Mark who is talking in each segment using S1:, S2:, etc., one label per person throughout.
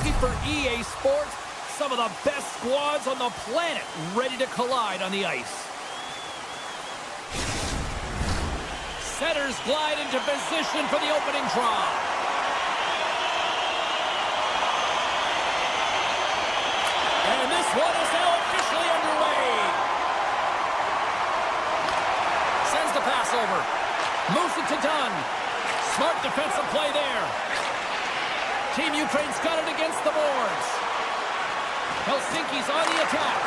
S1: looking for EA Sports, some of the best squads on the planet ready to collide on the ice. Setters glide into position for the opening draw. And this one is now officially underway. Sends the pass over. Moves it to Dunn. Smart defensive play there. Team Ukraine's got it against the boards. Helsinki's on the attack.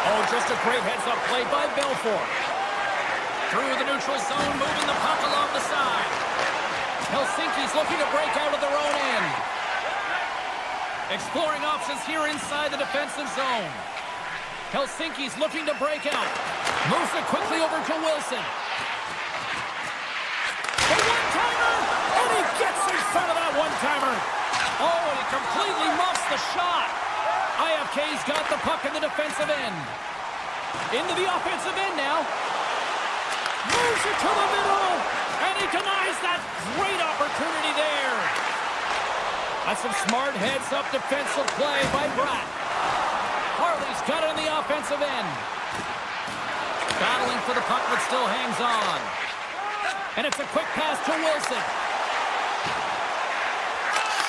S1: Oh, just a great heads-up play by Belfort. Through the neutral zone, moving the puck along the side. Helsinki's looking to break out of their own end. Exploring options here inside the defensive zone. Helsinki's looking to break out. Moves it quickly over to Wilson. The one-timer! And he gets in front of that one-timer. Oh, and he completely muffs the shot. IFK's got the puck in the defensive end. Into the offensive end now. Moves it to the middle. And he denies that great opportunity there. That's some smart heads-up defensive play by Bratt. Harley's got it on the offensive end. Battling for the puck, but still hangs on. And it's a quick pass to Wilson.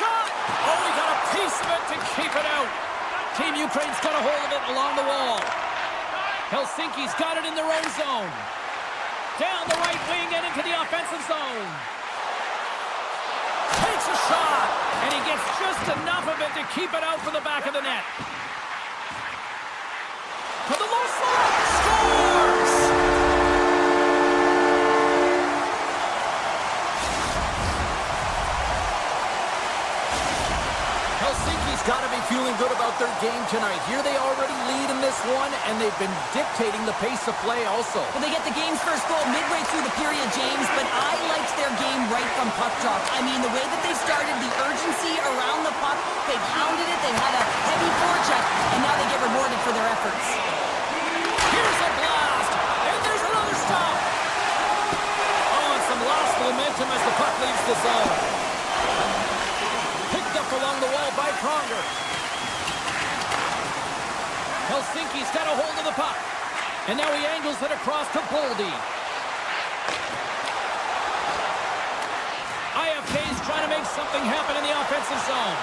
S1: Shot! Oh, he got a piece of it to keep it out. Team Ukraine's got a hold of it along the wall. Helsinki's got it in their own zone. Down the right wing and into the offensive zone. Takes a shot, and he gets just enough of it to keep it out for the back of the net. To the low slot, scores! Helsinki's got to be feeling good about their game tonight. Here they already lead in this one, and they've been dictating the pace of play also.
S2: Well, they get the game's first goal midway through the period, James, but I liked their game right from puck drop. I mean, the way that they started, the urgency around the puck, they pounded it, they had a heavy forecheck, and now they get rewarded for their efforts.
S1: Here's a blast, and there's another stop. Oh, and some lost momentum as the puck leaves the zone. Picked up along the wall by Pronger. Helsinki's got a hold of the puck. And now he angles it across to Boldy. IFK's trying to make something happen in the offensive zone.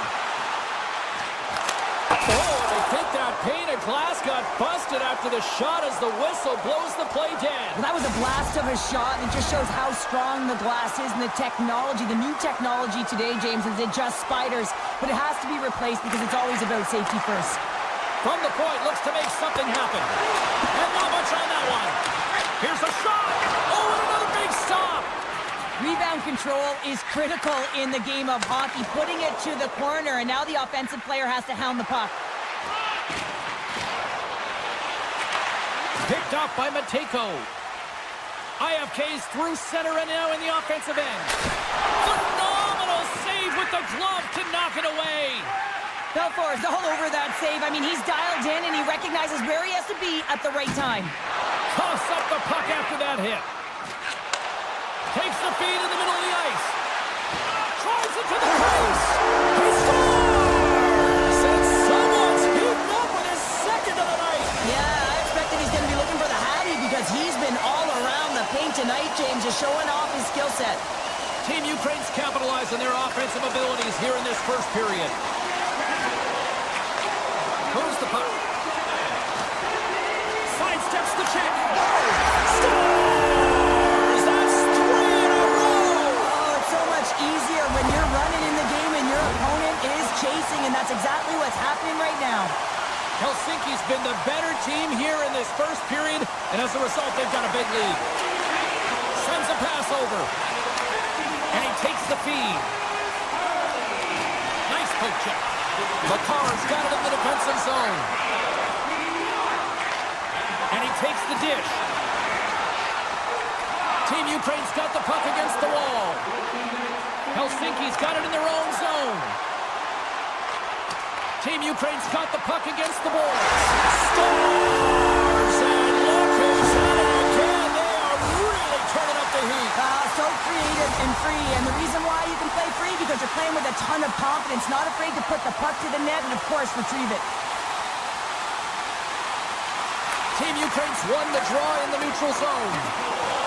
S1: Oh, they think that pane of glass got busted after the shot as the whistle blows the play dead.
S2: Well, that was a blast of a shot, and it just shows how strong the glass is and the technology. The new technology today, James, is it just spiders, but it has to be replaced because it's always about safety first.
S1: From the point, looks to make something happen. And not much on that one. Here's a shot. Oh, and another big stop.
S2: Rebound control is critical in the game of hockey. Putting it to the corner, and now the offensive player has to hound the puck.
S1: Picked up by Matejko. IFK's through center and now in the offensive end. Phenomenal save with the glove to knock it away.
S2: Belfort is all over that save. I mean, he's dialed in, and he recognizes where he has to be at the right time.
S1: Coughs up the puck after that hit. Takes the feed in the middle of the ice. Tries it to the crease. He scores! And someone's heating up with his second of the night.
S2: Yeah, I expected he's going to be looking for the Hattie because he's been all around the paint tonight, James, just showing off his skill set.
S1: Team Ukraine's capitalized on their offensive abilities here in this first period. Moves the puck. Sidesteps the check. Scores! That's 3 in a row!
S2: Oh, it's so much easier when you're running in the game and your opponent is chasing, and that's exactly what's happening right now.
S1: Helsinki's been the better team here in this first period, and as a result, they've got a big lead. Sends a pass over. And he takes the feed. Nice poke check. Makar's got it in the defensive zone. And he takes the dish. Team Ukraine's got the puck against the wall. Helsinki's got it in their own zone. Team Ukraine's got the puck against the boards. Scores! And look who's at it again. They are really turning up the heat.
S2: So creative and free, and the reason why you can play free because but you're playing with a ton of confidence, not afraid to put the puck to the net and, of course, retrieve it.
S1: Team Ukraine's won the draw in the neutral zone.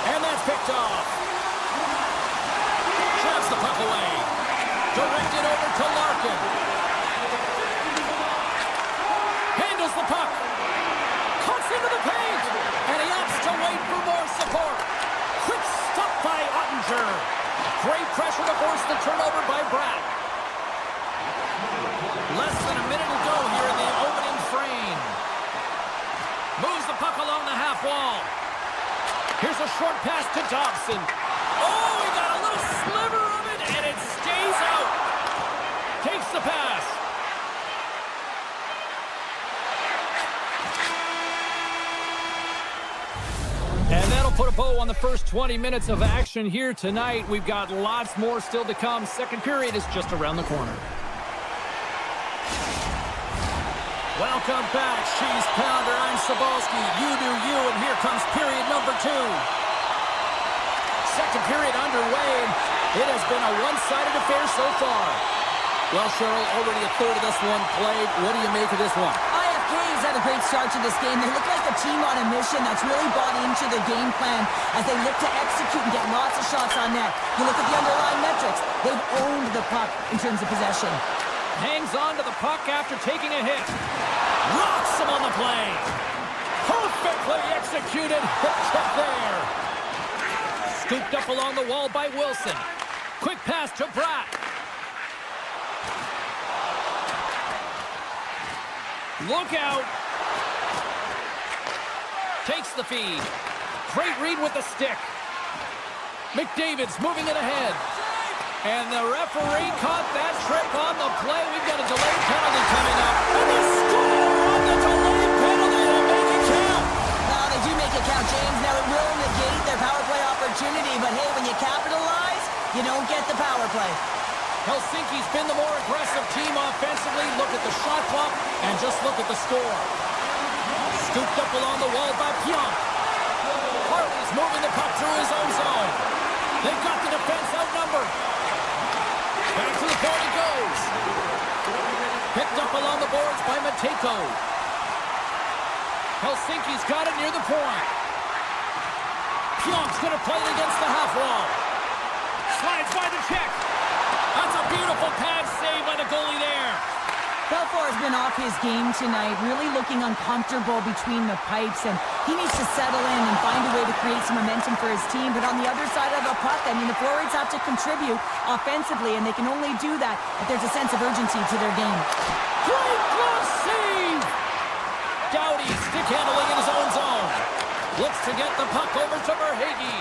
S1: And that's picked off. Shoves the puck away. Directed over to Larkin. Handles the puck. Cuts into the paint. And he opts to wait for more support. Quick stop by Ottinger. Great pressure to force the turnover by Bratt. Less than a minute to go here in the opening frame. Moves the puck along the half wall. Here's a short pass to Dobson. Oh, he got a little sliver of it, and it stays out. Takes the pass. And that'll put a bow on the first 20 minutes of action here tonight. We've got lots more still to come. Second period is just around the corner. Welcome back, Cheese Pounder. I'm Sabalski. You do you, and here comes period number 2. Second period underway. It has been a one-sided affair so far. Well, Cheryl, already a third of this one played. What do you make of this one?
S2: IFK's had a great start to this game. They look like a team on a mission that's really bought into the game plan as they look to execute and get lots of shots on net. You look at the underlying metrics. They've owned the puck in terms of possession.
S1: Hangs on to the puck after taking a hit. Rocks him on the play. Perfectly executed. Hook check there. Scooped up along the wall by Wilson. Quick pass to Bratt. Look out. Takes the feed. Great read with the stick. McDavid's moving it ahead. And the referee caught that trip on the play. We've got a delayed penalty coming up. And they score on the delayed penalty to make it count.
S2: Well, they do make it count, James. Now, it will negate their power play opportunity. But, hey, when you capitalize, you don't get the power play.
S1: Helsinki's been the more aggressive team offensively. Look at the shot clock and just look at the score. Scooped up along the wall by Pionk. Hartley's moving the puck through his own zone. They've got the defense outnumbered. Back to the point it goes. Picked up along the boards by Matejko. Helsinki's got it near the point. Pionk's going to play it against the half wall. Slides by the check. That's a beautiful pad save by the goalie there.
S2: Belfour has been off his game tonight, really looking uncomfortable between the pipes, and he needs to settle in and find a way to create some momentum for his team. But on the other side of the puck, I mean, the forwards have to contribute offensively, and they can only do that if there's a sense of urgency to their game.
S1: Great glove save! Doughty stick handling in his own zone. Looks to get the puck over to Verhaeghe.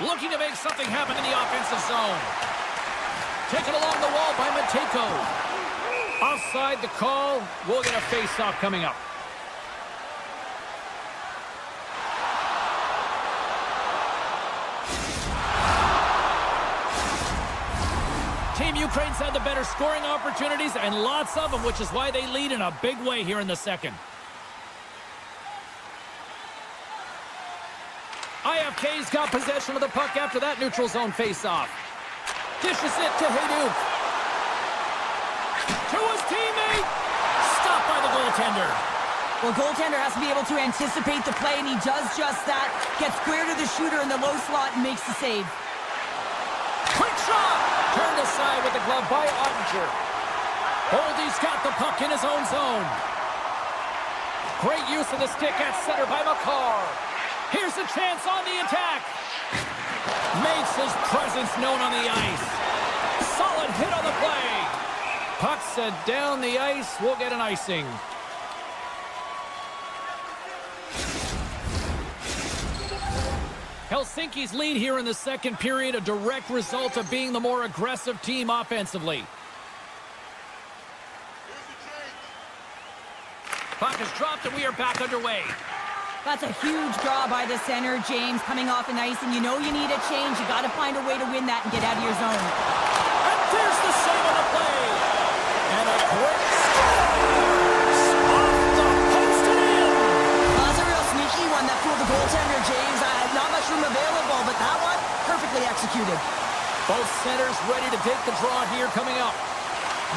S1: Looking to make something happen in the offensive zone. Taken along the wall by Matejko. Offside the call. We'll get a face-off coming up. Team Ukraine's had the better scoring opportunities and lots of them, which is why they lead in a big way here in the second. IFK's got possession of the puck after that neutral zone face-off. Dishes it to Hayduk. To his teammate. Stopped by the goaltender.
S2: Well, goaltender has to be able to anticipate the play, and he does just that. Gets square to the shooter in the low slot and makes the save.
S1: Quick shot. Turned aside with the glove by Ottinger. Holdy's got the puck in his own zone. Great use of the stick at center by McCarr. Here's a chance on the attack. Makes his presence known on the ice. Solid hit on the play. Puck set down the ice. We'll get an icing. Helsinki's lead here in the second period, a direct result of being the more aggressive team offensively. Puck is dropped and we are back underway.
S2: That's a huge draw by the center, James, coming off an ice, and you know you need a change. You got to find a way to win that and get out of your zone.
S1: And there's the save on the play. And a great scores off the post and in.
S2: Well, that's a real sneaky one that fooled the goaltender, James. Not much room available, but that one, perfectly executed.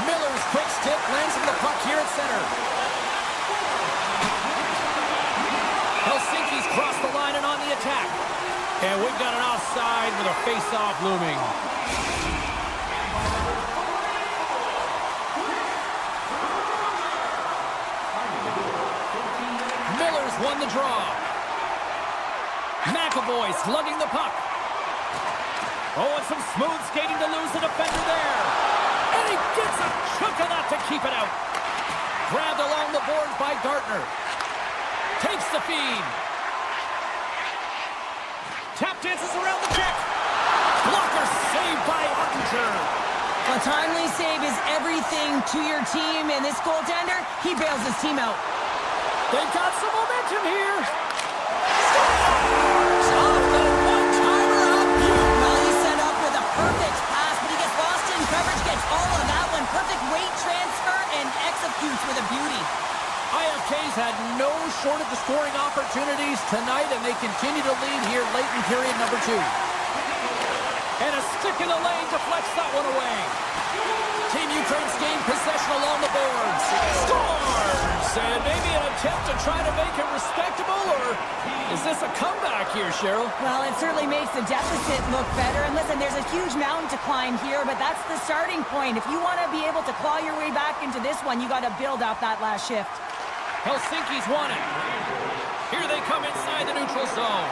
S1: Miller's quick stick lands him the puck here at center. Helsinki's crossed the line and on the attack. And we've got an offside with a face-off looming. Miller's won the draw. McAvoy slugging the puck. Oh, and some smooth skating to lose the defender there. And he gets a chunk of that to keep it out. Grabbed along the boards by Gartner. Takes the feed. Tap dances around the check. Blocker saved by Ottinger.
S2: A timely save is everything to your team, and this goaltender, he bails his team out.
S1: They've got some momentum here. Scores! Off the one-timer up.
S2: Well, he's set up with a perfect pass, but he gets lost in coverage, gets all of that one. Perfect weight transfer and executes with a beauty.
S1: IFK's had no short of the scoring opportunities tonight, and they continue to lead here late in period number 2. And a stick in the lane deflects that one away. Team Ukraine's gained possession along the boards. Scores! And maybe an attempt to try to make it respectable, or is this a comeback here, Cheryl?
S2: Well, it certainly makes the deficit look better. And listen, there's a huge mountain to climb here, but that's the starting point. If you want to be able to claw your way back into this one, you got to build out that last shift.
S1: Helsinki's won it. Here they come inside the neutral zone.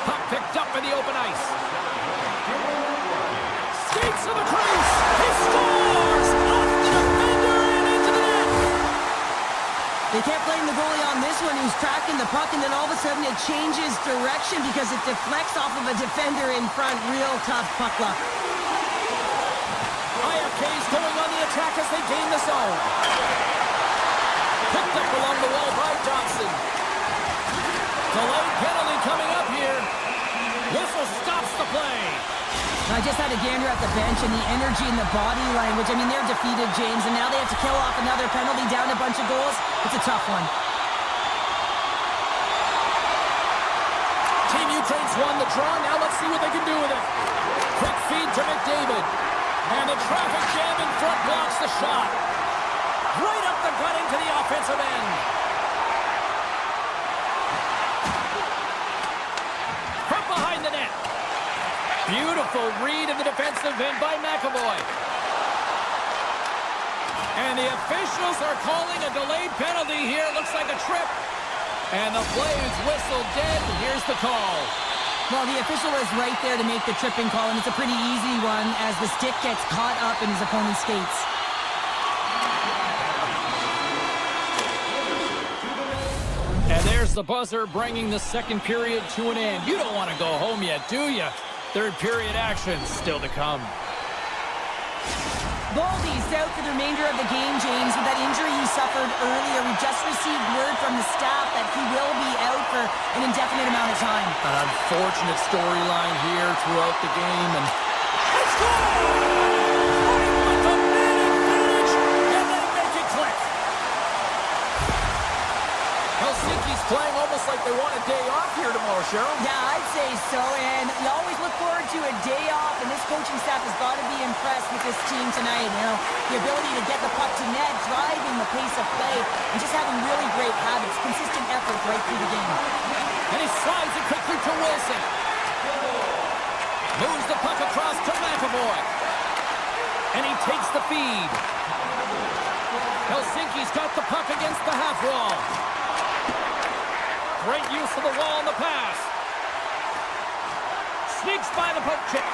S1: Puck picked up in the open ice. Skates to the crease. He scores! Off the defender and into the net.
S2: They can't blame the goalie on this one. He was tracking the puck, and then all of a sudden it changes direction because it deflects off of a defender in front. Real tough puck luck.
S1: IFK's going on the attack as they gain the zone. Picked up along the wall by Johnson. Delayed penalty coming up here. Whistle stops the play.
S2: I just had a gander at the bench, and the energy and the body language. I mean, they're defeated, James, and now they have to kill off another penalty, down a bunch of goals. It's a tough one.
S1: Team Ukraine's won the draw. Now let's see what they can do with it. Quick feed to McDavid. And the traffic jam in front blocks the shot. Right up the gut into the offensive end. From behind the net. Beautiful read in the defensive end by McAvoy. And the officials are calling a delayed penalty here. Looks like a trip. And the play is whistled dead. Here's the call.
S2: Well, the official is right there to make the tripping call, and it's a pretty easy one as the stick gets caught up in his opponent's skates.
S1: And there's the buzzer bringing the second period to an end. You don't want to go home yet, do you? Third period action still to come.
S2: Boldy's out for the remainder of the game, James, with that injury he suffered earlier. We just received word from the staff that he will be out for an indefinite amount of time.
S1: An unfortunate storyline here throughout the game. And let's go! With the manic finish, and they make it click. Helsinki's playing almost like they want a day off here tomorrow, Cheryl.
S2: Yeah, I'd say so, and you always look forward to a day off, and this coaching staff has got to be impressed with this team tonight. You know, the ability to get the puck to net, driving the pace of play, and just having really great habits, consistent effort right through the game.
S1: And he slides it quickly to Wilson. Moves the puck across to McAvoy. And he takes the feed. Helsinki's got the puck against the half wall. Great use of the wall on the pass. Sneaks by the poke check.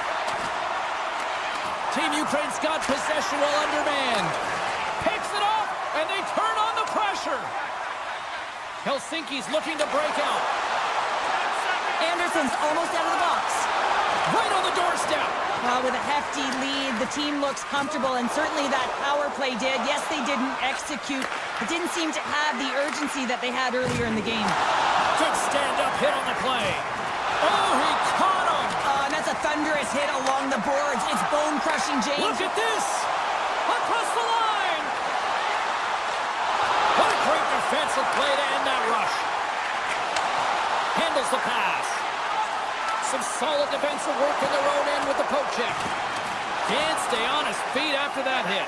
S1: Team Ukraine's got possession while undermanned. Picks it off, and they turn on the pressure. Helsinki's looking to break out.
S2: Anderson's almost out of the box.
S1: Right on the doorstep.
S2: With a hefty lead, the team looks comfortable, and certainly that power play did. Yes, they didn't execute. It didn't seem to have the urgency that they had earlier in the game.
S1: Good stand-up hit on the play. Oh, he caught him.
S2: And that's a thunderous hit along the boards. It's bone-crushing, James.
S1: Look at this. Across the line. What a great defensive play to end that rush. Handles the pass. Some solid defensive work in their own end with the poke check. Can't stay on his feet after that hit.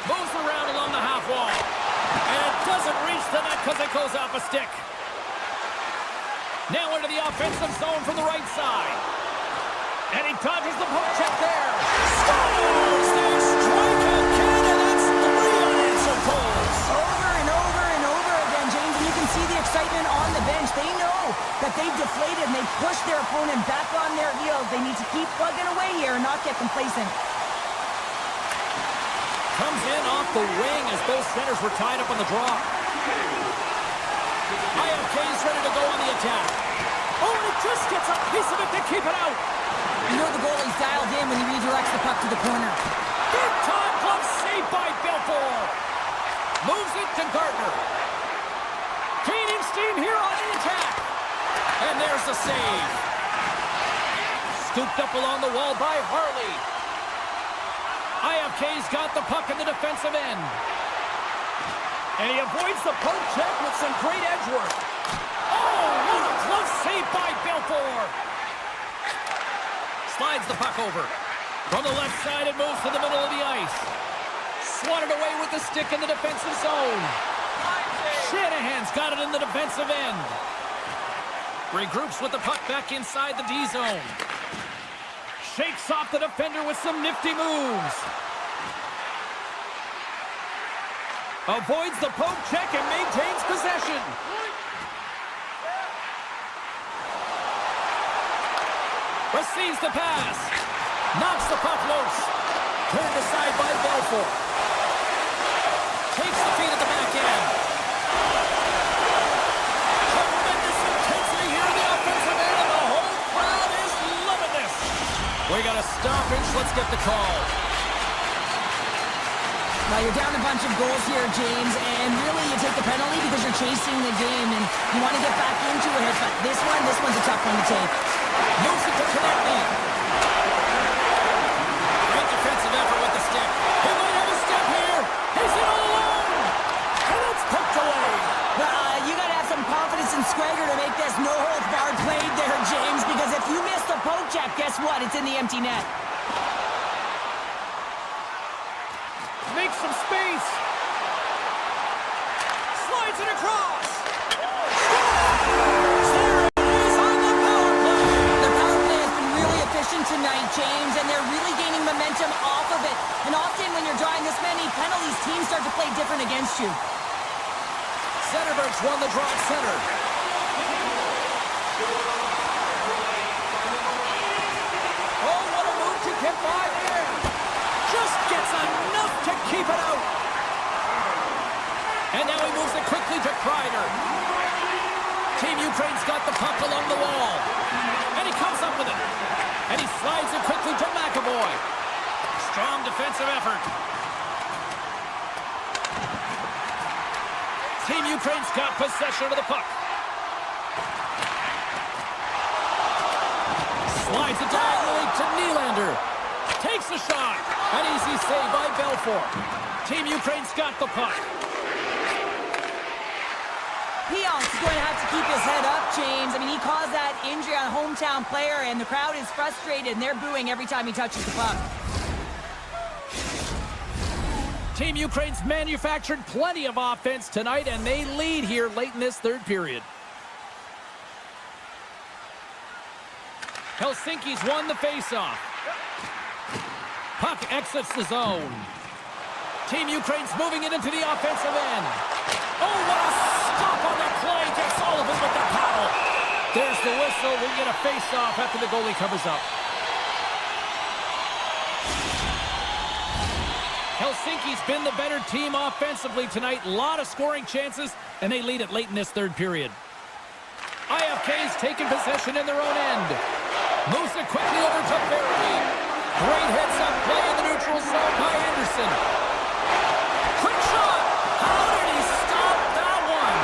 S1: Moves around along the half wall. And it doesn't reach the net because it goes off a stick. Now into the offensive zone from the right side. And he dodges the poke check there. Scores! They strike again, and that's 3 unanswered goals.
S2: Over and over and over again, James, and you can see the excitement on the bench. They know that they've deflated and they've pushed their opponent back on their heels. They need to keep plugging away here and not get complacent.
S1: Comes in off the wing as both centers were tied up on the draw. IFK's ready to go on the attack. Oh, and it just gets a piece of it to keep it out.
S2: You know the goalie's dialed in when he redirects the puck to the corner.
S1: Big time glove save by Belfort. Moves it to Gardner. Gaining steam here on the attack. And there's the save. Scooped up along the wall by Harley. IFK's got the puck in the defensive end. And he avoids the poke check with some great edge work. Oh, what a close save by Belfort. Slides the puck over. From the left side, it moves to the middle of the ice. Swatted away with the stick in the defensive zone. Shanahan's got it in the defensive end. Regroups with the puck back inside the D zone. Shakes off the defender with some nifty moves. Avoids the poke check and maintains possession. Receives the pass. Knocks the puck loose. Turned aside by Belfort. Takes the feed at the back end. Tremendous intensity here in the offensive end, and the whole crowd is loving this. We got a stoppage. Let's get the call.
S2: Now you're down a bunch of goals here, James, and really you take the penalty because you're chasing the game and you want to get back into it. But this one's a tough one to take.
S1: Moves it to Konechny. Great defensive effort with the stick. He might have a step here. He's in all alone. And it's poked away.
S2: You got to have some confidence and swagger to make this no-holds-barred play there, James, because if you miss the poke check, guess what? It's in the empty net.
S1: Makes some space. Slides it across. Scores! There it is on the power play.
S2: The power play has been really efficient tonight, James, and they're really gaining momentum off of it. And often when you're drawing this many penalties, teams start to play different against you.
S1: Zetterberg's won the draw at center. Oh, what a move to get by there. Just gets enough to keep it out. And now he moves it quickly to Kreider. Team Ukraine's got the puck along the wall. And he comes up with it. And he slides it quickly to McAvoy. Strong defensive effort. Team Ukraine's got possession of the puck. Slides it diagonally to Nylander. Takes the shot. An easy save by Belfort. Team Ukraine's got the puck.
S2: Pionk's going to have to keep his head up, James. I mean, he caused that injury on a hometown player, and the crowd is frustrated, and they're booing every time he touches the puck.
S1: Team Ukraine's manufactured plenty of offense tonight, and they lead here late in this third period. Helsinki's won the faceoff. Puck exits the zone. Team Ukraine's moving it into the offensive end. Oh, what a stop on the play. Gets Sullivan with the paddle. There's the whistle. We'll get a face-off after the goalie covers up. Helsinki's been the better team offensively tonight. A lot of scoring chances, and they lead it late in this third period. IFK's taken possession in their own end. Moves it quickly over to Barry. Great heads-up play in the neutral zone by Anderson. Quick shot! How did he stop that one?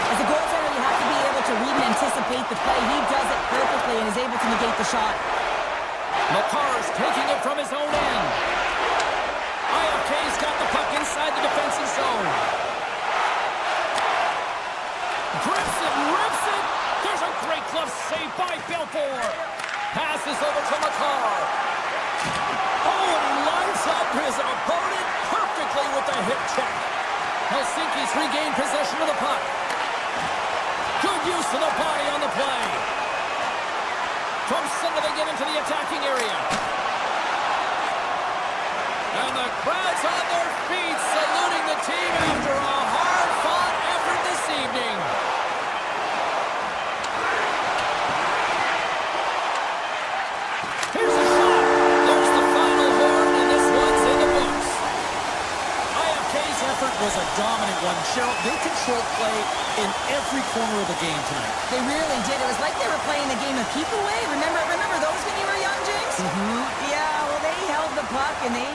S2: As a goaltender, you have to be able to read and anticipate the play. He does it perfectly and is able to negate the shot.
S1: Makar's taking it from his own end. IFK's got the puck inside the defensive zone. Grips it, rips it. There's a great glove save by Belfort. Passes over to Makar. Oh, and he lines up his opponent Giants regain possession of the puck. Good use of the body on the play. From center they get into the attacking area. And the crowd's on their feet saluting the team after a hard-fought effort this evening. Here's a shot. There's the final horn, and this one's in the books. IFK's effort was a dominant one. Cheryl, they controlled play in every corner of the game tonight.
S2: They really did. It was like they were playing a game of keep away. Remember those when you were young, James?
S1: Mm-hmm.
S2: Yeah, well, they held the puck, and they...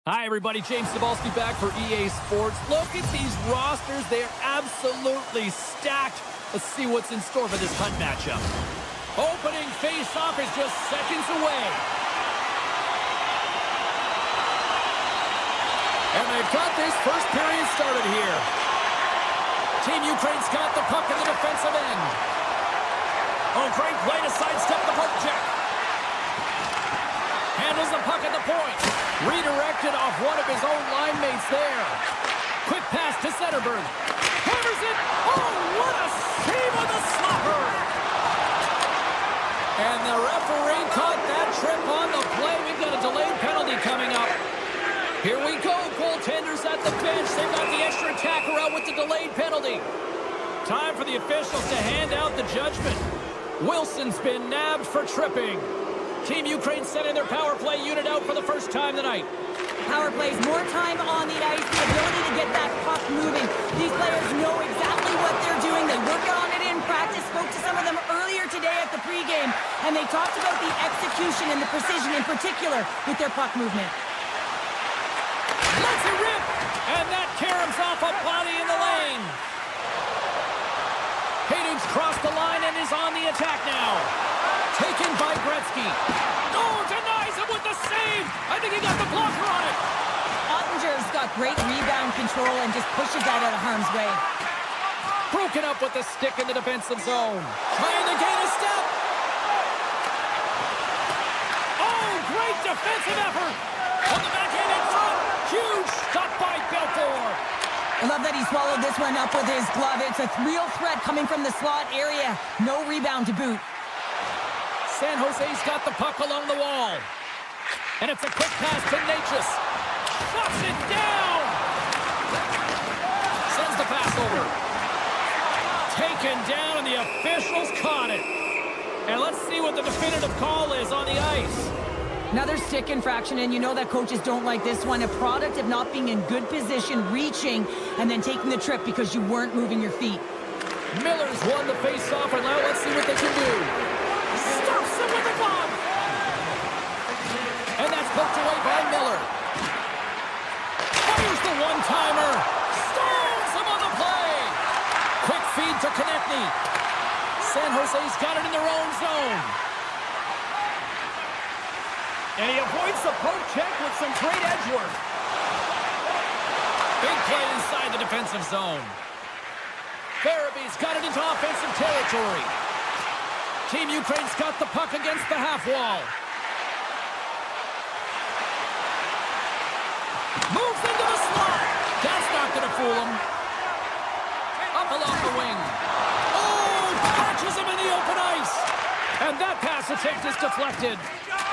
S1: Hi, everybody. James Cebulski back for EA Sports. Look at these rosters. They are absolutely stacked. Let's see what's in store for this hunt matchup. Opening face-off is just seconds away. And they've got this first period started here. Team Ukraine's got the puck in the defensive end. Oh, great play to sidestep the poke check. Handles the puck at the point. Redirected off one of his own line mates there. Quick pass to Zetterberg. Hammers it. Oh, what a save on the slapper. And the referee caught that trip on the play. We've got a delayed penalty coming up. Here we go. Goaltenders at the bench. They've got the extra attacker out with the delayed penalty. Time for the officials to hand out the judgment. Wilson's been nabbed for tripping. Team Ukraine sending their power play unit out for the first time tonight.
S2: Power plays, more time on the ice, the ability to get that puck moving. These players know exactly what they're doing. They work on it in practice. Spoke to some of them earlier today at the pregame, and they talked about the execution and the precision in particular with their puck movement.
S1: Let's it rip! And that caroms off a body in the lane. Hayden's crossed the line and is on the attack now. Taken by Gretzky. Oh, denies him with the save. I think he got the blocker on it.
S2: Ottinger's got great rebound control and just pushes that out of harm's way.
S1: Broken up with the stick in the defensive zone. Trying to gain a step. Oh, great defensive effort. On the backhand in front. Huge stop by Belfour.
S2: I love that he swallowed this one up with his glove. It's a real threat coming from the slot area. No rebound to boot.
S1: San Jose's got the puck along the wall. And it's a quick pass to Natchez. Shuts it down. Sends the pass over. Taken down, and the officials caught it. And let's see what the definitive call is on the ice.
S2: Another stick infraction, and you know that coaches don't like this one. A product of not being in good position, reaching, and then taking the trip because you weren't moving your feet.
S1: Miller's won the face-off, and now let's see what they can do. Stuffs him with the glove. And that's poked away by Miller. Fires the one-timer. Stones him on the play. Quick feed to Konechny. San Jose's got it in their own zone. And he avoids the poke check with some great edge work. Big play inside the defensive zone. Farabee's got it into offensive territory. Team Ukraine's got the puck against the half wall. Moves into the slot. That's not going to fool him. Up along the wing. Oh, catches him in the open ice. And that pass attempt is deflected.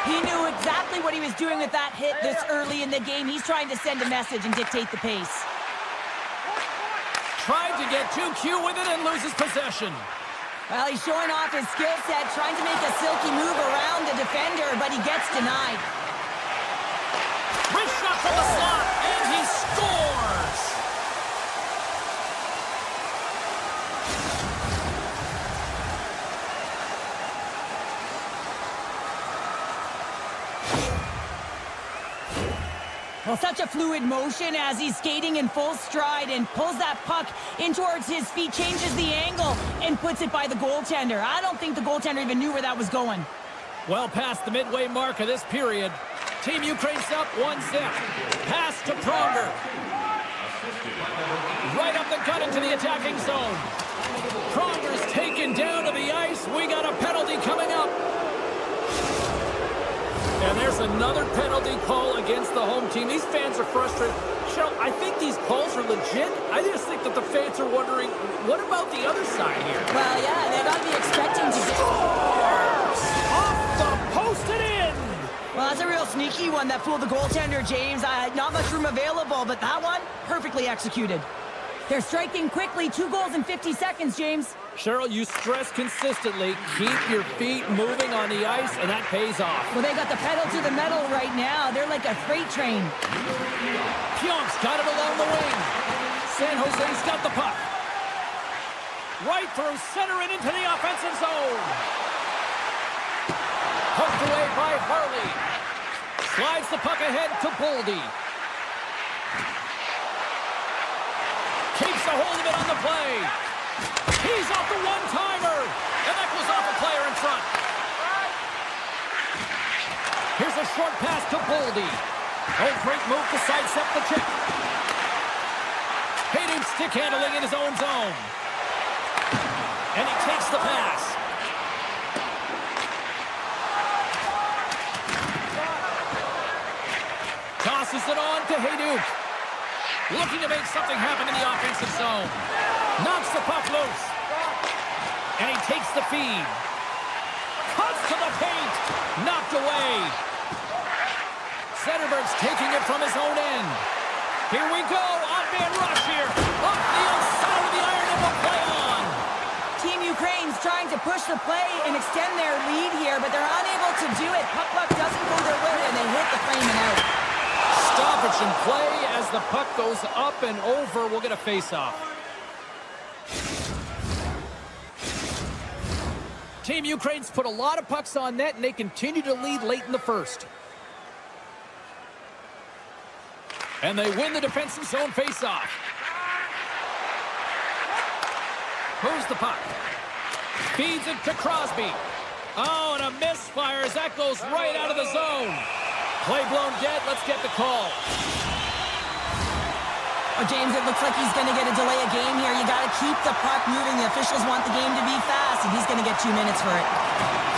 S2: He knew exactly what he was doing with that hit this early in the game. He's trying to send a message and dictate the pace.
S1: Tried to get too cute with it and loses possession.
S2: Well, he's showing off his skill set, trying to make a silky move around the defender, but he gets denied.
S1: Wrist shot from the slot, and he scores!
S2: Well, such a fluid motion as he's skating in full stride and pulls that puck in towards his feet, changes the angle, and puts it by the goaltender. I don't think the goaltender even knew where that was going.
S1: Well past the midway mark of this period. Team Ukraine's up 1-0. Pass to Pronger. Right up the gut into the attacking zone. Pronger's taken down to the ice. We got a penalty coming up. And there's another penalty call against the home team. These fans are frustrated. Cheryl, I think these calls are legit. I just think that the fans are wondering, what about the other side here?
S2: Well, yeah, they got to be expecting to get...
S1: Scores! Off the post and in!
S2: Well, that's a real sneaky one that fooled the goaltender, James. Not much room available, but that one, perfectly executed. They're striking quickly. 2 goals in 50 seconds, James.
S1: Cheryl, you stress consistently, keep your feet moving on the ice, and that pays off.
S2: Well, they got the pedal to the metal right now. They're like a freight train.
S1: Pionk's got it along the wing. San Jose's got the puck. Right through center and into the offensive zone. Poked away by Harley. Slides the puck ahead to Boldy. Keeps a hold of it on the play. He's off the one-timer. And that goes off a player in front. Here's a short pass to Boldy. Oh, great move to sidestep the check. Hayden stick handling in his own zone. And he takes the pass. Tosses it on to Hayduk. Looking to make something happen in the offensive zone. Knocks the puck loose. And he takes the feed. Cuts to the paint. Knocked away. Zetterberg's taking it from his own end. Here we go. On-man rush here. Up the outside of the iron and we'll play on.
S2: Team Ukraine's trying to push the play and extend their lead here, but they're unable to do it. Puck doesn't go their way, and they hit the frame and out.
S1: Stoppage in play as the puck goes up and over. We'll get a face-off. Team Ukraine's put a lot of pucks on net, and they continue to lead late in the first. And they win the defensive zone face-off. Moves the puck. Feeds it to Crosby. Oh, and a misfire as that goes right out of the zone. Play blown dead. Let's get the call.
S2: Oh, James, it looks like he's going to get a delay of game here. You got to keep the puck moving. The officials want the game to be fast, and he's going to get 2 minutes for it.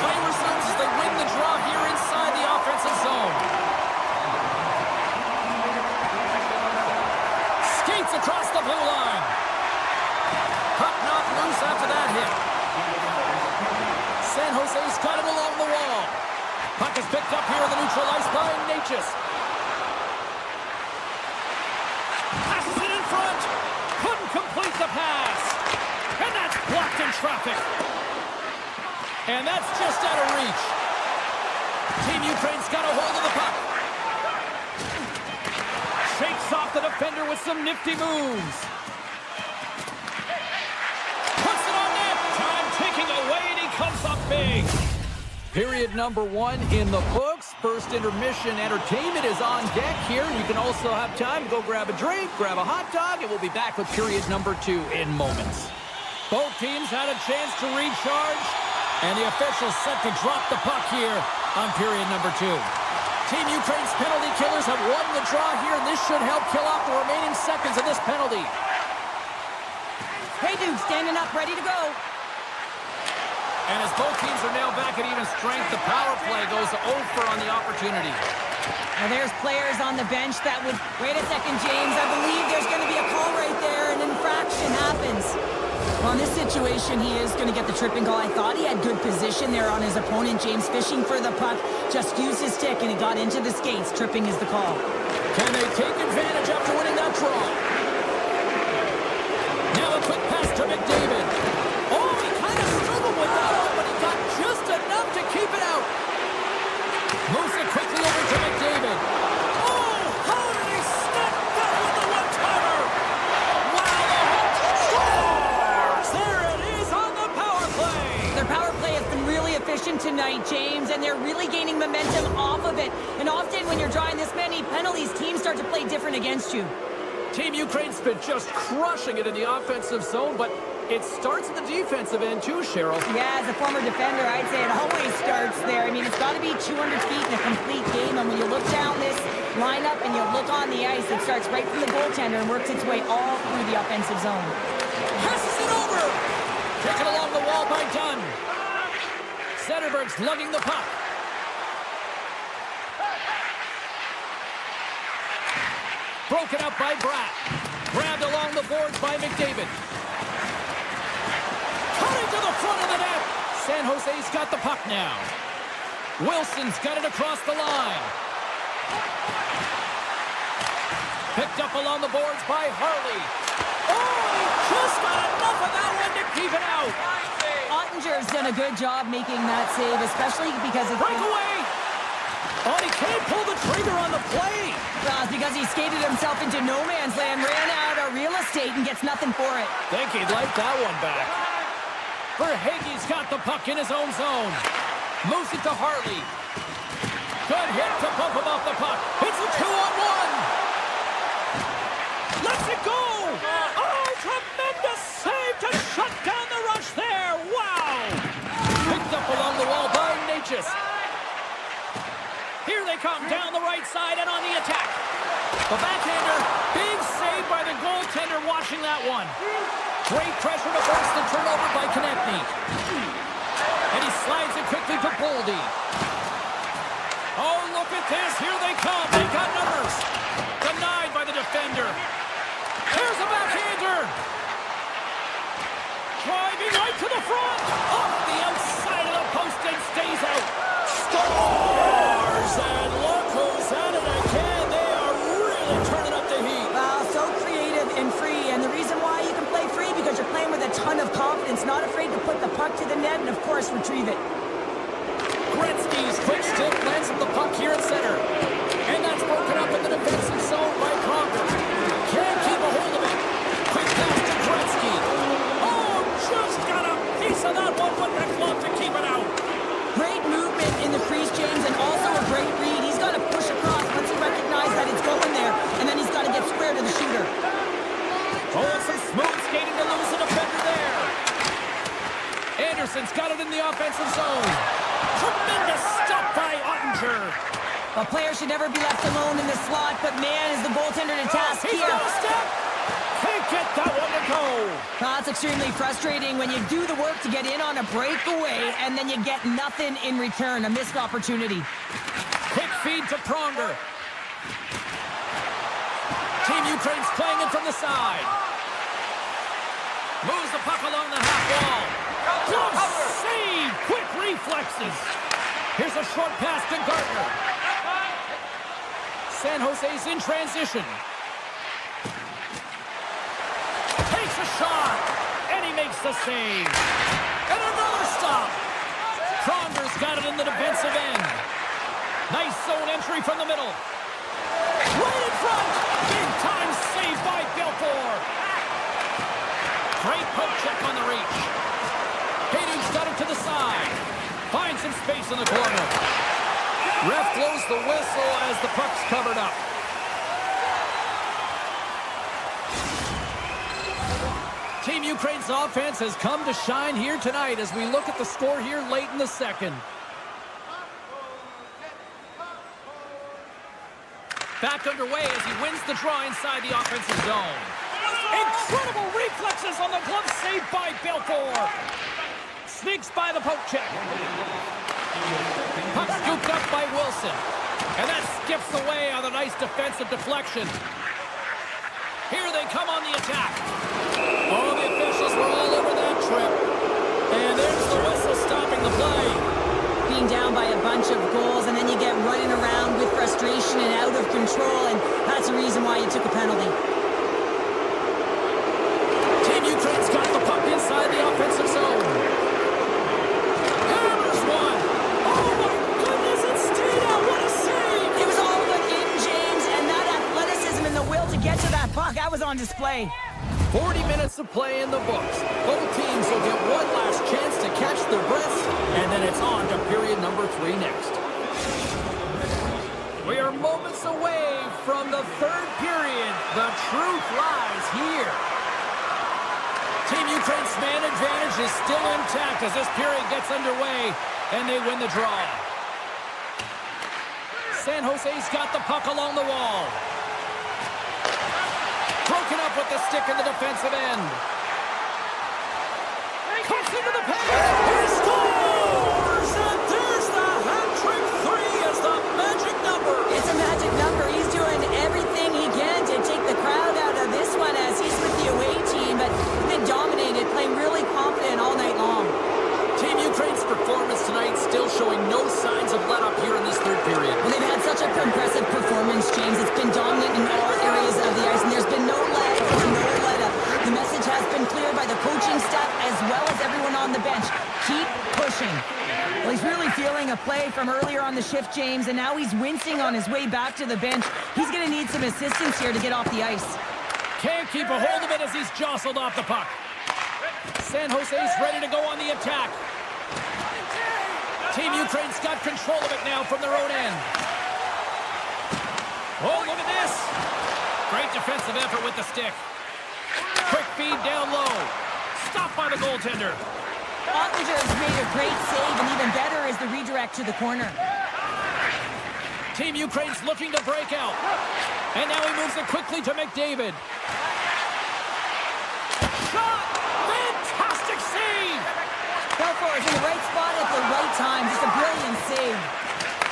S1: Play resumes as they win the draw here inside the offensive zone. Skates across the blue line. Puck knocked loose after that hit. San Jose's got it along the wall. Puck is picked up here in the neutral ice by Natchez. Passes it in front. Couldn't complete the pass. And that's blocked in traffic. And that's just out of reach. Team Ukraine's got a hold of the puck. Shakes off the defender with some nifty moves. Puts it on net. Time ticking away, and he comes up big. Period number 1 in the books. First intermission entertainment is on deck here. You can also have time to go grab a drink, grab a hot dog, and we'll be back with period number 2 in moments. Both teams had a chance to recharge, and the officials set to drop the puck here on period number 2. Team Ukraine's penalty killers have won the draw here, and this should help kill off the remaining seconds of this penalty.
S2: Hayduk standing up, ready to go.
S1: And as both teams are now back at even strength, the power play goes over on the opportunity.
S2: Now there's players on the bench that would... Wait a second, James. I believe there's going to be a call right there. An infraction happens. Well, in this situation, he is going to get the tripping call. I thought he had good position there on his opponent. James fishing for the puck. Just used his stick, and it got into the skates. Tripping is the call.
S1: Can they take advantage after winning that draw? Now a quick pass to McDavid. Oh, he kind of struggled with that one, but he got just enough to keep it out. Moves it quickly over to McDavid. Oh, how did he step that with the one-timer? Wow, the Hawks scores! There it is on the power play.
S2: Their power play has been really efficient tonight, James, and they're really gaining momentum off of it. And often when you're drawing this many penalties, teams start to play different against you.
S1: Team Ukraine's been just crushing it in the offensive zone, but it starts at the defensive end too, Cheryl.
S2: Yeah, as a former defender, I'd say it always starts there. I mean, it's got to be 200 feet in a complete game, and when you look down this lineup and you look on the ice, it starts right from the goaltender and works its way all through the offensive zone.
S1: Passes it over! Taken along the wall by Dunn. Zetterberg's lugging the puck. Broken up by Bratt. Grabbed along the boards by McDavid. Cutting to the front of the net. San Jose's got the puck now. Wilson's got it across the line. Picked up along the boards by Harley. Oh, he just got enough of that one to keep it out.
S2: Ottinger's done a good job making that save, especially because it's...
S1: Breakaway! Oh, he can't pull the trigger on the play.
S2: Well, it's because he skated himself into no man's land, ran out of real estate, and gets nothing for it.
S1: Think he'd like that one back. Verhaeghe's got the puck in his own zone. Moves it to Harley. Good hit to bump him off the puck. It's a 2-on-1. come down the right side and on the attack. The backhander, big save by the goaltender watching that one. Great pressure to force the turnover by Konechny. And he slides it quickly to Boldy. Oh, look at this. Here they come. They got numbers. Denied by the defender. Here's a backhander. Driving right to the front. Off the outside of the post and stays out. Scores! And look who's at it again. They are really turning up the heat.
S2: Wow, so creative and free. And the reason why you can play free, because you're playing with a ton of confidence, not afraid to put the puck to the net and, of course, retrieve it.
S1: Gretzky's quick stick lands the puck here at center. And that's broken up in the defensive zone by Pronger. Can't keep a hold of it. Quick pass to Gretzky. Oh, just got a piece of that one with the glove to keep it out.
S2: Great movement in the crease, James, and also a great read. He's got to push across once he recognizes that it's going there, and then he's got to get square to the shooter.
S1: Oh, some smooth skating to lose the defender there. Anderson's got it in the offensive zone. Tremendous stop by Ottinger.
S2: A player should never be left alone in the slot, but man, is the goaltender to task
S1: He's
S2: here.
S1: got a step. Can't get that one to go.
S2: That's extremely frustrating when you do the work to get in on a breakaway, and then you get nothing in return, a missed opportunity.
S1: Quick feed to Pronger. Team Ukraine's playing it from the side. Moves the puck along the half wall. Glove save! Quick reflexes. Here's a short pass to Gardner. San Jose's in transition. Takes a shot, and he makes the save. And another stop. Pronger's got it in the defensive end. Nice zone entry from the middle. Right in front. Big time save by Belfour. Great poke check on the reach. Hayden's got it to the side. Finds some space in the corner. Ref blows the whistle as the puck's covered up. Team Ukraine's offense has come to shine here tonight as we look at the score here late in the second. Back underway as he wins the draw inside the offensive zone. Incredible reflexes on the glove save by Belfour. Sneaks by the poke check. Puck scooped up by Wilson. And that skips away on a nice defensive deflection. Here they come on the attack. Oh, the officials were all over that trip. And there's the whistle stopping the play.
S2: Being down by a bunch of goals, and then you get running around with frustration and out of control, and that's the reason why you took a penalty.
S1: Team Ukraine's got the puck inside the offensive zone. Hammers one. Oh, my goodness, it stayed out. What a save.
S2: It was all but in, James, and that athleticism and the will to get to that puck, that was on display.
S1: 40 minutes of play in the books. Both teams will get one last chance to catch their breaths, and then it's on to period number 3 next. We are moments away from the third period. The truth lies here. Team Ukraine's man advantage is still intact as this period gets underway, and they win the draw. San Jose's got the puck along the wall. Broken up with the stick in the defensive end. Cuts into the paint. He scores! And there's the hat-trick 3 as the magic number.
S2: It's a magic number. He's doing everything he can to take the crowd out of this one as he's with the away team, but he's been dominated, playing really confident all night long.
S1: Team Ukraine's performance tonight still showing no signs of let-up here in this third period.
S2: Well, they've had such a impressive performance, James. It's been dominant in all areas of the ice, and there's been no let or no let-up. The message has been clear by the coaching staff as well as everyone on the bench. Keep pushing. Well, he's really feeling a play from earlier on the shift, James, and now he's wincing on his way back to the bench. He's going to need some assistance here to get off the ice.
S1: Can't keep a hold of it as he's jostled off the puck. San Jose's ready to go on the attack. Team Ukraine's got control of it now from their own end. Oh, look at this. Great defensive effort with the stick. Quick feed down low. Stopped by the goaltender.
S2: Ottinger has made a great save, and even better is the redirect to the corner.
S1: Team Ukraine's looking to break out. And now he moves it quickly to McDavid. Shot! Fantastic save!
S2: Belfour is in the right spot at the right time. Just a brilliant save.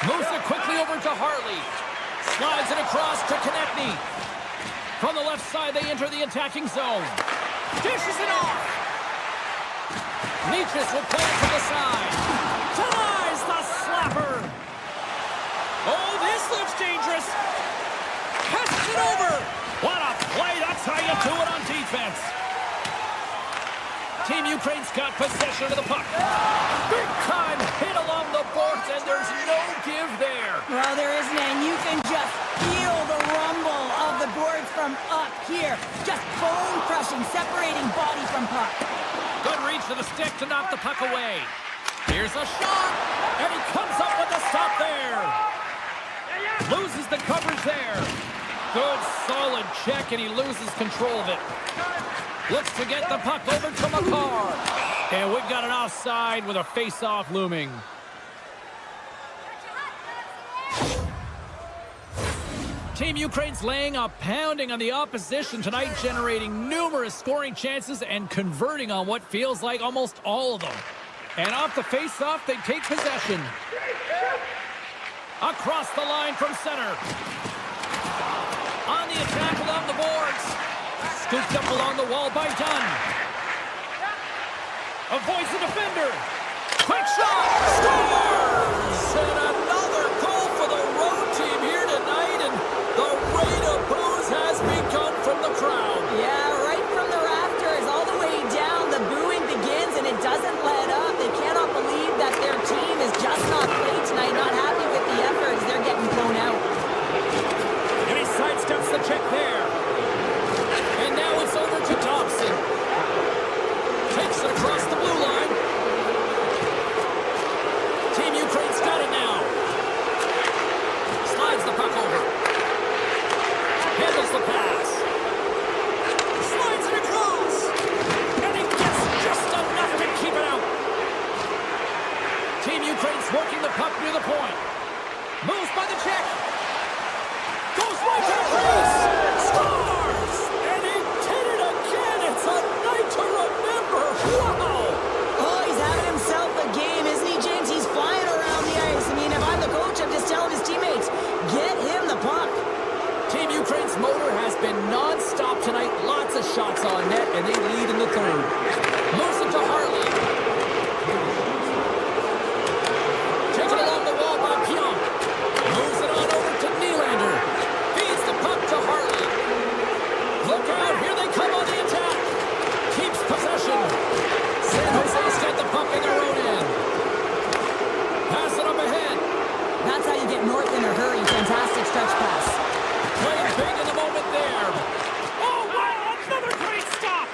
S1: Moves it quickly over to Harley. Slides it across to Konechny. From the left side, they enter the attacking zone. Dishes it off. Nietzsche will play it to the side. Denies the slapper. Oh, this looks dangerous. Passes it over. What a play. That's how you do it on defense. Team Ukraine's got possession of the puck. Big time hit along the boards, and there's no give there.
S2: Well, there isn't, and you can just feel the rumble of the boards from up here. Just bone-crushing, separating body from puck.
S1: Good reach to the stick to knock the puck away. Here's a shot, and he comes up with a stop there. Loses the coverage there. Good, solid check, and he loses control of it. Looks to get the puck over to McCarr. And we've got an offside with a face-off looming. Team Ukraine's laying a pounding on the opposition tonight, generating numerous scoring chances and converting on what feels like almost all of them. And off the face-off, they take possession. Across the line from center. On the attack along the boards. Scooped up along the wall by Dunn. Avoids the defender. Quick shot. Scores! And another goal for the road team here tonight. And the rain of boos has begun from the crowd.
S2: Yeah, right from the rafters all the way down. The booing begins, and it doesn't let up. They cannot believe that their team is just not played tonight. Not happy with the efforts. They're getting blown out.
S1: And he sidesteps the check there. And now it's over to Thompson. Takes it across the blue line. Team Ukraine's got it now. Slides the puck over. Handles the pass. Slides it across. And he gets just enough to keep it out. Team Ukraine's working the puck near the point. Moves by the check. Goes right to the crease. Scores! And he did it again. It's a night to remember. Wow!
S2: Oh, he's having himself a game, isn't he, James? He's flying around the ice. I mean, if I'm the coach, I'm just telling his teammates, get him the puck.
S1: Team Ukraine's motor has been non-stop tonight. Lots of shots on net, and they lead in the third. Moves it to Harley. Taken along the wall by Pionk. Moves it on over to Nylander. Feeds the puck to Harley. Look out, here they come on the attack. Keeps possession. San Jose's got the puck in their own end. Pass it up ahead.
S2: That's how you get north in a hurry. Fantastic stretch pass.
S1: Playing big in the moment there. Oh, wow, another great stop.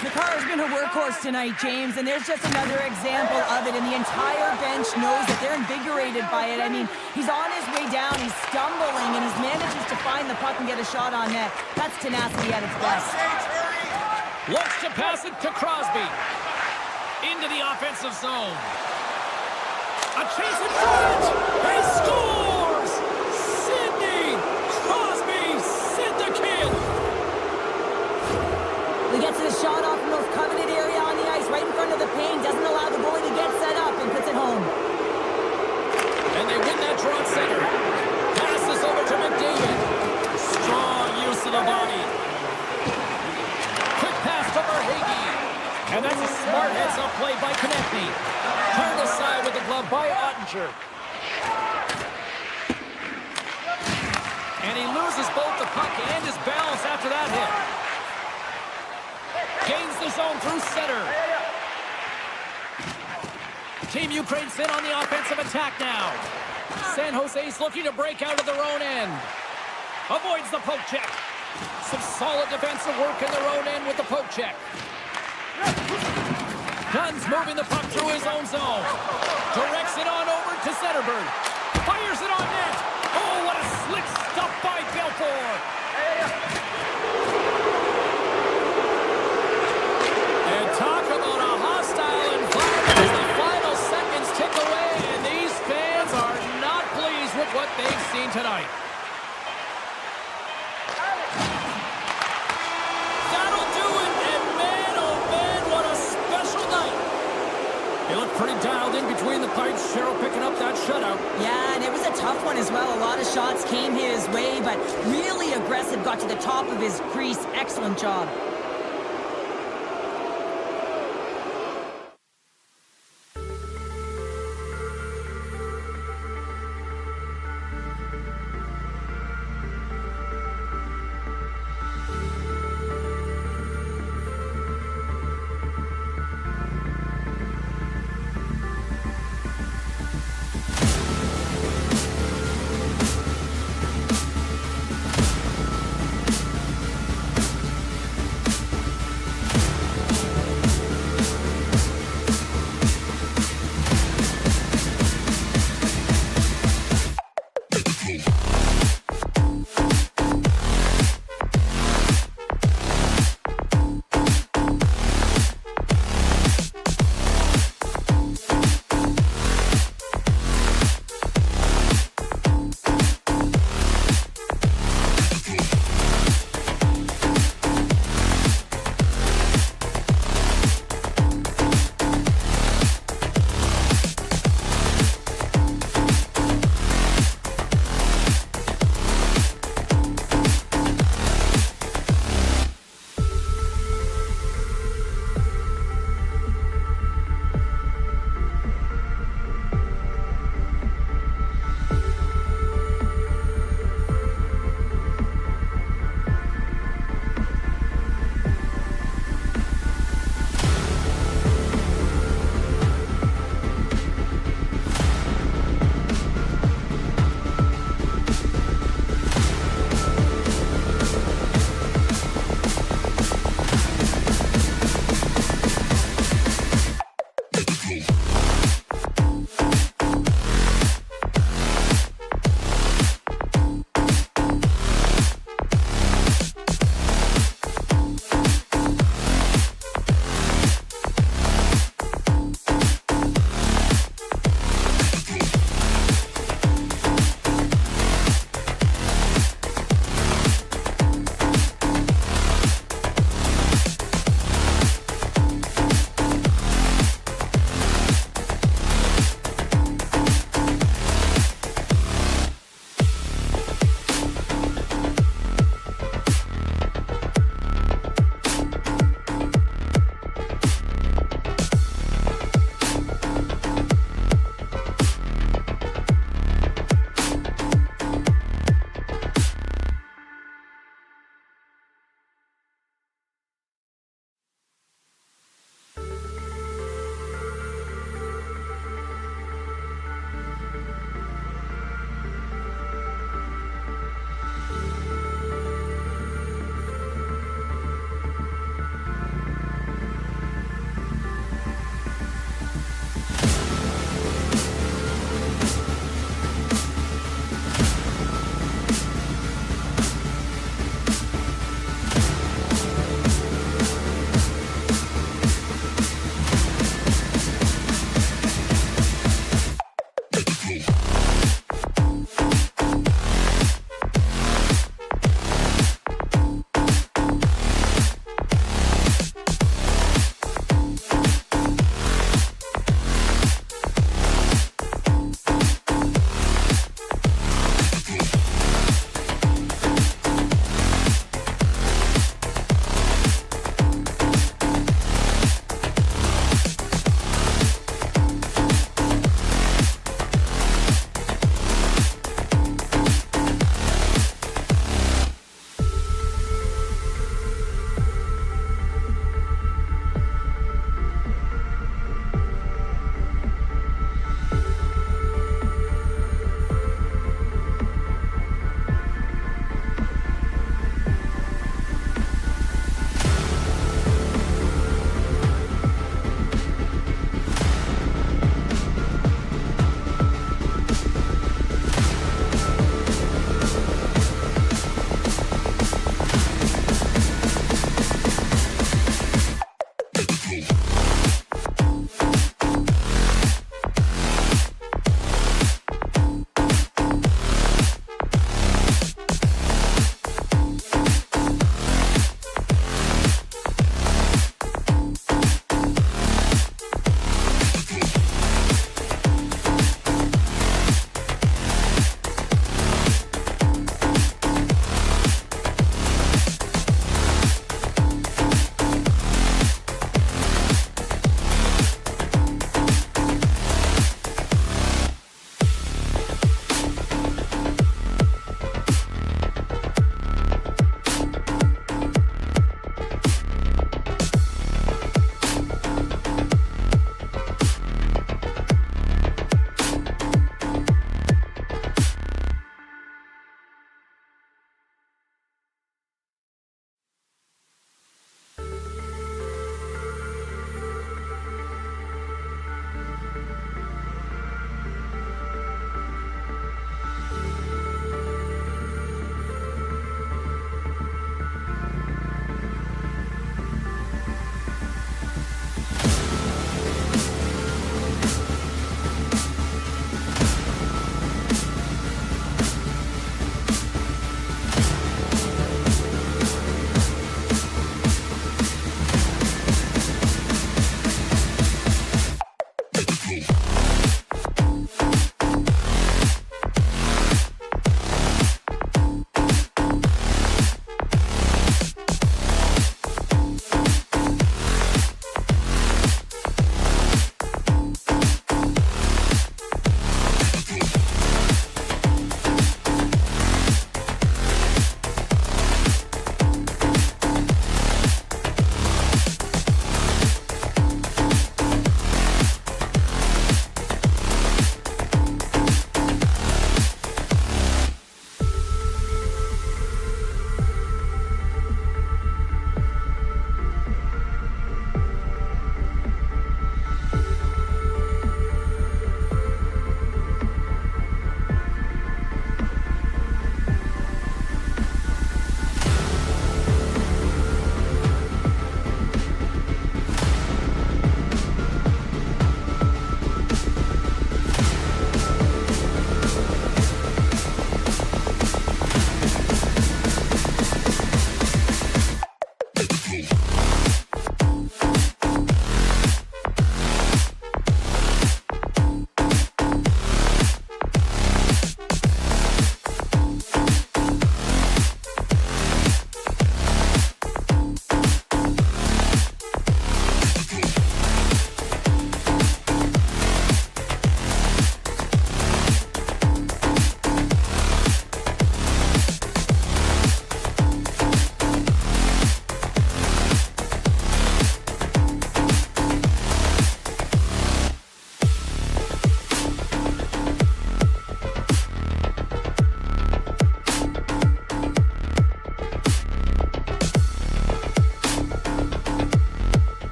S2: McCarr has been a workhorse tonight, James, and there's just another example of it, and the entire bench knows that they're invigorated by it. I mean, he's on his way down, he's stumbling, and he manages to find the puck and get a shot on net. That's tenacity at its best.
S1: Looks to pass it to Crosby. Into the offensive zone. A chase in front. He scores! Sidney Crosby, Sid the Kid.
S2: He gets his shot off the most coveted area on the ice, right in front of the paint, doesn't allow the goalie to get set up, and puts it home.
S1: And they win that draw at center. Passes over to McDavid. Strong use of the body. Quick pass to Verhaeghe. And that's a smart heads-up play by Konechny. Turned aside with the glove by Ottinger. And he loses both the puck and his balance after that hit. Gains the zone through center. Team Ukraine's in on the offensive attack now. San Jose's looking to break out of their own end. Avoids the poke check. Some solid defensive work in their own end with the poke check. Dunn's moving the puck through his own zone. Directs it on over to Zetterberg. Fires it on net. Oh, what a slick stop by Belfour. And talk about a hostile environment as the final seconds tick away, and these fans are not pleased with what they've seen. Cheryl picking up that shutout.
S2: Yeah, and it was a tough one as well. A lot of shots came his way, but really aggressive, got to the top of his crease. Excellent job.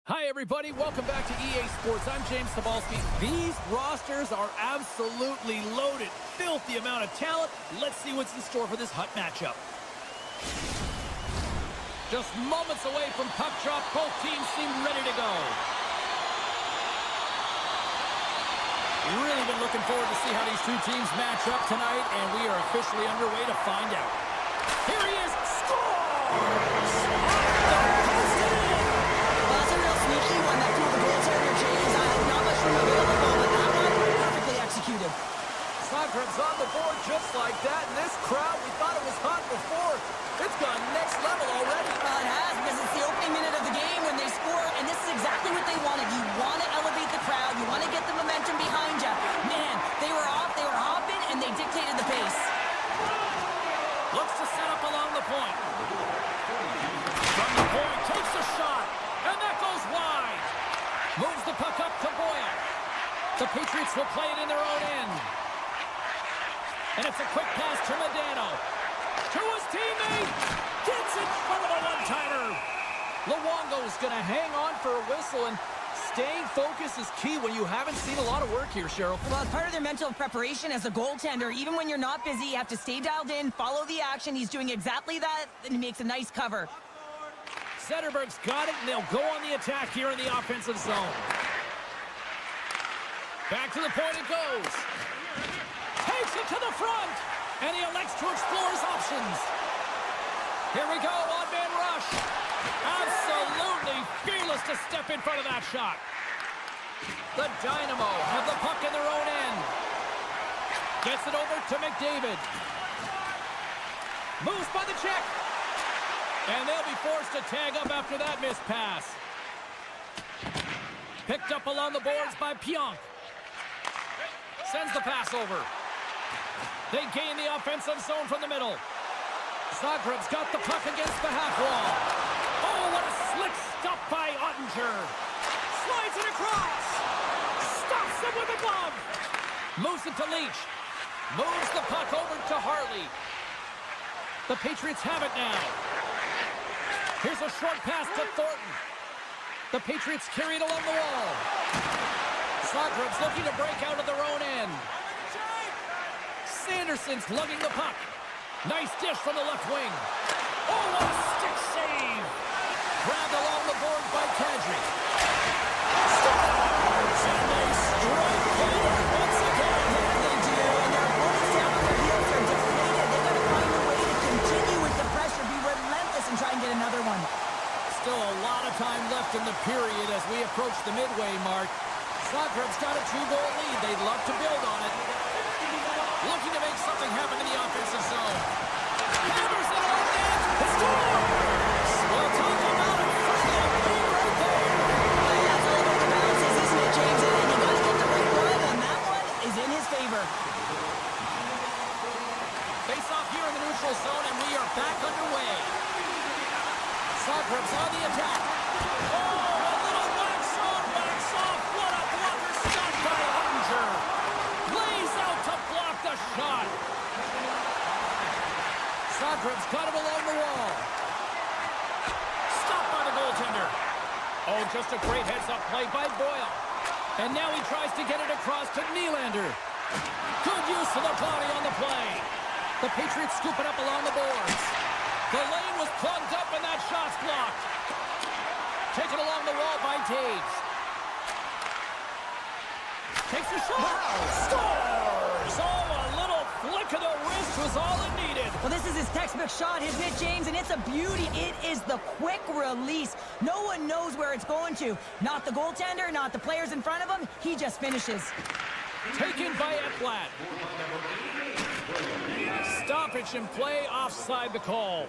S1: Hi, everybody. Welcome back to EA Sports. I'm James Cebulski. These rosters are absolutely loaded. Filthy amount of talent. Let's see what's in store for this hot matchup. Just moments away from puck drop. Both teams seem ready to go. Really been looking forward to see how these two teams match up tonight, and we are officially underway to find out. Here he is. Scores!
S2: Sneaky one that threw the goaltender, James. Not much room available, but that one perfectly executed.
S1: Zagreb's on the board just like that, and this crowd, we thought it was hot before. It's gone next level already.
S2: Well, it has, because it's the opening minute of the game when they score, and this is exactly what they wanted. You want to elevate the crowd. You want to get the momentum behind you. Man, they were off, they were hopping, and they dictated the pace.
S1: Looks to set up along the point. From the point, takes a shot. And that goes wide. Moves the puck up to Boyle. The Patriots will play it in their own end. And it's a quick pass to Modano. To his teammate. Gets in front of a one-timer. Luongo's going to hang on for a whistle, and staying focused is key when you haven't seen a lot of work here, Cheryl.
S2: Well, it's part of their mental preparation as a goaltender. Even when you're not busy, you have to stay dialed in, follow the action. He's doing exactly that, and he makes a nice cover.
S1: Zetterberg's got it, and they'll go on the attack here in the offensive zone. Back to the point it goes. Takes it to the front, and he elects to explore his options. Here we go, one-man rush. Absolutely fearless to step in front of that shot. The Dynamo have the puck in their own end. Gets it over to McDavid. Moves by the check. And they'll be forced to tag up after that missed pass. Picked up along the boards by Pionk. Sends the pass over. They gain the offensive zone from the middle. Zagreb's got the puck against the half wall. Oh, what a slick stop by Ottinger. Slides it across. Stops him with a glove. Moves it to Leach. Moves the puck over to Harley. The Patriots have it now. Here's a short pass to Thornton. The Patriots carry it along the wall. Zagreb's looking to break out of their own end. Sanderson's lugging the puck. Nice dish from the left wing. Oh, what a stick save. Grabbed along the board by Kadri. Scores! And they strike forward once again.
S2: Yeah, they do. And their opponents down on the field are deflated. They've got to find a way to continue with the pressure, be relentless, and try and get another one.
S1: Still a lot of time left in the period as we approach the midway mark. Zagreb's got a 2-goal lead. They'd love to build on it. Looking to make something happen in the offensive zone. Hammers it on net. Scores! Well, talk about a freaking game right there.
S2: Well, yeah, it's all about the bounces, isn't it, James? And you got to get the right one, and that one is in his favor.
S1: Face off here in the neutral zone, and we are back underway. Zagreb's on the attack. Oh, a little wax on, wax off. What a blocker shot by Ottinger. Lays out to block the shot. Zagreb's got him along the wall. Stopped by the goaltender. Oh, just a great heads-up play by Boyle. And now he tries to get it across to Nylander. Good use of the body on the play. The Patriots scoop it up along the boards. The lane was plugged up and that shot's blocked. Taken along the wall by Taves. Takes a shot. Wow. Scores! Oh, a little flick of the wrist was all it needed.
S2: Well, this is his textbook shot, isn't it, James? And it's a beauty. It is the quick release. No one knows where it's going to. Not the goaltender, not the players in front of him. He just finishes.
S1: Taken by Ekblad. Stoppage in play, offside the call.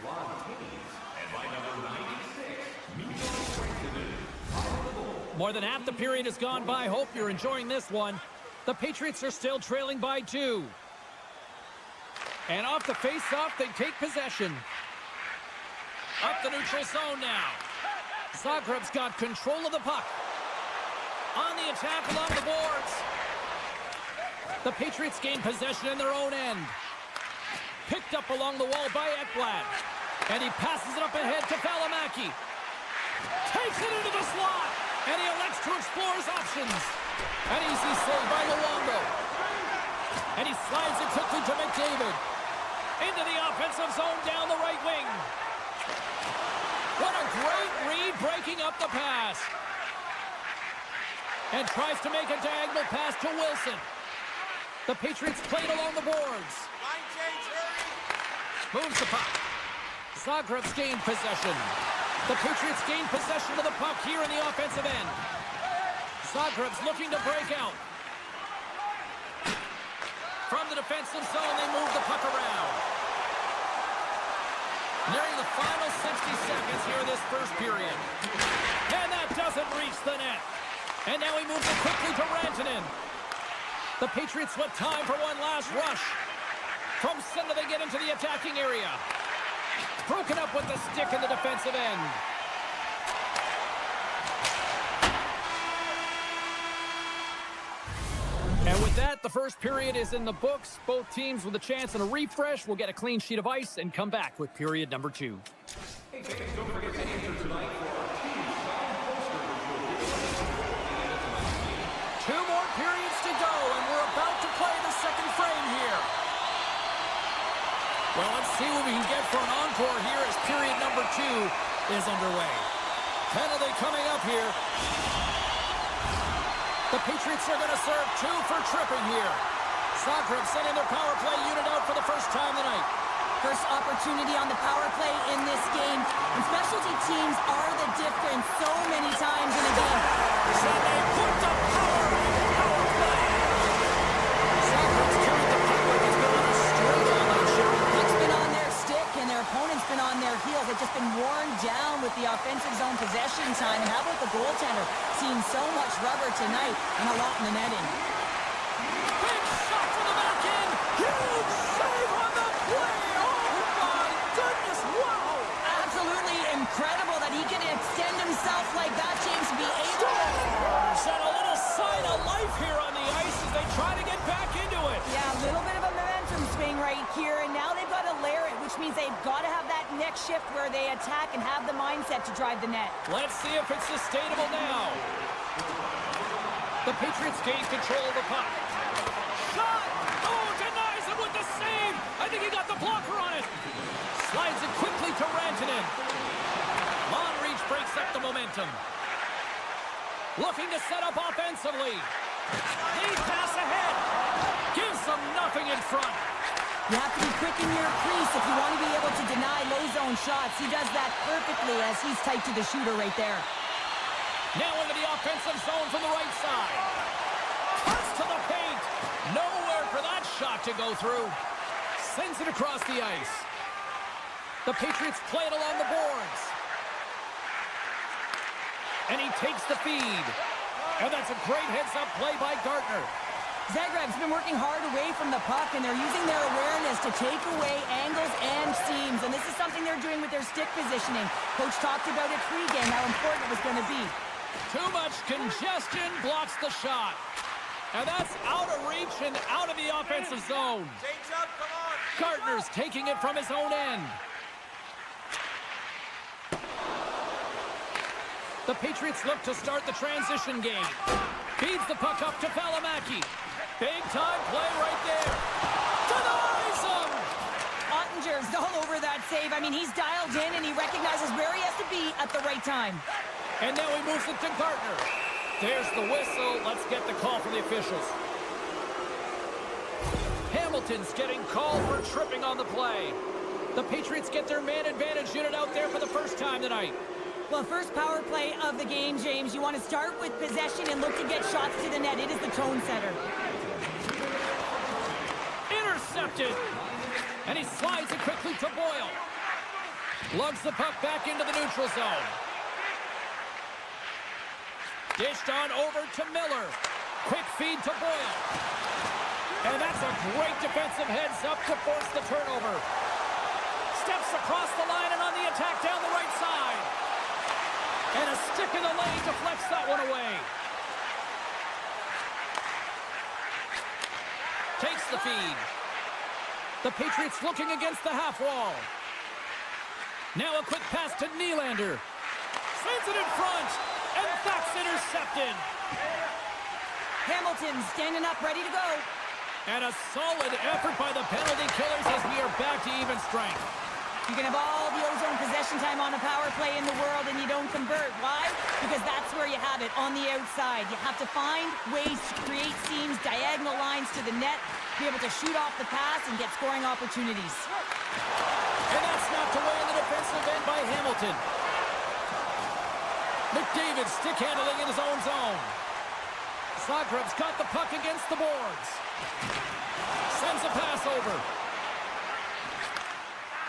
S1: More than half the period has gone by. Hope you're enjoying this one. The Patriots are still trailing by 2. And off the face-off, they take possession. Up the neutral zone now. Zagreb's got control of the puck. On the attack along the boards. The Patriots gain possession in their own end. Picked up along the wall by Ekblad. And he passes it up ahead to Valimaki. Takes it into the slot. And he elects to explore his options. An easy save by Luongo. And he slides it quickly to McDavid. Into the offensive zone down the right wing. What a great read breaking up the pass. And tries to make a diagonal pass to Wilson. The Patriots play it along the boards. Moves the puck. Zagreb's gained possession. The Patriots gain possession of the puck here in the offensive end. Zagreb's looking to break out. From the defensive zone, they move the puck around. Nearing the final 60 seconds here in this first period. And that doesn't reach the net. And now he moves it quickly to Rantanen. The Patriots with time for one last rush. From center, they get into the attacking area. Broken up with the stick in the defensive end. And with that, the first period is in the books. Both teams with a chance and a refresh will get a clean sheet of ice and come back with period number 2.
S3: Hey, fans, don't forget to enter tonight for our team signed poster visual.
S1: 2 more periods to go, and we're about to play the second frame here. Well, let's see what we can get for an encore here as period number 2 is underway. Penalty coming up here. The Patriots are going to serve 2 for tripping here. Zagreb sending their power play unit out for the first time tonight.
S2: First opportunity on the power play in this game. And specialty teams are the difference so many times in a game.
S1: So they put the power play. Zagreb's carried the puck like it's been on a string all night, Sherry.
S2: Puck's been on their stick and their opponent's been on their heels. They've just been worn down with the offensive zone possession time. And how about the goaltender? Seeing so much rubber tonight and a lot in the netting.
S1: Big shot from the back end. Huge save on the play. Oh, my goodness. Wow.
S2: Absolutely incredible that he can extend himself like that, James, to be able to...
S1: And a little sign of life here on the ice as they try to get back into it.
S2: Yeah, a little bit of a momentum swing right here, and now they've got to layer it, which means they've got to have that next shift where they attack and have the mindset to drive the net.
S1: Let's see if it's sustainable now. The Patriots gain control of the puck. Shot! Oh, denies him with the save! I think he got the blocker on it. Slides it quickly to Rantanen. Long reach breaks up the momentum. Looking to set up offensively. Lead pass ahead. Gives them nothing in front.
S2: You have to be quick in your crease if you want to be able to deny low zone shots. He does that perfectly as he's tight to the shooter right there.
S1: Now into the offensive zone from the right side. Cuts to the paint. Nowhere for that shot to go through. Sends it across the ice. The Patriots play it along the boards. And he takes the feed. And that's a great heads-up play by Gardner.
S2: Zagreb's been working hard away from the puck, and they're using their awareness to take away angles and seams. And this is something they're doing with their stick positioning. Coach talked about it pregame, how important it was going to be.
S1: Too much congestion blocks the shot. And that's out of reach and out of the offensive zone. Gardner's taking it from his own end. The Patriots look to start the transition game. Feeds the puck up to Valimaki. Big time play right there. Denies him!
S2: Ottinger's all over that save. I mean, he's dialed in and he recognizes where he has to be at the right time.
S1: And now he moves it to Gardner. There's the whistle. Let's get the call from the officials. Hamilton's getting called for tripping on the play. The Patriots get their man advantage unit out there for the first time tonight.
S2: Well, first power play of the game, James. You want to start with possession and look to get shots to the net. It is the tone setter.
S1: Intercepted. And he slides it quickly to Boyle. Lugs the puck back into the neutral zone. Dished on over to Miller. Quick feed to Boyle. And that's a great defensive heads-up to force the turnover. Steps across the line and on the attack down the right side. And a stick in the lane deflects that one away. Takes the feed. The Patriots looking against the half wall. Now a quick pass to Nylander. Sends it in front. and that's intercepted.
S2: Hamilton standing up, ready to go.
S1: And a solid effort by the penalty killers as we are back to even strength.
S2: You can have all the ozone possession time on a power play in the world and you don't convert. Why? Because that's where you have it, on the outside. You have to find ways to create seams, diagonal lines to the net, be able to shoot off the pass and get scoring opportunities.
S1: And that's knocked away in the defensive end by Hamilton. McDavid stick handling in his own zone. Zagreb's got the puck against the boards. Sends a pass over.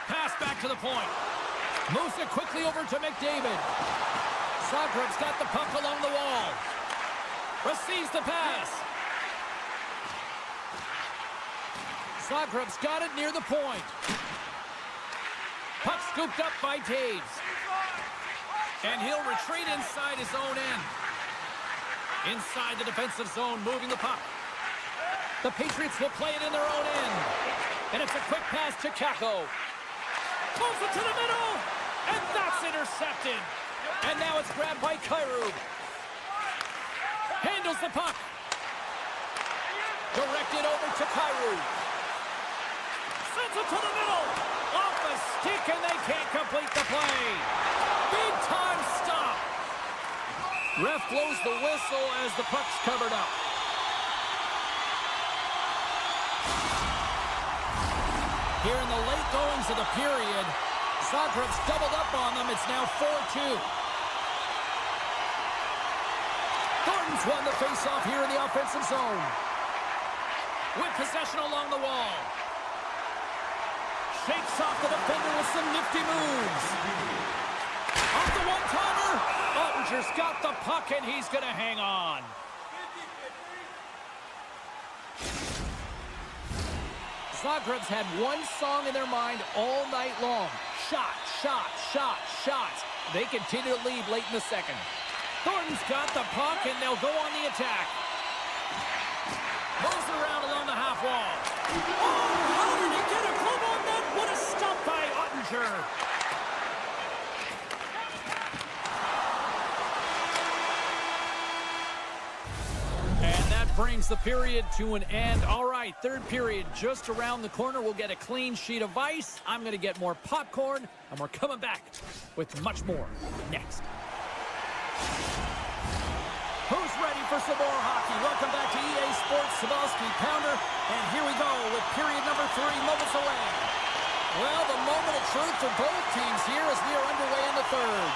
S1: Pass back to the point. Moves it quickly over to McDavid. Zagreb's got the puck along the wall. Receives the pass. Zagreb's got it near the point. Puck scooped up by Taves. And he'll retreat inside his own end. Inside the defensive zone, moving the puck. The Patriots will play it in their own end. And it's a quick pass to Kako. Pulls it to the middle. And that's intercepted. And now it's grabbed by Kyrou. Handles the puck. Directed over to Kyrou. Sends it to the middle. Off the stick, and they can't complete the play. Big time stop. Ref blows the whistle as the puck's covered up. Here in the late goings of the period, Zagreb's doubled up on them. It's now 4-2. Thornton's won the faceoff here in the offensive zone. With possession along the wall. Shakes off the defender with some nifty moves. Off the one-timer. Ottinger's got the puck, and he's going to hang on. Zagreb's had one song in their mind all night long. Shot, shot, shot, shot. They continue to lead late in the second. Thornton's got the puck, and they'll go on the attack. Moves it around along the half wall. Oh, how did he get a glove on that? What a stop by Ottinger. And that brings the period to an end. All right, third period just around the corner. We'll get a clean sheet of ice. I'm going to get more popcorn, and we're coming back with much more next. Who's ready for some more hockey? Welcome back to EA Sports Sabalski Pounder. And here we go with period number 3, moments away. Well, the moment of truth for both teams here as we are underway in the third.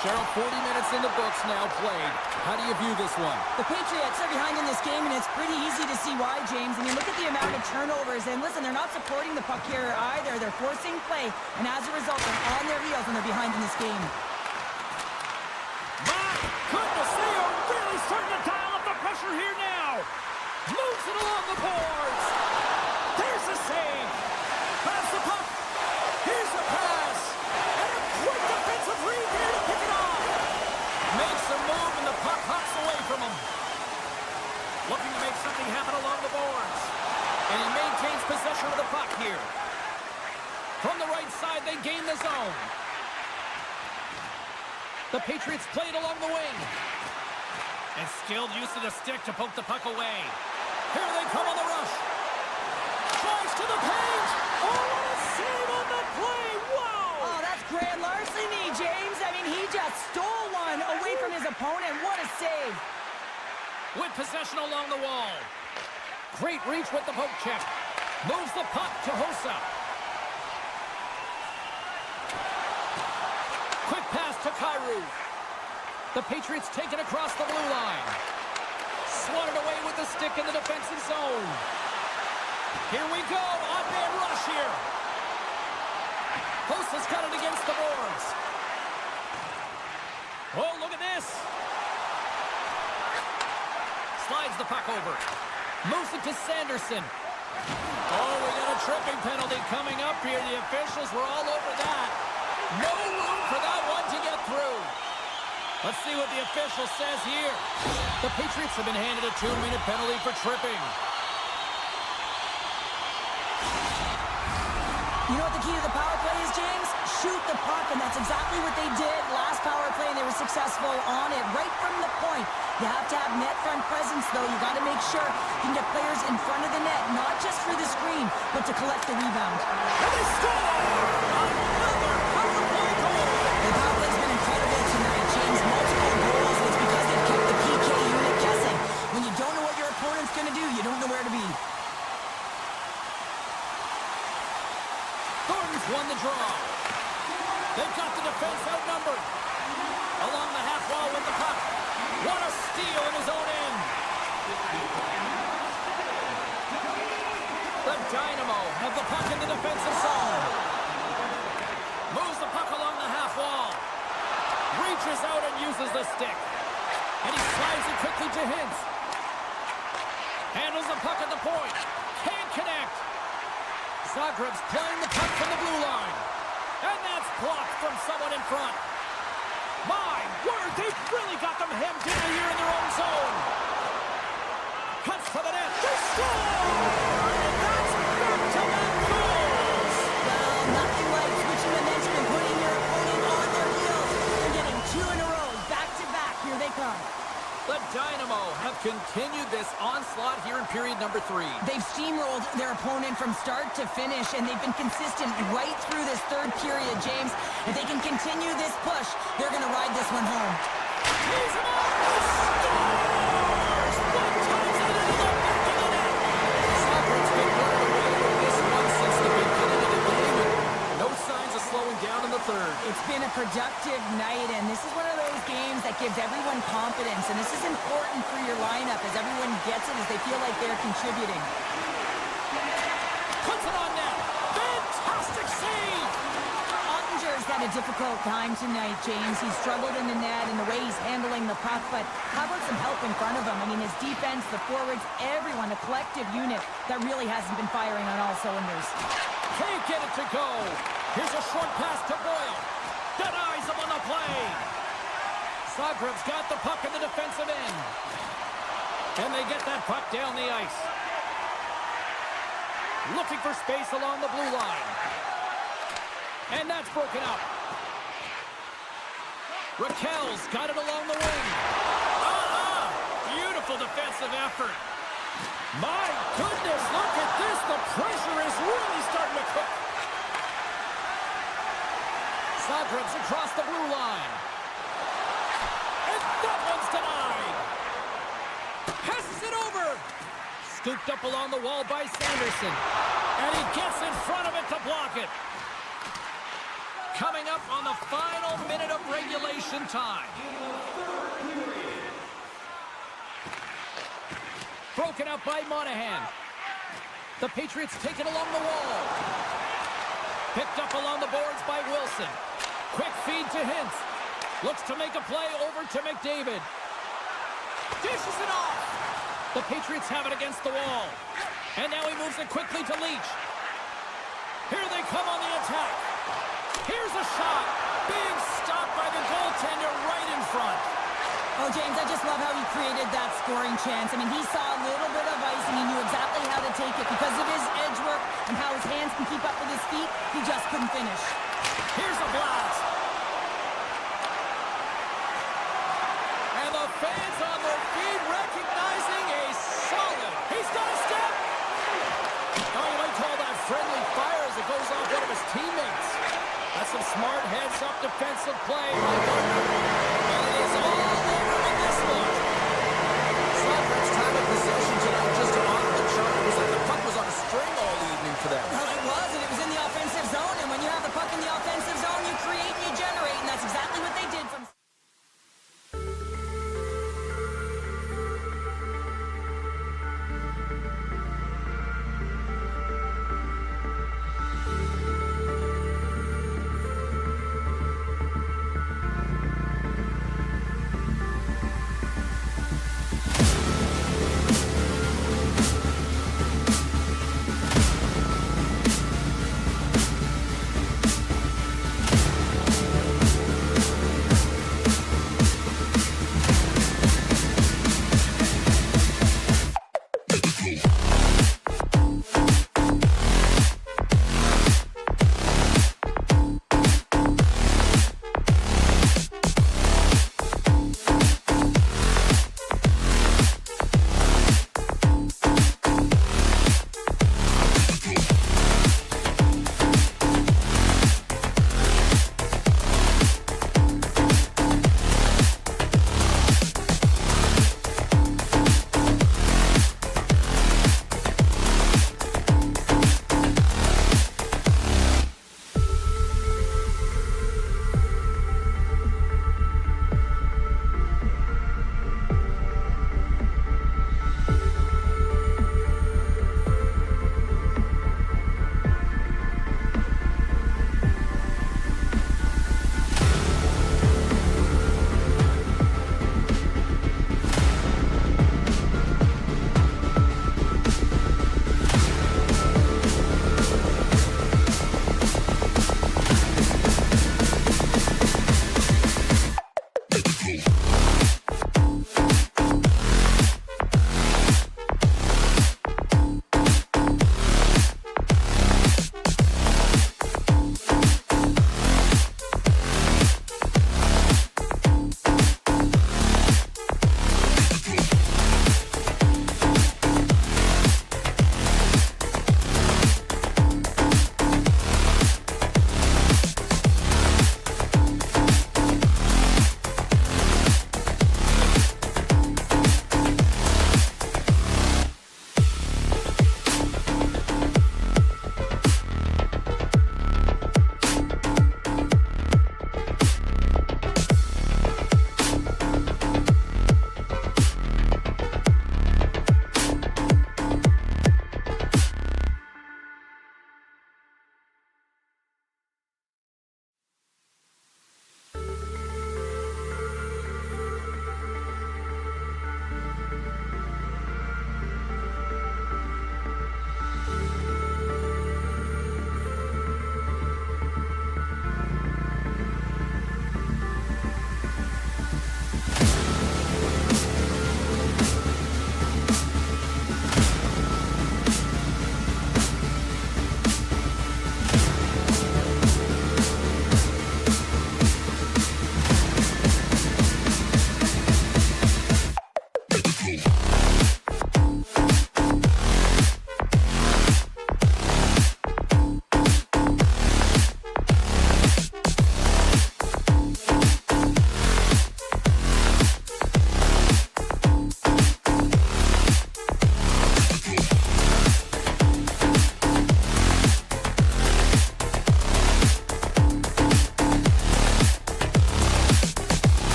S1: Cheryl, 40 minutes in the books now played. How do you view this one?
S2: The Patriots are behind in this game, and it's pretty easy to see why, James. I mean, look at the amount of turnovers. And listen, they're not supporting the puck here either. They're forcing play, and as a result, they're on their heels and they're behind in this game.
S1: My goodness, they are really starting to dial up the pressure here now. Moves it along the boards. There's a save. Pass the puck. Here's the pass. And a quick defensive read here to pick it off. Makes a move, and the puck hops away from him. Looking to make something happen along the boards. And he maintains possession of the puck here. From the right side, they gain the zone. The Patriots play it along the wing. And skilled use of the stick to poke the puck away. Here they come on the rush. Tries to the page. Oh, what a save on the play. Wow.
S2: Oh, that's grand larceny, James. I mean, he just stole one away from his opponent. What a save.
S1: With possession along the wall. Great reach with the poke check. Moves the puck to Hossa. Quick pass to Kyrou. The Patriots take it across the blue line. Swatted away with the stick in the defensive zone. Here we go. Odd man rush here. Hossa's got it against the boards. Oh, look at this. Slides the puck over. Moves it to Sanderson. Oh, we got a tripping penalty coming up here. The officials were all over that. No room for that one to get through. Let's see what the official says here. The Patriots have been handed a 2-minute penalty for tripping.
S2: You know what the key to the power play is, James? shoot the puck, and that's exactly what they did last power play, and they were successful on it right from the point. You have to have net front presence, though. You got to make sure you can get players in front of the net, not just for the screen, but to collect the rebound.
S1: And they score! Another power play goal!
S2: The power play's been incredible tonight, James. Multiple goals. It's because they've kept the PK unit guessing. When you don't know what your opponent's going to do, you don't know where to be.
S1: Thornton's won the draw. They've got the defense outnumbered. Along the half wall with the puck. What a steal in his own end. The Dynamo have the puck in the defensive zone. Moves the puck along the half wall. Reaches out and uses the stick. And he slides it quickly to Hintz. Handles the puck at the point. Can't connect. Zagreb's playing the puck from the blue line. And that's blocked from someone in front. My word, they've really got them hemmed in here in their own zone. Cuts to the net. They score! And that's back-to-back goals!
S2: Well, nothing like switching momentum and putting your opponent on their heels. They're getting two in a row, back-to-back. Here they come.
S1: The Dynamo have continued this onslaught here in period number 3.
S2: They've steamrolled their opponent from start to finish, and they've been consistent right through this third period, James. If they can continue this push, they're going to ride this one home.
S1: He's up! He scores! One times it into the back of the net! Zagreb's been running away with this one since the beginning of the game, and no signs of slowing down in the third.
S2: It's been a productive night, and this is one of those games that gives everyone confidence, and this is important for your lineup as everyone gets it, as they feel like they're contributing.
S1: Puts it on net. Fantastic save!
S2: Ottinger's had a difficult time tonight, James. He's struggled in the net and the way he's handling the puck, but how about some help in front of him? I mean, his defense, the forwards, everyone, a collective unit that really hasn't been firing on all cylinders.
S1: Can't get it to go. Here's a short pass to Boyle. Denies him on the play. Zagreb's got the puck in the defensive end. And they get that puck down the ice. Looking for space along the blue line. And that's broken up. Raquel's got it along the wing. Beautiful defensive effort. My goodness, look at this. The pressure is really starting to cook. Zagreb's across the blue line. And that one's denied. Passes it over. Scooped up along the wall by Sanderson. And he gets in front of it to block it. Coming up on the final minute of regulation time. Broken up by Monahan. The Patriots take it along the wall. Picked up along the boards by Wilson. Quick feed to Hintz. Looks to make a play over to McDavid. Dishes it off. The Patriots have it against the wall. And now he moves it quickly to Leach. Here they come on the attack. Here's a shot. Big stop by the goaltender right in front.
S2: Oh, James, I just love how he created that scoring chance. I mean, he saw a little bit of ice, and he knew exactly how to take it. Because of his edge work and how his hands can keep up with his feet, he just couldn't finish.
S1: Here's a blast. And the fans on their feet recognizing a solid. He's got a step. Oh, you might call that friendly fire as it goes off one of his teammates. That's some smart heads-up defensive play by Gardner. And it is all over in this one. Zagreb's time of possession tonight just off the chart. It was like the puck was on a string all evening for them.
S2: Well, it was, and it was in the offensive zone. And when you have the puck in the offensive zone, you create and you generate, and that's exactly what they did from...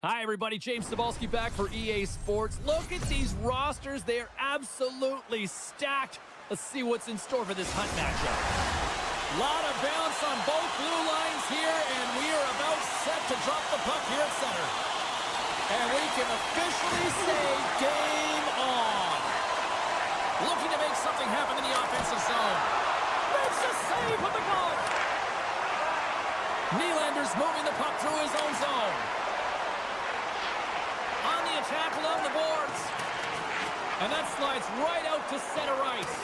S1: Hi, everybody. James Cebulski back for EA Sports. Look at these rosters. They are absolutely stacked. Let's see what's in store for this Hunt matchup. Lot of bounce on both blue lines here, and we are about set to drop the puck here at center. And we can officially say game on. Looking to make something happen in the offensive zone. Makes a save with the glove. Nylander's moving the puck through his own zone. On the attack along the boards. And that slides right out to center ice.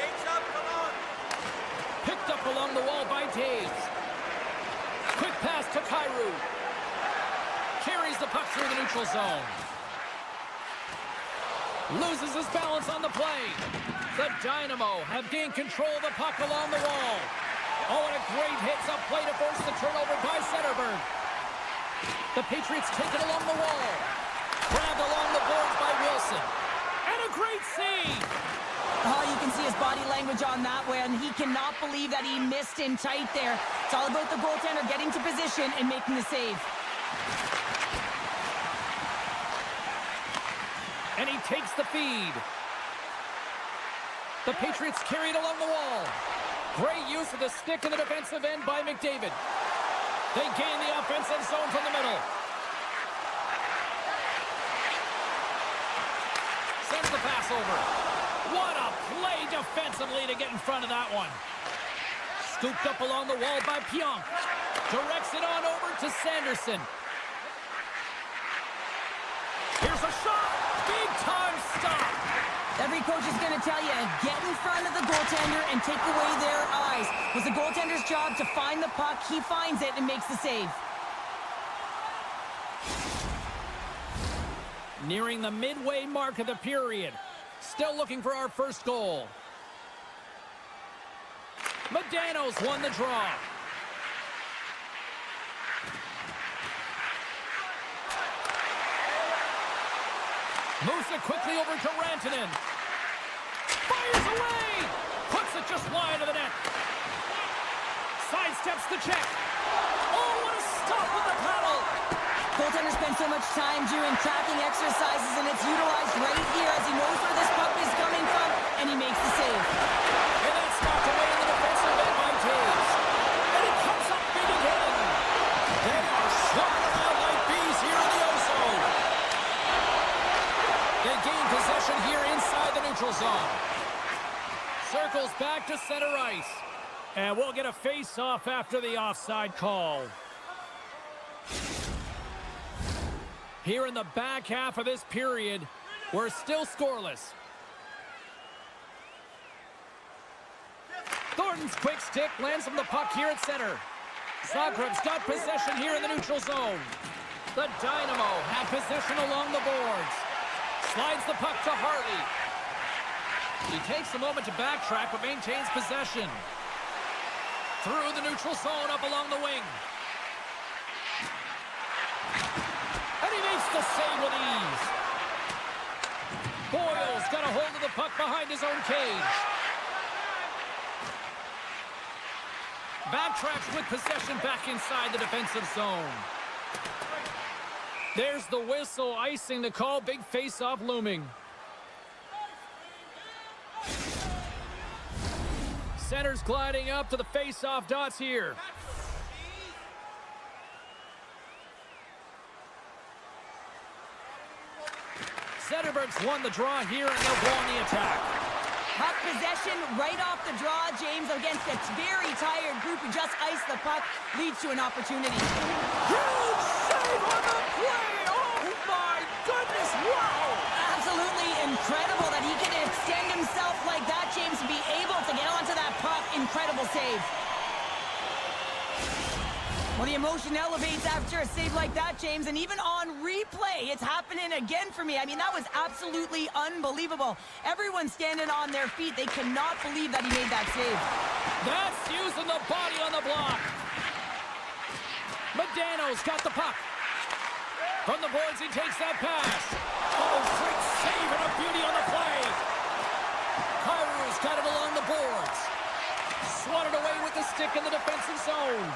S4: James up, come on.
S1: Picked up along the wall by Taves. Quick pass to Kyrou. Carries the puck through the neutral zone. Loses his balance on the play. The Dynamo have gained control of the puck along the wall. Oh, and a great hits up play to force the turnover by Zetterberg. The Patriots take it along the wall. Grabbed along the boards by Wilson. And a great save.
S2: Oh, you can see his body language on that one. He cannot believe that he missed in tight there. It's all about the goaltender getting to position and making the save.
S1: And he takes the feed. The Patriots carry it along the wall. Great use of the stick in the defensive end by McDavid. They gain the offensive zone from the middle. Sends the pass over. What a play defensively to get in front of that one. Scooped up along the wall by Pionk. Directs it on over to Sanderson. Here's a shot. Big time stop.
S2: Every coach is going to tell you, get in front of the goaltender and take away their eyes. It was the goaltender's job to find the puck. He finds it and makes the save.
S1: Nearing the midway mark of the period. Still looking for our first goal. Modano's won the draw. Moves it quickly over to Rantanen. Fires away! Puts it just wide of the net. Sidesteps the check. Oh, what a stop with the paddle!
S2: Goaltender spends so much time doing tracking exercises, and it's utilized right here as he knows where this puck is coming from, and he makes the save.
S1: And that's knocked away in the defensive end by Taves. And it comes up big again. They are swung around like bees here in the O-zone. They gain possession here inside the neutral zone. Circles back to center ice. And we'll get a face-off after the offside call. Here in the back half of this period, we're still scoreless. Thornton's quick stick lands him the puck here at center. Zagreb's got possession here in the neutral zone. The Dynamo have possession along the boards. Slides the puck to Harley. He takes a moment to backtrack but maintains possession. Through the neutral zone up along the wing. And he makes the save with ease. Boyle's got a hold of the puck behind his own cage. Backtracks with possession back inside the defensive zone. There's the whistle, icing the call. Big face-off looming. Center's gliding up to the face-off dots here. Zetterberg's won the draw here, and they'll go on the attack.
S2: Puck possession right off the draw, James, against a very tired group who just iced the puck, leads to an opportunity.
S1: Huge save on the play! Oh my goodness, wow!
S2: Absolutely incredible that he can extend himself like that, James, to be able to get onto that puck. Incredible save. Well, the emotion elevates after a save like that, James, and even on replay, it's happening again for me. I mean, that was absolutely unbelievable. Everyone's standing on their feet. They cannot believe that he made that save.
S1: That's using the body on the block. Modano's got the puck. From the boards, he takes that pass. Oh, great save and a beauty on the play. Kyrou's got it along the boards. Swatted away with the stick in the defensive zone.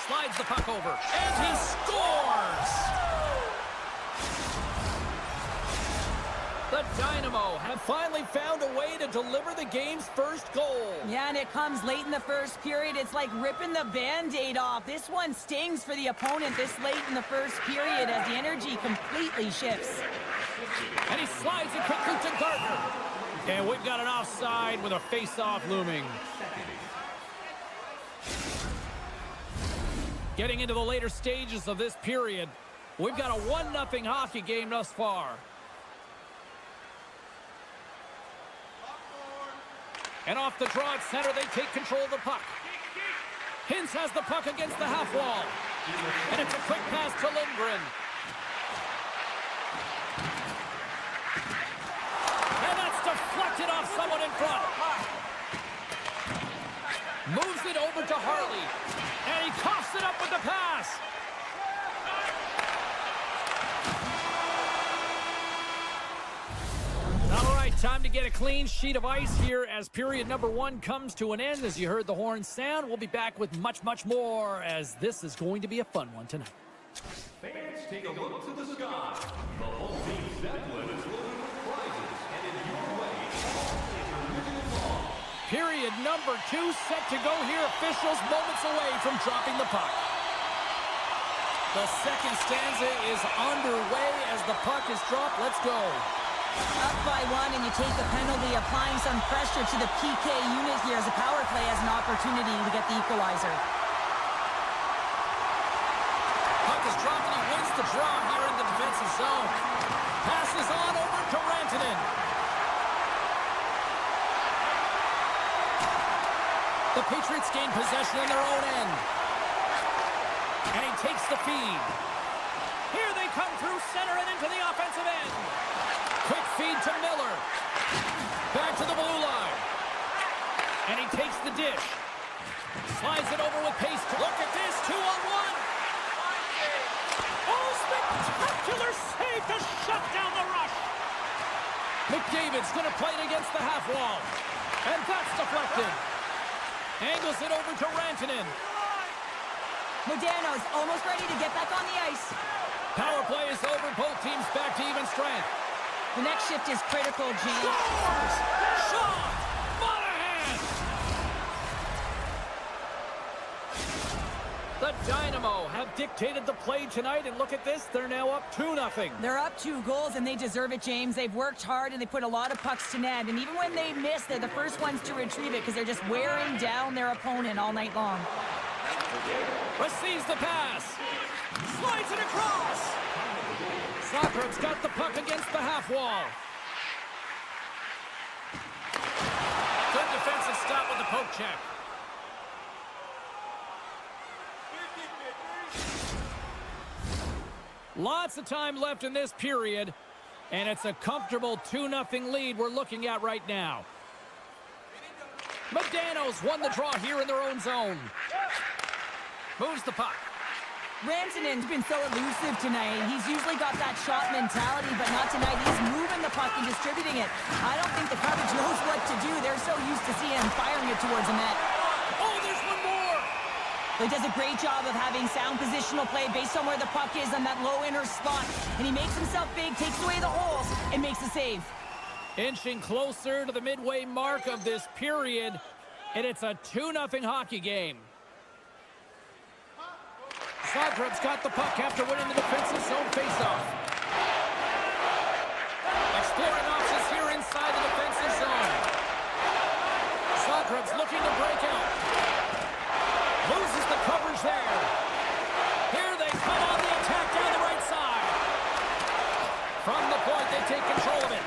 S1: Slides the puck over, and he scores! The Dynamo have finally found a way to deliver the game's first goal.
S2: Yeah, and it comes late in the first period. It's like ripping the Band-Aid off. This one stings for the opponent this late in the first period as the energy completely shifts.
S1: And he slides it quickly to Gardner. And we've got an offside with a face-off looming. Getting into the later stages of this period, we've got a 1-0 hockey game thus far. And off the draw at center, they take control of the puck. Hintz has the puck against the half wall. And it's a quick pass to Lindgren. And that's deflected off someone in front. Moves it over to Harley. And he coughs it up with the pass. All right, time to get a clean sheet of ice here as period number 1 comes to an end. As you heard the horn sound, we'll be back with much, much more as this is going to be a fun one tonight.
S3: Fans, take a look to the sky. The home team Zeppelin is loaded with prizes, and in your way, all intermittent long.
S1: Period number 2 set to go here. Officials moments away from dropping the puck. The second stanza is underway as the puck is dropped. Let's go.
S2: Up by 1 and you take the penalty, applying some pressure to the PK unit here as the power play has an opportunity to get the equalizer.
S1: Puck is dropped and he wins the draw here in the defensive zone. Passes on over to Rantanen. The Patriots gain possession on their own end. And he takes the feed. Here they come through center and into the offensive end. Quick feed to Miller. Back to the blue line. And he takes the dish. Slides it over with pace. Look at this, 2-on-1. Oh, spectacular save to shut down the rush. McDavid's going to play it against the half wall. And that's deflected. Angles it over to Rantanen.
S2: Modano's almost ready to get back on the ice.
S1: Power play is over. Both teams back to even strength.
S2: The next shift is critical, James.
S1: Scores! Shot! Monahan! The Dynamo have dictated the play tonight, and look at this. They're now up 2-0.
S2: They're up 2 goals, and they deserve it, James. They've worked hard, and they put a lot of pucks to net. And even when they miss, they're the first ones to retrieve it because they're just wearing down their opponent all night long.
S1: Receives the pass. Slides it across. Sokrat's got the puck against the half wall. Good defensive stop with the poke check. Lots of time left in this period, and it's a comfortable 2-0 lead we're looking at right now. Modano's won the draw here in their own zone. Moves the puck.
S2: Rantanen's been so elusive tonight. He's usually got that shot mentality, but not tonight. He's moving the puck and distributing it. I don't think the coverage knows what to do. They're so used to seeing him firing it towards the net.
S1: Oh, there's one more!
S2: He does a great job of having sound positional play based on where the puck is on that low inner spot. And he makes himself big, takes away the holes, and makes the save. Inching
S1: closer to the midway mark of this period, and it's a 2-0 hockey game. Sokrat's got the puck after winning the defensive zone faceoff. Exploring options here inside the defensive zone. Sokrat's looking to break out. Loses the coverage there. Here they come on the attack down the right side. From the point, they take control of it.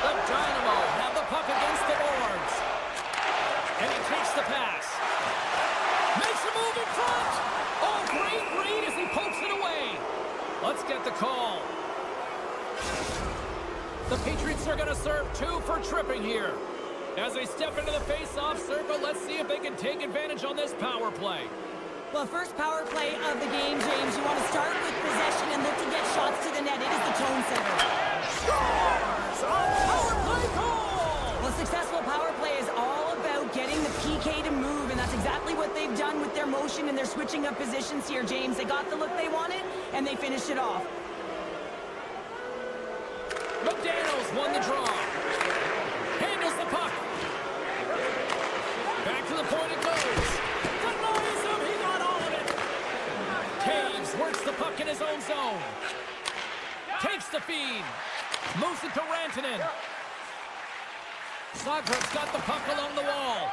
S1: The Dynamo have the puck against the boards. And he takes the pass. Makes a move in front. Oh, great read as he pokes it away. Let's get the call. The Patriots are going to serve 2 for tripping here. As they step into the face-off circle, let's see if they can take advantage on this power play.
S2: Well, first power play of the game, James. You want to start with possession and look to get shots to the net. It is the tone setter.
S1: Scores! A power play goal!
S2: Well, successful power play is all about getting the PK to move, and that's exactly what they've done done with their motion and their switching of positions here, James. They got the look they wanted, and they finished it off.
S1: McDaniels won the draw. Handles the puck. Back to the point it goes. Denies him. He got all of it. Taves works the puck in his own zone. Takes the feed. Moves it to Rantanen. Zagreb's got the puck along the wall.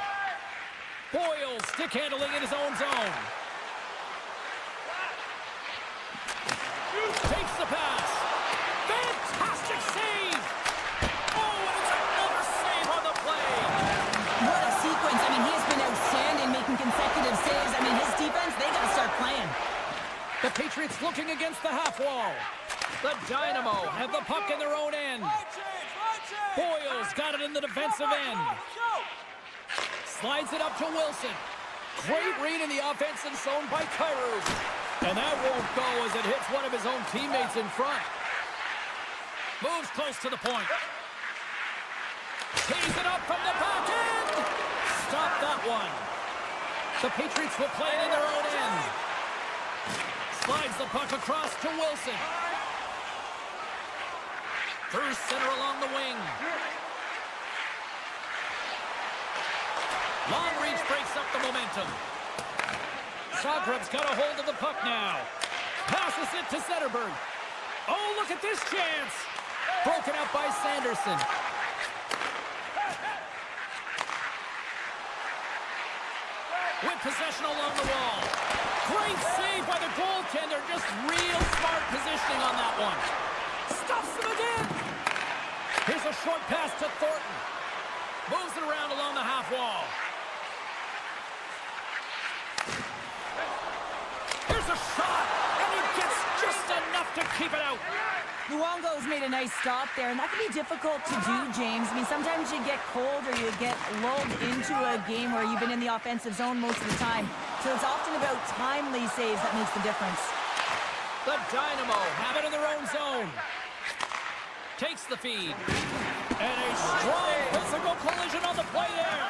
S1: Boyle stick handling in his own zone. Takes the pass. Fantastic save. Oh, and it's another save on the play.
S2: What a sequence. I mean, he has been outstanding making consecutive saves. I mean, his defense, they got to start playing.
S1: The Patriots looking against the half wall. The Dynamo have the puck in their own end. Boyle's got it in the defensive end. Slides it up to Wilson. Great read in the offensive zone by Kyrou. And that won't go as it hits one of his own teammates in front. Moves close to the point. Tees it up from the back end. Stop that one. The Patriots will play it in their own end. Slides the puck across to Wilson. Through center along the wing. Long reach breaks up the momentum. Zagreb's got a hold of the puck now. Passes it to Zetterberg. Oh, look at this chance. Broken up by Sanderson. With possession along the wall. Great save by the goaltender. Just real smart positioning on that one. Stuffs him again. Here's a short pass to Thornton. Moves it around along the half wall. Here's a shot, and he gets just enough to keep it out.
S2: Luongo's made a nice stop there, and that can be difficult to do, James. I mean, sometimes you get cold or you get lulled into a game where you've been in the offensive zone most of the time. So it's often about timely saves that makes the difference.
S1: The Dynamo have it in their own zone. Takes the feed. And a strong physical collision on the play there.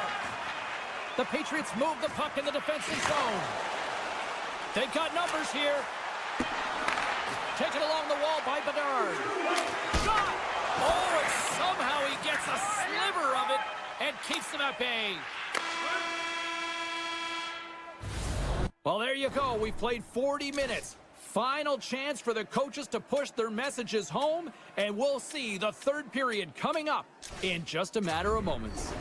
S1: The Patriots move the puck in the defensive zone. They've got numbers here. Taken along the wall by Bedard. Shot! Oh, and somehow he gets a sliver of it and keeps them at bay. Well, there you go. We've played 40 minutes. Final chance for the coaches to push their messages home, and we'll see the third period coming up in just a matter of moments.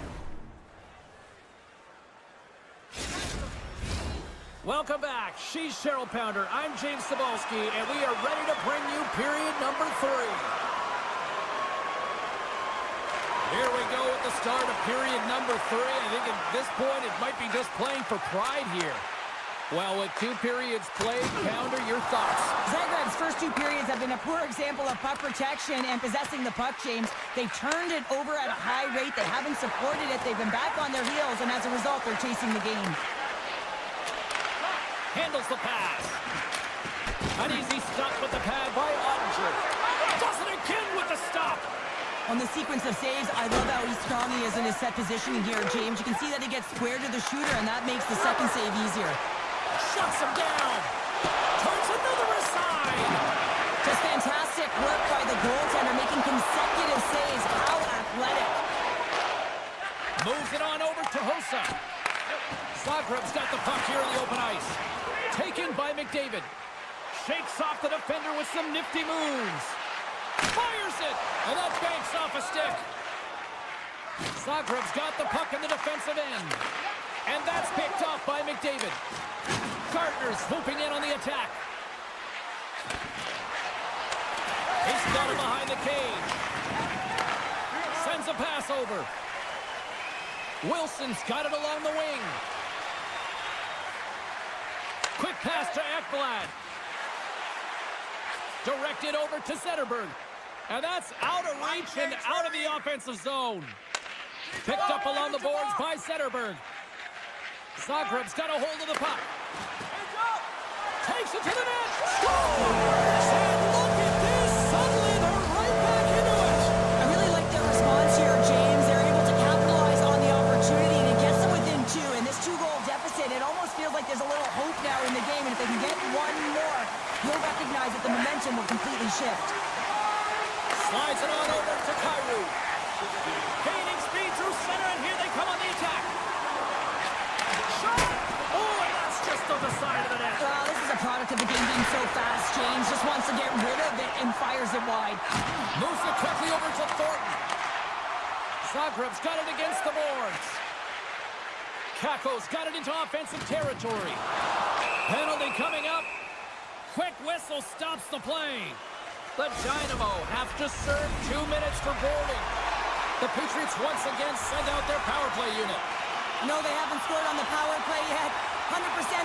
S1: Welcome back. She's Cheryl Pounder. I'm James Cebulski, and we are ready to bring you period number 3. Here we go at the start of period number 3. I think at this point it might be just playing for pride here. Well, with 2 periods played, Pounder, your thoughts?
S2: Zagreb's first 2 periods have been a poor example of puck protection and possessing the puck, James. They've turned it over at a high rate. They haven't supported it. They've been back on their heels, and as a result, they're chasing the game.
S1: Handles the pass. An easy stop with the pad by Ottinger. Does it again with the stop.
S2: On the sequence of saves, I love how strong he is in his set positioning here, James. You can see that he gets square to the shooter, and that makes the second save easier.
S1: Shuts him down. Turns another aside.
S2: Just fantastic work by the goaltender, making consecutive saves. How athletic.
S1: Moves it on over to Hossa. Zagreb's got the puck here in the open ice. Taken by McDavid. Shakes off the defender with some nifty moves. Fires it, and that banks off a stick. Zagreb's got the puck in the defensive end. And that's picked off by McDavid. Gardner's swooping in on the attack. He's got him behind the cage. Sends a pass over. Wilson's got it along the wing. Quick pass to Ekblad. Directed over to Zetterberg. And that's out of reach and out of the offensive zone. Picked up along the boards by Zetterberg. Zagreb's got a hold of the puck. Takes it to the net. Scores! And look at this. Suddenly they're right back into it.
S2: I really like their response here, James. They're able to capitalize on the opportunity, and it gets them within 2. In this 2-goal deficit, it almost feels like there's to get rid of it and fires it wide.
S1: Moves it quickly over to Thornton. Zagreb's got it against the boards. Kako's got it into offensive territory. Penalty coming up. Quick whistle stops the play. The Dynamo have to serve 2 minutes for boarding. The Patriots once again send out their power play unit.
S2: No, they haven't scored on the power play yet. 100%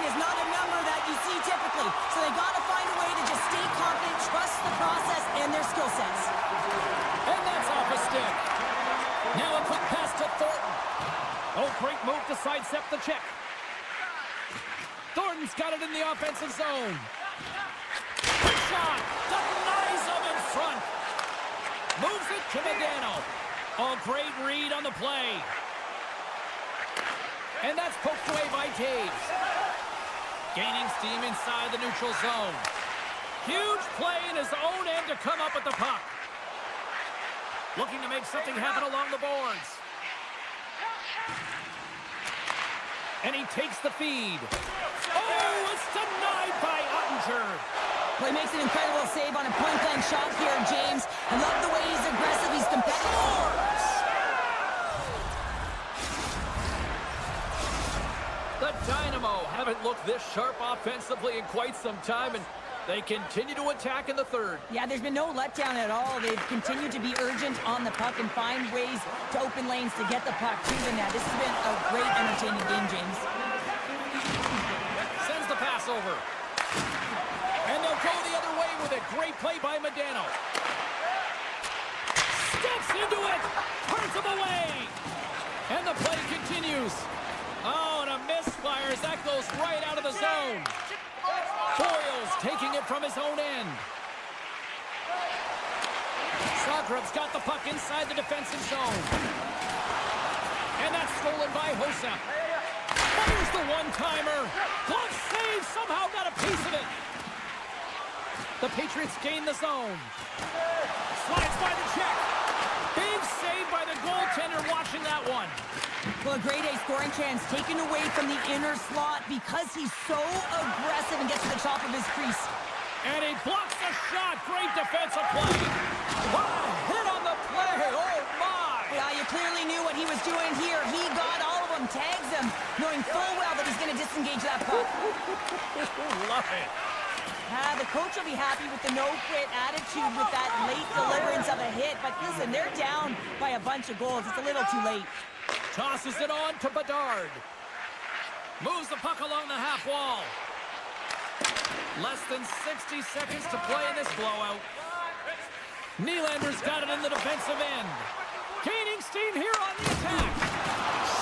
S2: is not a number that you see typically. So they got to find a way to just stay confident, trust the process and their skill sets.
S1: And that's off a stick. Now a quick pass to Thornton. Oh, great move to sidestep the check. Thornton's got it in the offensive zone. Quick shot. Denies him in front. Moves it to Medano. Oh, great read on the play. And that's poked away by Taves. Gaining steam inside the neutral zone. Huge play in his own end to come up with the puck. Looking to make something happen along the boards. And he takes the feed. Oh, it's denied by Ottinger.
S2: Well, he makes an incredible save on a point-blank shot here, James. I love the way he's aggressive. He's competitive.
S1: The Dynamo haven't looked this sharp offensively in quite some time, and they continue to attack in the third.
S2: Yeah, there's been no letdown at all. They've continued to be urgent on the puck and find ways to open lanes to get the puck to the net. This has been a great, entertaining game, James.
S1: Sends the pass over. And they'll go the other way with it. Great play by Medano. Steps into it. Turns him away. And the play continues. Oh, and a misfire as that goes right out of the zone. Boyles taking it from his own end. Zagreb's got the puck inside the defensive zone. And that's stolen by Hossa. Fires the one-timer. Glove save, somehow got a piece of it. The Patriots gain the zone. Slides by the check. Big save by the goaltender watching that one.
S2: Well, a grade A scoring chance taken away from the inner slot because he's so aggressive and gets to the top of his crease.
S1: And he blocks the shot. Great defensive play. Wow, hit on the play. Oh, my.
S2: Yeah, you clearly knew what he was doing here. He got all of them, tags them, knowing full well that he's going to disengage that puck.
S1: Love it.
S2: The coach will be happy with the no-quit attitude with that late deliverance of a hit. But listen, they're down by a bunch of goals. It's a little too late.
S1: Tosses it on to Bedard. Moves the puck along the half wall. Less than 60 seconds to play in this blowout. Nylander's got it in the defensive end. Gaining steam here on the attack.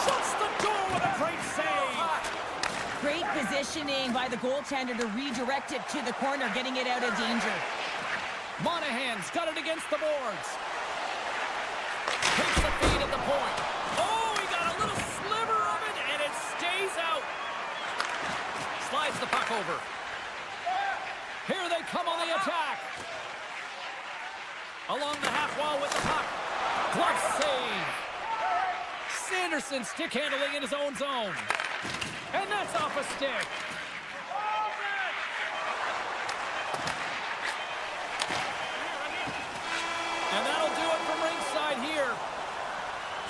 S1: Shuts the door with a great save.
S2: Great positioning by the goaltender to redirect it to the corner, getting it out of danger.
S1: Monahan's got it against the boards. Takes the feed at the point. Oh, he got a little sliver of it, and it stays out. Slides the puck over. Here they come on the attack. Along the half wall with the puck. Glove save. Sanderson stick handling in his own zone. And that's off a stick. And that'll do it from ringside here.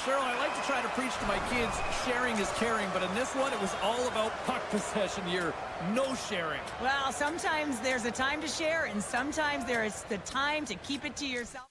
S1: Cheryl, I like to try to preach to my kids, sharing is caring, but in this one, it was all about puck possession here. No sharing.
S2: Well, sometimes there's a time to share, and sometimes there is the time to keep it to yourself.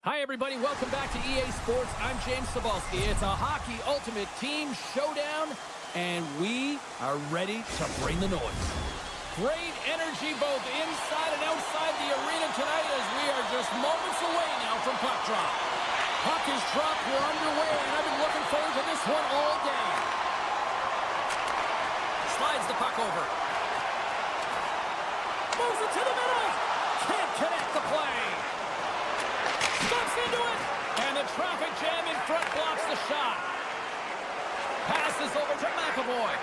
S1: Hi, everybody. Welcome back to EA Sports. I'm James Cebulski. It's a hockey ultimate team showdown, and we are ready to bring the noise. Great energy both inside and outside the arena tonight as we are just moments away now from puck drop. Puck is dropped. We're underway, and I've been looking forward to this one all day. Slides the puck over. Moves it to the middle. Can't connect the play. Steps into it, and the traffic jam in front blocks the shot. Passes over to McAvoy.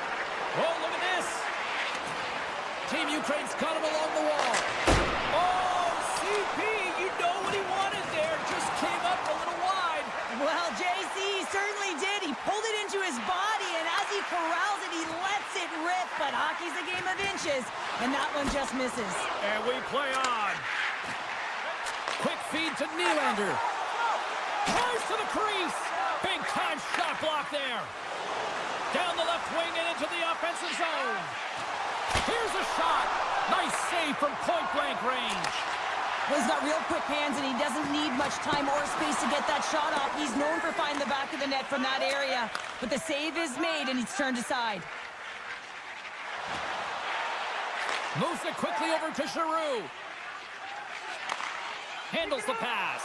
S1: Oh, look at this. Team Ukraine's got him along the wall. Oh, CP, you know what he wanted there. Just came up a little wide.
S2: Well, JC certainly did. He pulled it into his body, and as he corrals it, he lets it rip. But hockey's a game of inches, and that one just misses.
S1: And we play on. Quick feed to Nylander. Tries to the crease. Big time shot block there. Down the left wing and into the offensive zone. Here's a shot. Nice save from point-blank range.
S2: Well, he's got real quick hands, and he doesn't need much time or space to get that shot off. He's known for finding the back of the net from that area. But the save is made, and he's turned aside.
S1: Moves it quickly over to Giroux. Handles the pass.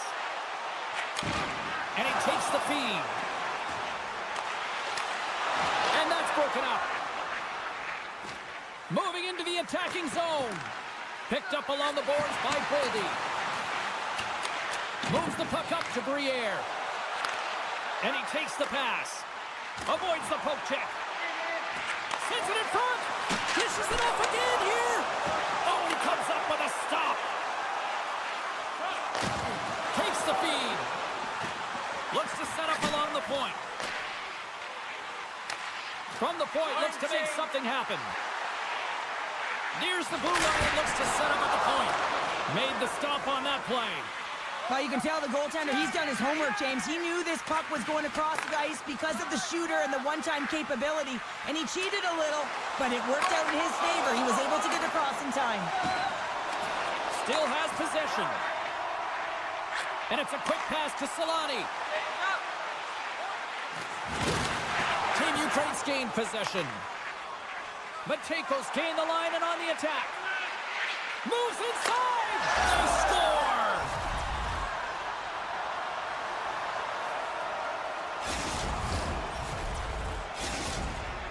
S1: And he takes the feed. And that's broken up. Moving into the attacking zone. Picked up along the boards by Boldy. Moves the puck up to Briere. And he takes the pass. Avoids the poke check. Sends it in front. Dishes it up again here. Oh, he comes up with a stop. Takes the feed. Looks to set up along the point. From the point, looks to make something happen. Nears the blue line and looks to set up at the point. Made the stop on that play.
S2: Well, you can tell the goaltender, he's done his homework, James. He knew this puck was going across the ice because of the shooter and the one-time capability, and he cheated a little, but it worked out in his favor. He was able to get across in time.
S1: Still has possession. And it's a quick pass to Solani. Team Ukraine's gained possession. Mateko's gained the line and on the attack. Moves inside. They score.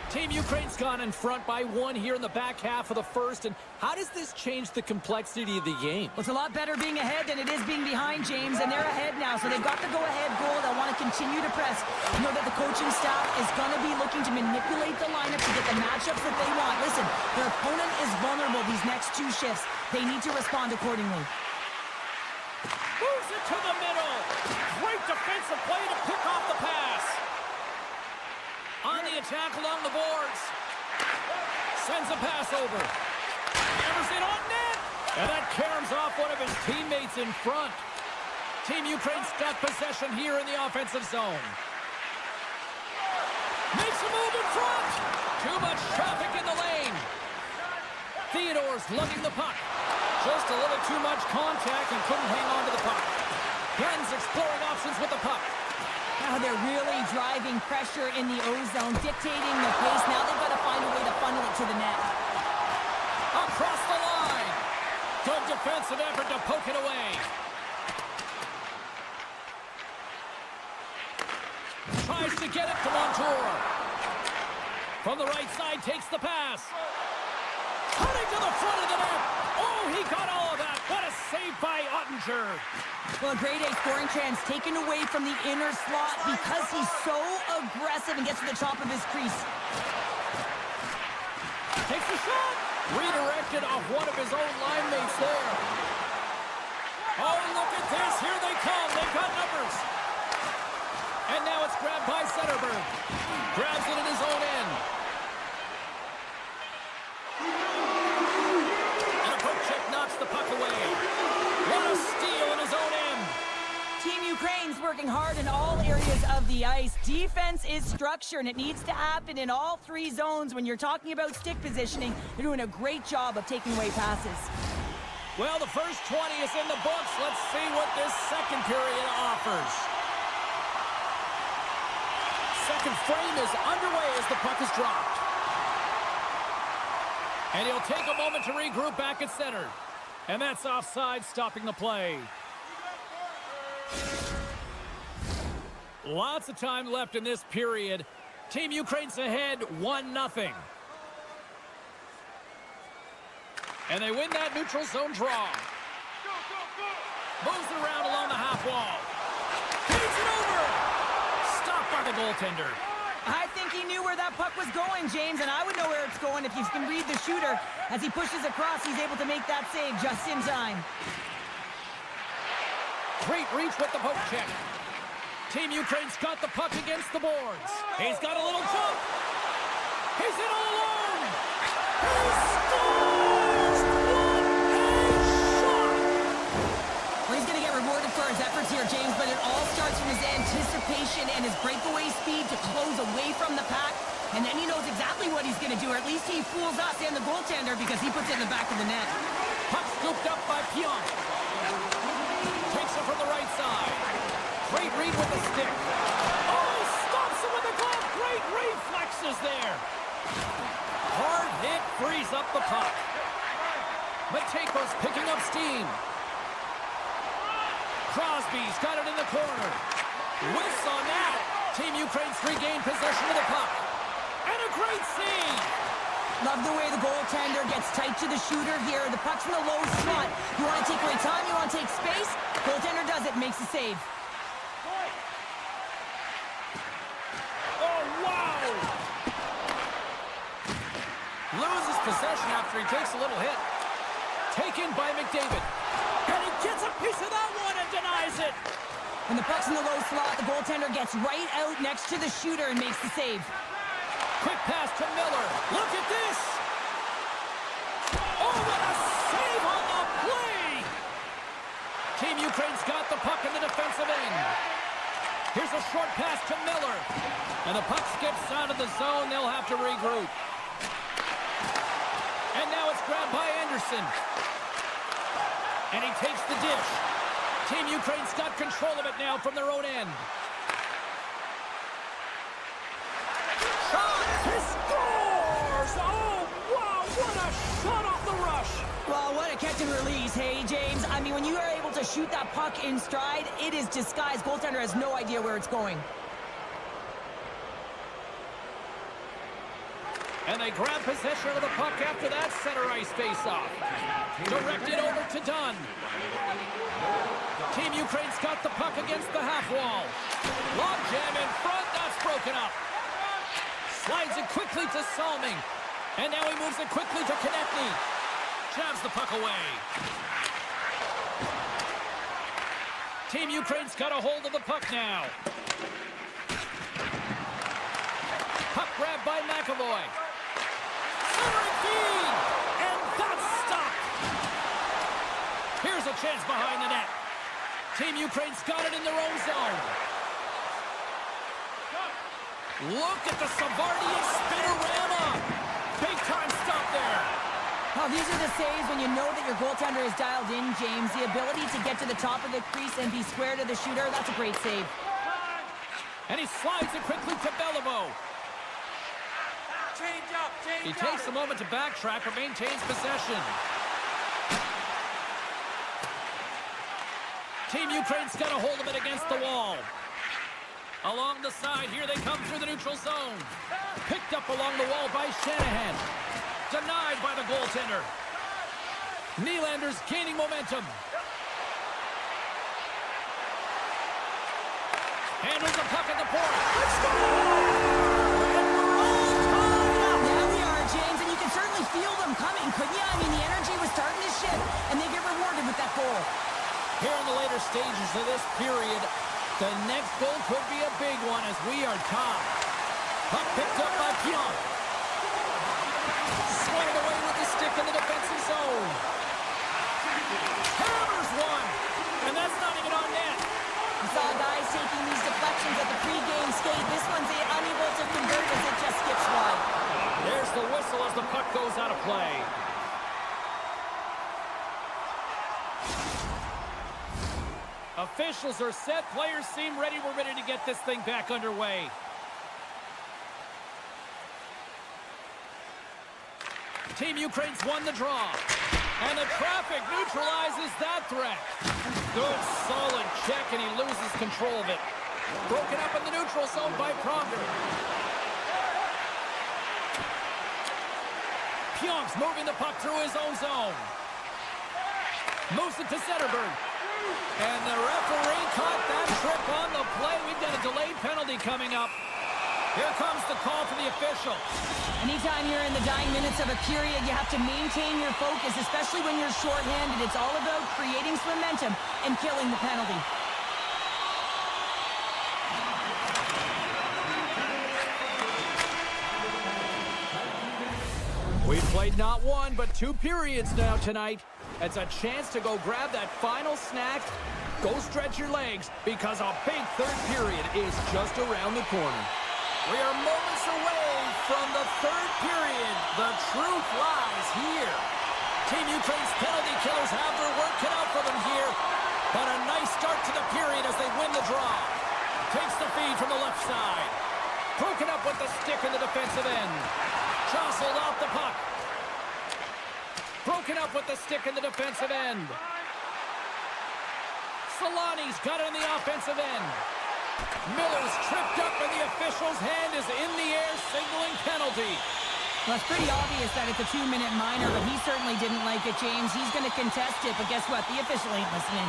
S1: Team Ukraine's gone in front by one here in the back half of the first. And how does this change the complexity of the game?
S2: Well, it's a lot better being ahead than it is being behind, James, and they're ahead now, so they've got the go-ahead goal. They'll want to continue to press. You know that the coaching staff is going to be looking to manipulate the lineup to get the matchups that they want. Listen, their opponent is vulnerable these next two shifts. They need to respond accordingly.
S1: Moves it to the middle. Great defensive play to pick off the pass. On the attack along the boards. Sends a pass over. Hammers it on net. And that caroms off one of his teammates in front. Team Ukraine's got possession here in the offensive zone. Makes a move in front. Too much traffic in the lane. Theodore's lugging the puck. Just a little too much contact and couldn't hang on to the puck. Glenn's exploring options with the puck.
S2: Now they're really driving pressure in the O-zone, dictating the pace. Now they've got to find a way to funnel it to the net.
S1: Across the line. Good defensive effort to poke it away. Tries to get it to Montour. From the right side, takes the pass. Cutting to the front of the net. Oh, he got all of that. What a save by Ottinger.
S2: Well, a grade A scoring chance taken away from the inner slot because he's so aggressive and gets to the top of his crease.
S1: Takes the shot. Redirected off one of his own line mates there. Oh, look at this. Here they come. They've got numbers. And now it's grabbed by Zetterberg. Grabs it in his own end. And a poke check knocks the puck away. What a steal in his own end.
S2: Team Ukraine's working hard in all areas of the ice. Defense is structure, and it needs to happen in all three zones. When you're talking about stick positioning, they're doing a great job of taking away passes.
S1: Well, the first 20 is in the books. Let's see what this second period offers. Second frame is underway as the puck is dropped. And he'll take a moment to regroup back at center. And that's offside, stopping the play. Lots of time left in this period. Team Ukraine's ahead 1-0. And they win that neutral zone draw. Moves it around along the half wall. Feeds it over. Stopped by the goaltender.
S2: I think he knew where that puck was going, James, and I would know where it's going if you can read the shooter. As he pushes across, he's able to make that save just in time.
S1: Great reach with the poke check. Team Ukraine's got the puck against the boards. He's got a little jump. He's in all alone. He scores! What a shot!
S2: Well, he's going to get rewarded for his efforts here, James, but it all starts from his anticipation and his breakaway speed to close away from the pack. And then he knows exactly what he's going to do, or at least he fools us and the goaltender because he puts it in the back of the net.
S1: Puck scooped up by Pionk. Takes it from the right side. Great read with the stick. Oh, he stops it with the glove. Great reflexes there. Hard hit frees up the puck. Mateko's picking up steam. Crosby's got it in the corner. Whiffs on that. Team Ukraine's regained possession of the puck. And a great save.
S2: Love the way the goaltender gets tight to the shooter here. The puck's in the low slot. You want to take away time, you want to take space. Goaltender does it, makes the save.
S1: Oh, wow! Loses possession after he takes a little hit. Taken by McDavid. And he gets a piece of that one and denies it.
S2: When the puck's in the low slot, the goaltender gets right out next to the shooter and makes the save.
S1: Quick pass to Miller. Look at this. Oh, what a save on the play. Team Ukraine's got the puck in the defensive end. Here's a short pass to Miller. And the puck skips out of the zone. They'll have to regroup. And now it's grabbed by Anderson. And he takes the dish. Team Ukraine's got control of it now from their own end. Shot! He scores! Oh, wow! What a shot off the rush!
S2: Well, what a catch and release, hey, James? I mean, when you are able to shoot that puck in stride, it is disguised. Goaltender has no idea where it's going.
S1: And they grab possession of the puck after that center ice face-off. Directed over to Dunn. Team Ukraine's got the puck against the half wall. Lob jam in front, that's broken up. Slides it quickly to Salming. And now he moves it quickly to Konechny. Jabs the puck away. Team Ukraine's got a hold of the puck now. Puck grabbed by McAvoy. Centering feed! And that's stopped! Here's a chance behind the net. Team Ukraine's got it in their own zone. Look at the Savardian spinorama! Big time stop there.
S2: Well, these are the saves when you know that your goaltender is dialed in, James. The ability to get to the top of the crease and be square to the shooter, that's a great save.
S1: And he slides it quickly to Beliveau.
S4: Change up,
S1: He takes a moment to backtrack but maintains possession. Team Ukraine's got a hold of it against the wall. Along the side, here they come through the neutral zone. Picked up along the wall by Shanahan. Denied by the goaltender. Nylander's gaining momentum. Handles the puck at the point. Let's go! And we're all tied up.
S2: Now we are, James, and you can certainly feel them coming, couldn't you? I mean, the energy was starting to shift, and they get rewarded with that goal.
S1: Here in the later stages of this period, the next goal could be a big one as we are tied. Puck picked up by Pionk. Swung away with the stick in the defensive zone. Hammers one, and that's not even on net.
S2: You saw guys taking these deflections at the pregame skate. This one's unable to convert as it just skips wide.
S1: There's the whistle as the puck goes out of play. Officials are set. Players seem ready. We're ready to get this thing back underway. Team Ukraine's won the draw. And the traffic neutralizes that threat. Good, solid check, and he loses control of it. Broken up in the neutral zone by Pronger. Pionk's moving the puck through his own zone. Moves it to Zetterberg. And the referee caught that trip on the play. We've got a delayed penalty coming up. Here comes the call from the official.
S2: Anytime you're in the dying minutes of a period, you have to maintain your focus, especially when you're shorthanded. It's all about creating some momentum and killing the penalty.
S1: We've played not one, but 2 periods now tonight. It's a chance to go grab that final snack. Go stretch your legs, because a big third period is just around the corner. We are moments away from the third period. The truth lies here. Team Ukraine's penalty killers have their work cut out for them here. But a nice start to the period as they win the draw. Takes the feed from the left side. Broken up with the stick in the defensive end. Jostled off the puck. Broken up with the stick in the defensive end. Solani's got it in the offensive end. Miller's tripped up and the official's hand is in the air signaling penalty.
S2: Well, it's pretty obvious that it's a 2-minute minor, but he certainly didn't like it, James. He's going to contest it, but guess what? The official ain't listening.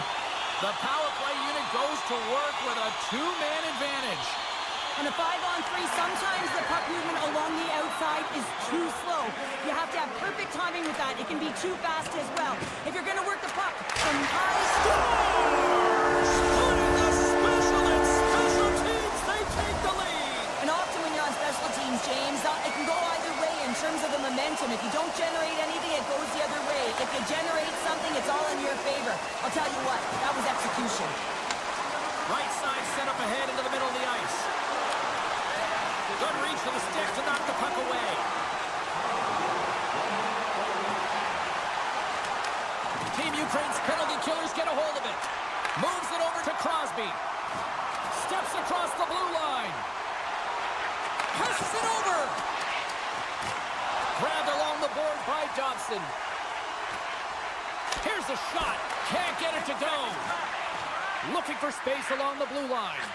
S1: The power play unit goes to work with a 2-man advantage.
S2: On a 5-on-3, sometimes the puck movement along the outside is too slow. You have to have perfect timing with that. It can be too fast as well. If you're going to work the puck from high...
S1: Scores! Putting the special teams, they take the lead.
S2: And often when you're on special teams, James, it can go either way in terms of the momentum. If you don't generate anything, it goes the other way. If you generate something, it's all in your favor. I'll tell you what, that was execution.
S1: Right side set up ahead into the middle of the ice. Good reach to the stick to knock the puck away. Team Ukraine's penalty killers get a hold of it. Moves it over to Crosby. Steps across the blue line. Passes it over. Grabbed along the board by Dobson. Here's a shot. Can't get it to go. Looking for space along the blue line.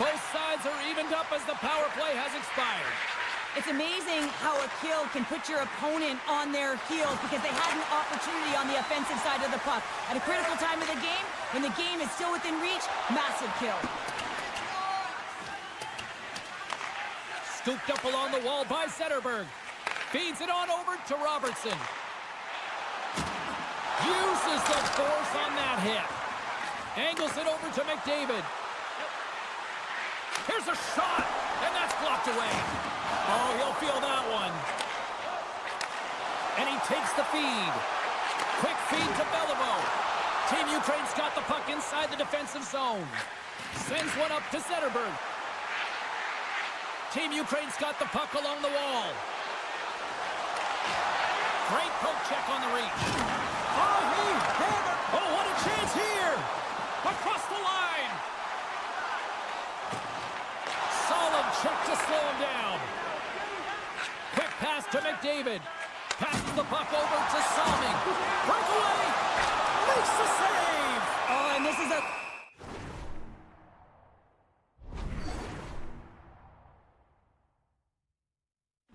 S1: Both sides are evened up as the power play has expired.
S2: It's amazing how a kill can put your opponent on their heels because they had an opportunity on the offensive side of the puck. At a critical time of the game, when the game is still within reach, massive kill.
S1: Scooped up along the wall by Zetterberg. Feeds it on over to Robertson. Uses the force on that hit. Angles it over to McDavid. Here's a shot, and that's blocked away. Oh, he'll feel that one. And he takes the feed. Quick feed to Beliveau. Team Ukraine's got the puck inside the defensive zone. Sends one up to Zetterberg. Team Ukraine's got the puck along the wall. Great poke check on the reach. Oh, what a chance here! Across the line! Solid check to slow him down. Quick pass to McDavid. Passes the puck over to Salming. Breakaway! Makes the save!
S2: Oh, and this is a...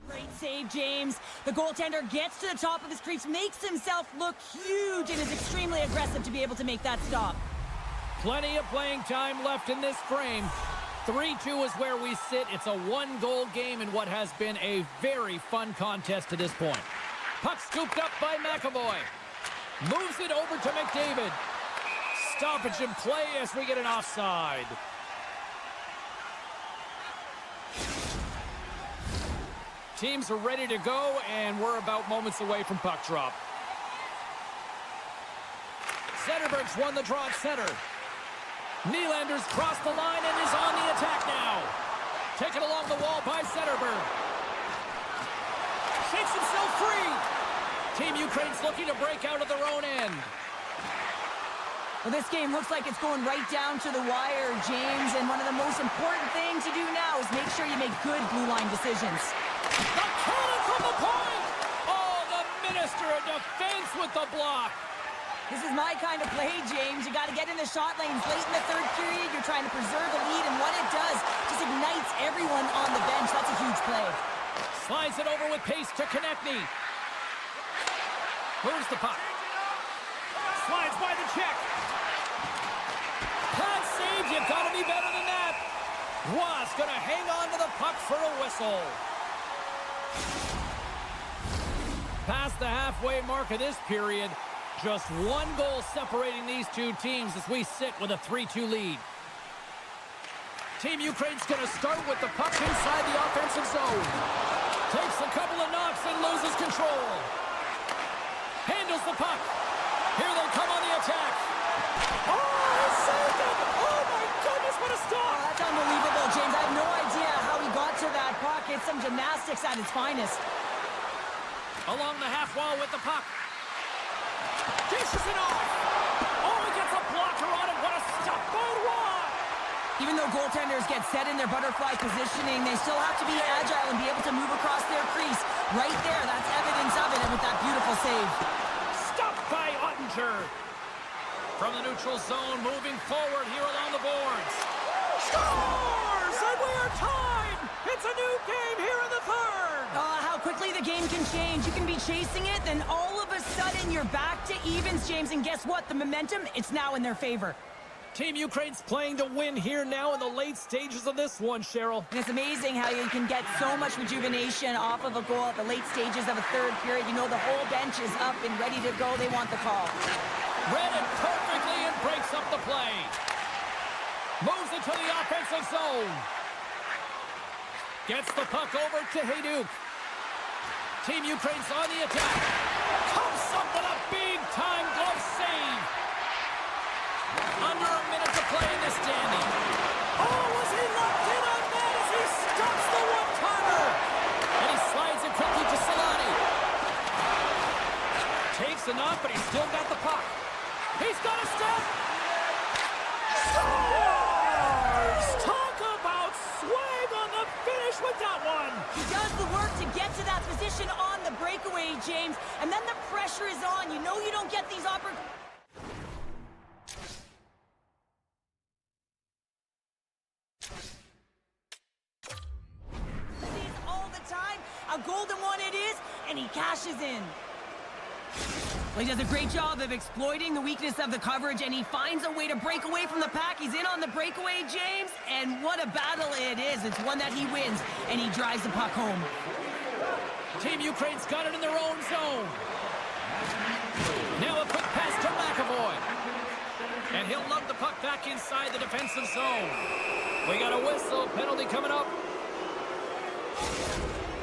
S2: Great save, James. The goaltender gets to the top of his crease, makes himself look huge, and is extremely aggressive to be able to make that stop.
S1: Plenty of playing time left in this frame. 3-2 is where we sit. It's a 1-goal game in what has been a very fun contest to this point. Puck scooped up by McAvoy. Moves it over to McDavid. Stoppage in play as we get an offside. Teams are ready to go, and we're about moments away from puck drop. Zetterberg's won the draw at center. Nylander's crossed the line and is on the attack now. Taken along the wall by Zetterberg. Shakes himself free. Team Ukraine's looking to break out of their own end.
S2: Well, this game looks like it's going right down to the wire, James, and one of the most important things to do now is make sure you make good blue line decisions.
S1: The cannon from the point! Oh, the Minister of Defense with the block!
S2: This is my kind of play, James. You got to get in the shot lanes late in the third period. You're trying to preserve the lead, and what it does just ignites everyone on the bench. That's a huge play.
S1: Slides it over with pace to Konechny. Moves the puck. Slides by the check. Pad save. You've got to be better than that. Ross going to hang on to the puck for a whistle. Past the halfway mark of this period. Just one goal separating these two teams as we sit with a 3-2 lead. Team Ukraine's going to start with the puck inside the offensive zone. Takes a couple of knocks and loses control. Handles the puck. Here they come on the attack. Oh, he saved it! Oh my goodness, what a stop!
S2: Oh, that's unbelievable, James. I have no idea how he got to that puck. It's some gymnastics at its finest.
S1: Along the half wall with the puck. Dishes it off. Oh, he gets a blocker on it. What a stop by Roy.
S2: Even though goaltenders get set in their butterfly positioning, they still have to be agile and be able to move across their crease. Right there, that's evidence of it, and with that beautiful save.
S1: Stopped by Ottinger. From the neutral zone, moving forward here along the boards. Scores! And we are tied! It's a new game here in the third!
S2: How quickly the game can change. You can be chasing it, then all of a sudden you're back to evens, James, and guess what? The momentum, it's now in their favor.
S1: Team Ukraine's playing to win here now in the late stages of this one, Cheryl.
S2: And it's amazing how you can get so much rejuvenation off of a goal at the late stages of a third period. You know the whole bench is up and ready to go. They want the call.
S1: Read it perfectly and breaks up the play. Moves it to the offensive zone. Gets the puck over to Hayduk. Team Ukraine's on the attack. Comes up with a big-time glove save. Under a minute to play in this standing. Oh, was he locked in on that as he stops the one-timer? And he slides it quickly to Solani. Takes a knock, but he's still got the puck. He's got a step. Scores! Talk about swag on the finish with that one.
S2: He does the work to get to that position on the breakaway, James, and then the pressure is on. You know you don't get these opportunities all the time. A golden one it is, and he cashes in. Well, he does a great job of exploiting the weakness of the coverage, and he finds a way to break away from the pack. He's in on the breakaway, James, and what a battle it is. It's one that he wins, and he drives the puck home.
S1: Team Ukraine's got it in their own zone. Now a quick pass to McAvoy. And he'll lug the puck back inside the defensive zone. We got a whistle. Penalty coming up.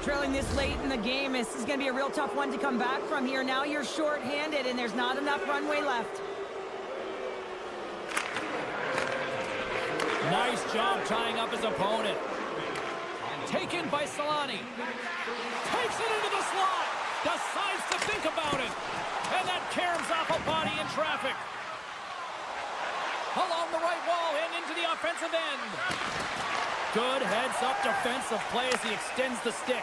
S2: Trailing this late in the game, this is going to be a real tough one to come back from here. Now you're short-handed, and there's not enough runway left.
S1: Nice job tying up his opponent. Taken by Solani. Takes it into the slot. Decides to think about it. And that caroms off a body in traffic. Along the right wall and into the offensive end. Good heads-up defensive play as he extends the stick.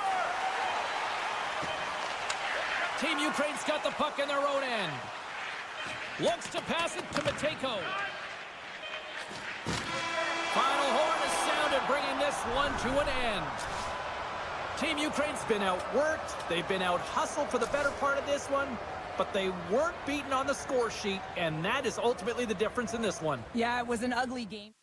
S1: Team Ukraine's got the puck in their own end. Looks to pass it to Matejko. Final horn is sounded, bringing this one to an end. Team Ukraine's been outworked. They've been out-hustled for the better part of this one, but they weren't beaten on the score sheet, and that is ultimately the difference in this one.
S2: Yeah, it was an ugly game.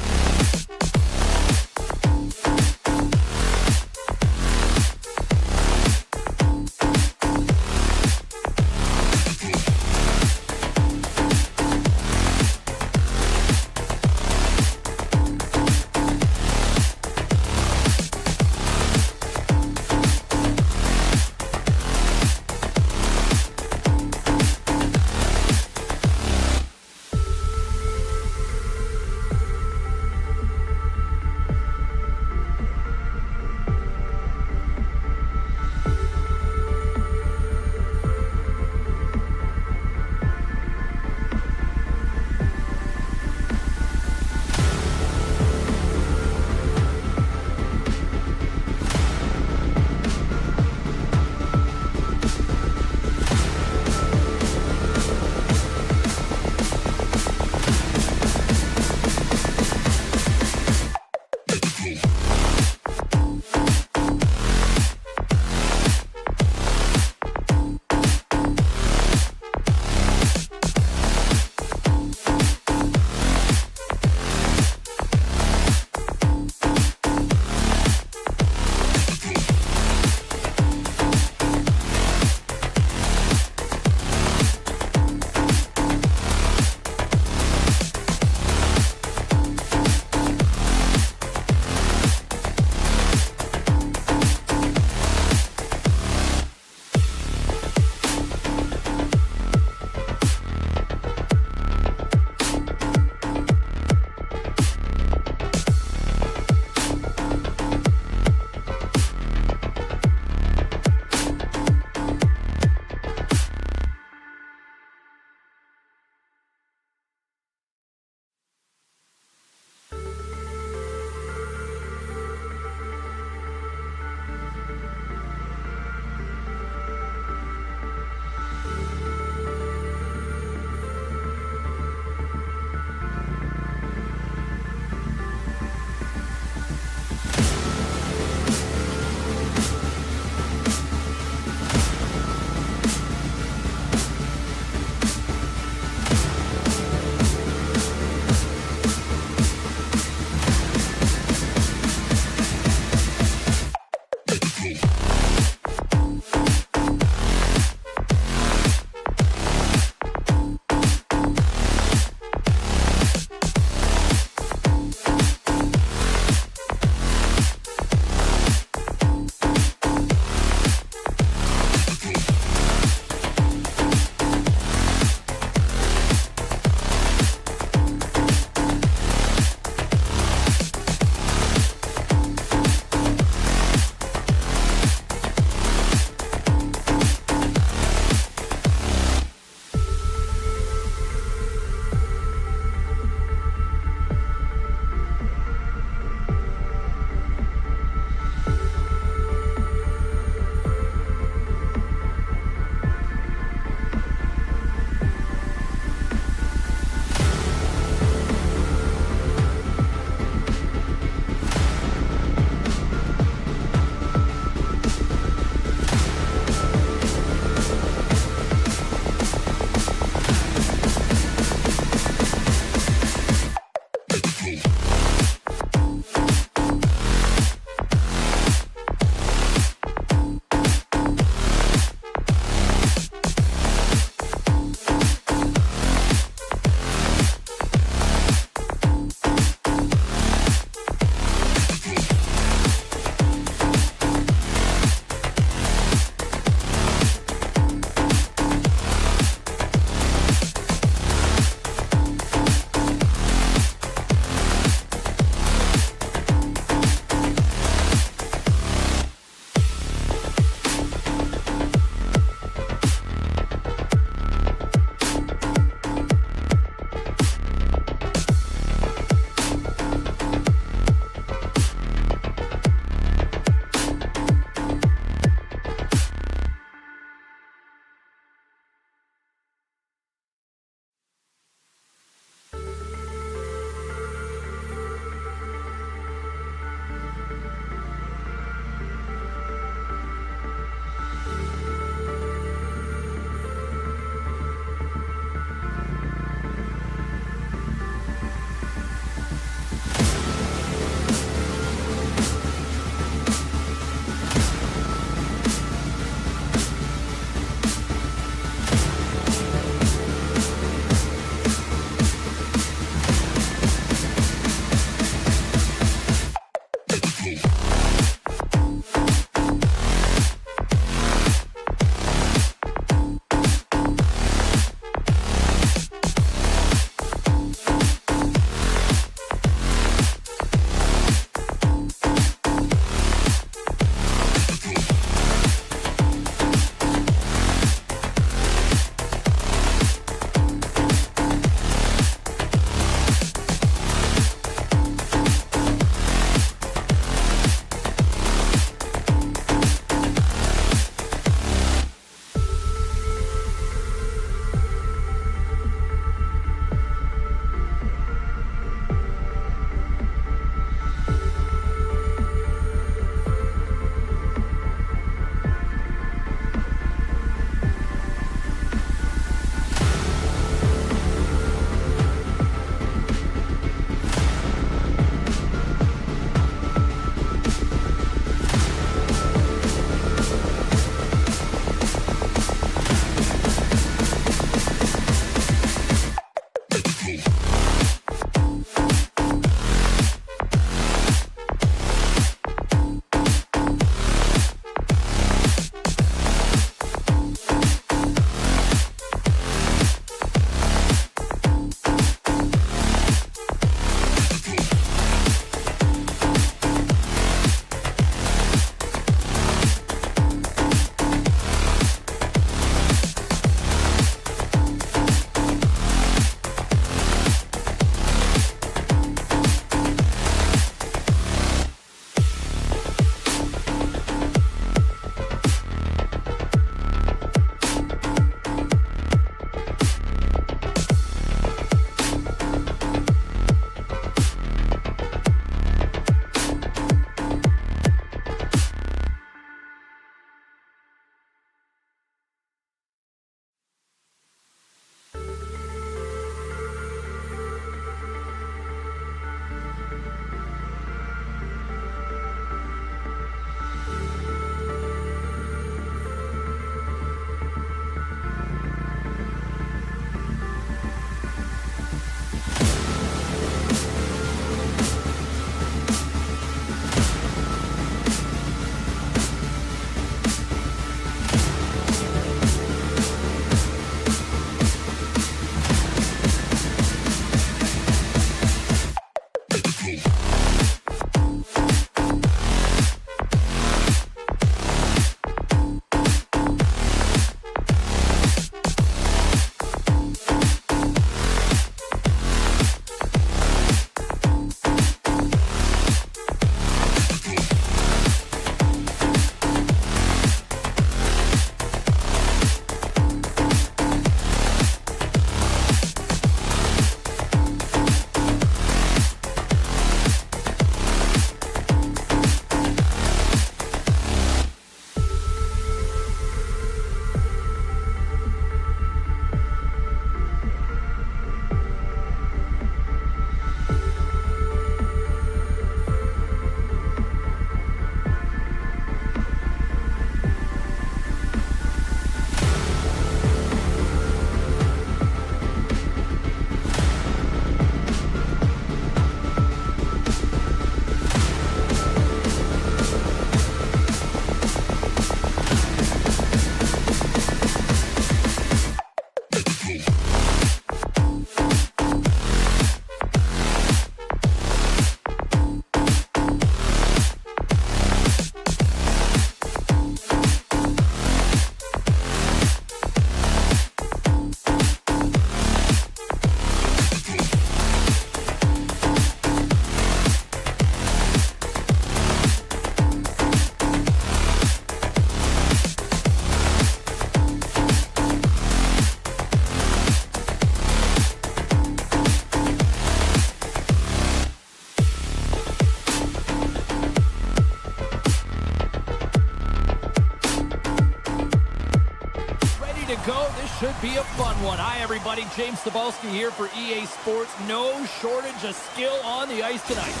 S1: Should be a fun one. Hi, everybody. James Cebulski here for EA Sports. No shortage of skill on the ice tonight.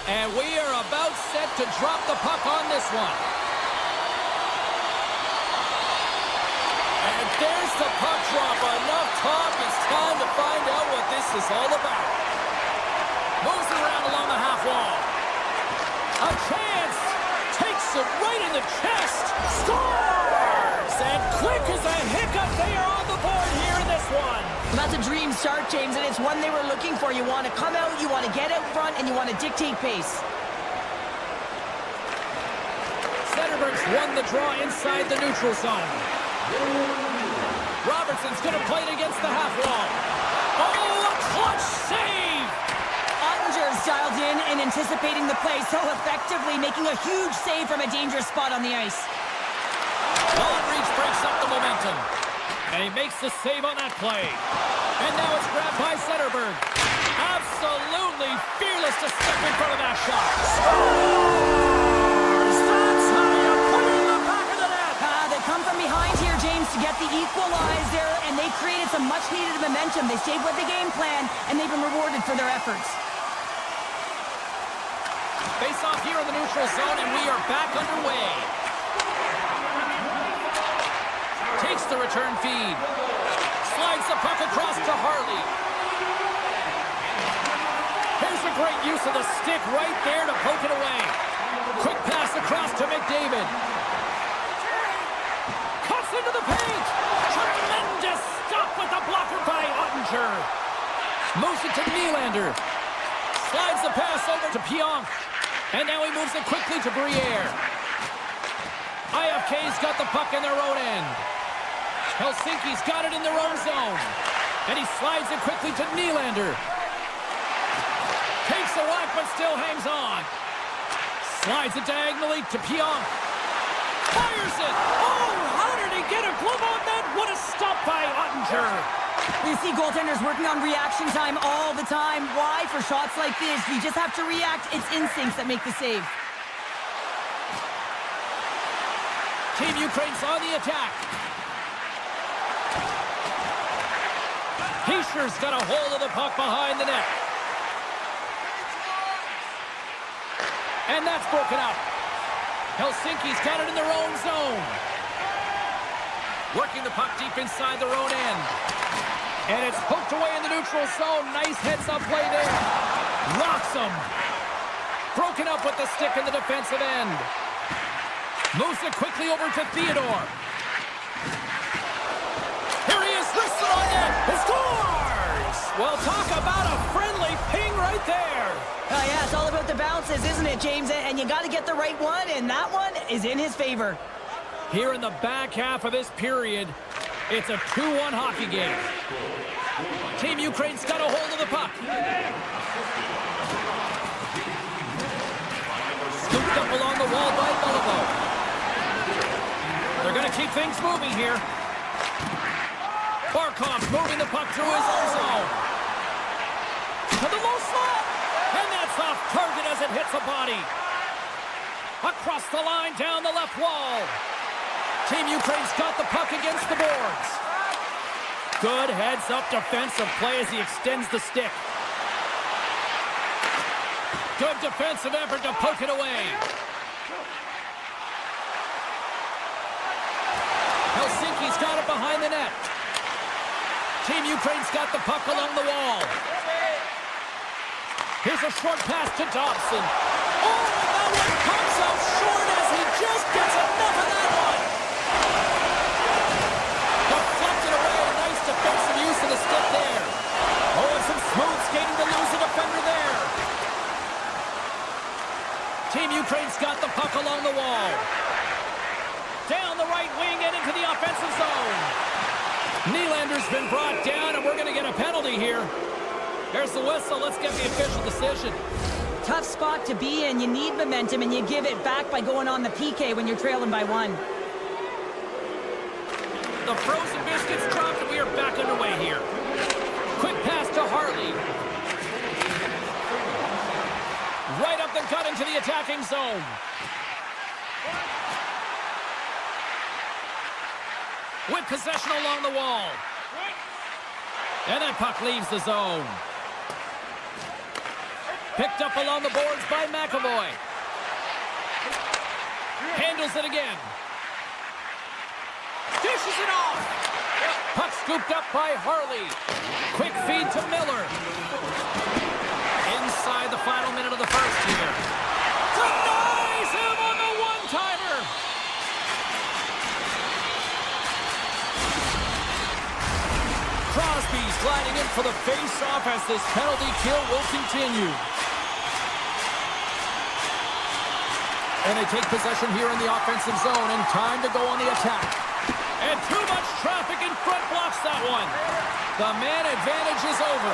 S1: And we are about set to drop the puck on this one. And there's the puck drop. Enough talk. It's time to find out what this is all about. Moves it around along the half wall. A chance. Takes it right in the chest. Scores! And quick as a hiccup, they are on the board here in this one.
S2: That's a dream start, James, and it's one they were looking for. You want to come out, you want to get out front, and you want to dictate pace.
S1: Zetterberg's won the draw inside the neutral zone. Robertson's going to play it against the half wall. Oh, a clutch save!
S2: Ottinger's dialed in and anticipating the play so effectively, making a huge save from a dangerous spot on the ice.
S1: Long reach breaks up the momentum. And he makes the save on that play. And now it's grabbed by Zetterberg. Absolutely fearless to step in front of that shot. Scores! That's how you put it in the back of the net.
S2: They come from behind here, James, to get the equalizer, and they created some much-needed momentum. They stayed with the game plan, and they've been rewarded for their efforts.
S1: Face off here in the neutral zone, and we are back underway. Takes the return feed. Slides the puck across to Harley. Here's a great use of the stick right there to poke it away. Quick pass across to McDavid. Cuts into the paint. Tremendous stop with the blocker by Ottinger. Moves it to Nylander. Slides the pass over to Pionk. And now he moves it quickly to Briere. IFK's got the puck in their own end. Helsinki's got it in their own zone. And he slides it quickly to Nylander. Takes a whack but still hangs on. Slides it diagonally to Pionk. Fires it! Oh, how did he get a glove on that? What a stop by Ottinger.
S2: You see goaltenders working on reaction time all the time. Why? For shots like this, you just have to react. It's instincts that make the save.
S1: Team Ukraine's on the attack. Heischer's got a hold of the puck behind the net. And that's broken up. Helsinki's got it in their own zone. Working the puck deep inside their own end. And it's poked away in the neutral zone. Nice heads-up play there. Rocks him. Broken up with the stick in the defensive end. Moves it quickly over to Theodore. Here he is, wristed on net. He scores! Well, talk about a friendly ping right there.
S2: Yeah, it's all about the bounces, isn't it, James? And you got to get the right one, and that one is in his favor.
S1: Here in the back half of this period, it's a 2-1 hockey game. Team Ukraine's got a hold of the puck. Scooped up along the wall by Beliveau. They're going to keep things moving here. Barkov's moving the puck through his own zone. To the low slot. And that's off target as it hits a body. Across the line, down the left wall. Team Ukraine's got the puck against the boards. Good heads-up defensive play as he extends the stick. Good defensive effort to poke it away. Helsinki's got it behind the net. Team Ukraine's got the puck along the wall. Here's a short pass to Dobson. Oh, that one comes out short as he just gets enough of that one. Deflected away. Nice been brought down, and we're going to get a penalty here. There's the whistle. Let's get the official decision.
S2: Tough spot to be in. You need momentum, and you give it back by going on the PK when you're trailing by 1.
S1: The frozen biscuits dropped, and we are back underway here. Quick pass to Harley. Right up the gut into the attacking zone. With possession along the wall. And that puck leaves the zone. Picked up along the boards by McAvoy. Handles it again. Dishes it off. Puck scooped up by Harley. Quick feed to Miller. Inside the final minute of the first here. Denies him on the one-timer. Crosby's gliding in for the face-off as this penalty kill will continue. And they take possession here in the offensive zone, and time to go on the attack. And too much traffic in front blocks that one. The man advantage is over.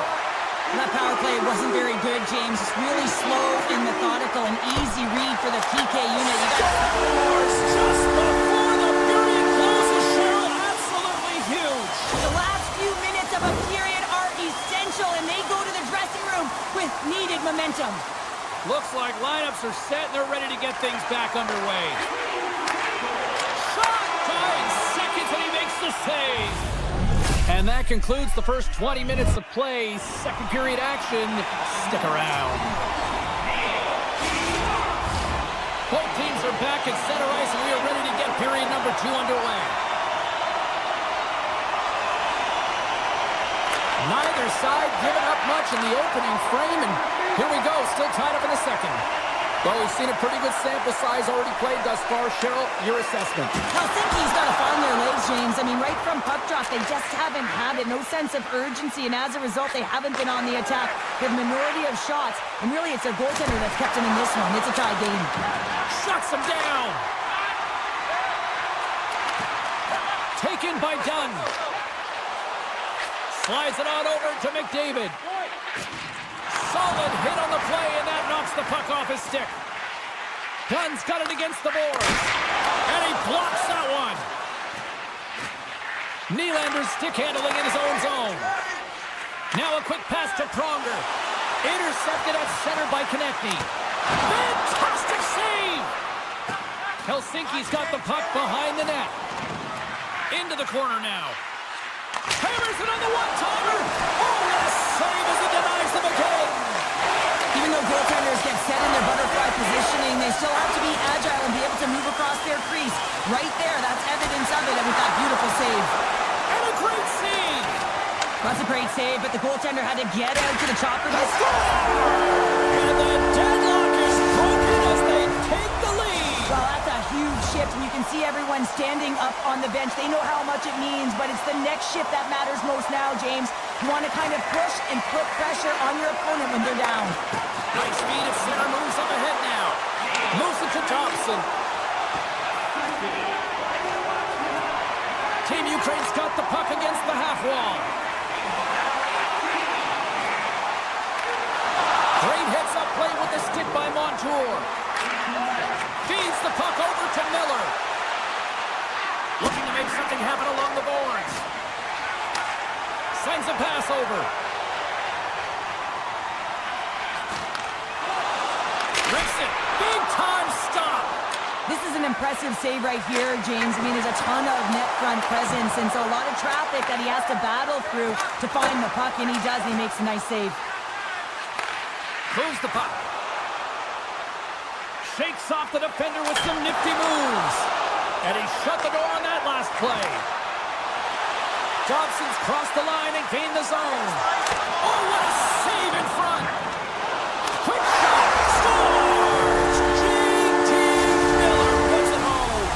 S2: That power play wasn't very good, James. It's really slow and methodical, an easy read for the PK unit.
S1: Scores just before the period closes, Cheryl. Absolutely huge.
S2: The last few minutes of a period are essential, and they go to the dressing room with needed momentum.
S1: Looks like lineups are set, and they're ready to get things back underway. Shot! 9 seconds, and he makes the save. And that concludes the first 20 minutes of play. Second period action. Stick around. Both teams are back at center ice, and we are ready to get period number 2 underway. Neither side giving up much in the opening frame, and here we go, still tied up in the second. Well, we've seen a pretty good sample size already played thus far. Cheryl, your assessment.
S2: Helsinki's got to find their legs, James. I mean, right from puck drop, they just haven't had it. No sense of urgency, and as a result, they haven't been on the attack. The minority of shots, and really it's their goaltender that's kept them in this one. It's a tie game.
S1: Shuts them down. Taken by Dunn. Slides it on over to McDavid. Solid hit on the play, and that knocks the puck off his stick. Dunn's got it against the boards. And he blocks that one. Nylander's stick handling in his own zone. Now a quick pass to Pronger. Intercepted at center by Konechny. Fantastic save! Helsinki's got the puck behind the net. Into the corner now. Hammers it on the one-timer. Oh, what a save as he denies them again.
S2: Even though goaltenders get set in their butterfly positioning, they still have to be agile and be able to move across their crease. Right there, that's evidence of it, and with that beautiful save.
S1: And a great save.
S2: That's a great save, but the goaltender had to get out to the chopper.
S1: And the deadlock is broken as they take the lead.
S2: Well, that's a huge shift, and you can see everyone standing up on the bench. They know how much it means, but it's the next shift that matters most now, James. You want to kind of push and put pressure on your opponent when they're down.
S1: High speed at center, moves up ahead now. Moves it to Thompson. Team Ukraine's got the puck against the half wall. Great heads up play with the stick by Montour. Feeds the puck over to Miller. Looking to make something happen along the boards. Sends a pass over. Rips it. Big time stop.
S2: This is an impressive save right here, James. I mean, there's a ton of net front presence, and so a lot of traffic that he has to battle through to find the puck, and he does, and he makes a nice save.
S1: Moves the puck. Shakes off the defender with some nifty moves. And he shut the door on that last play. Dobson's crossed the line and gained the zone. Oh, what a save in front. Quick shot. Scores! J.T. Miller puts it home.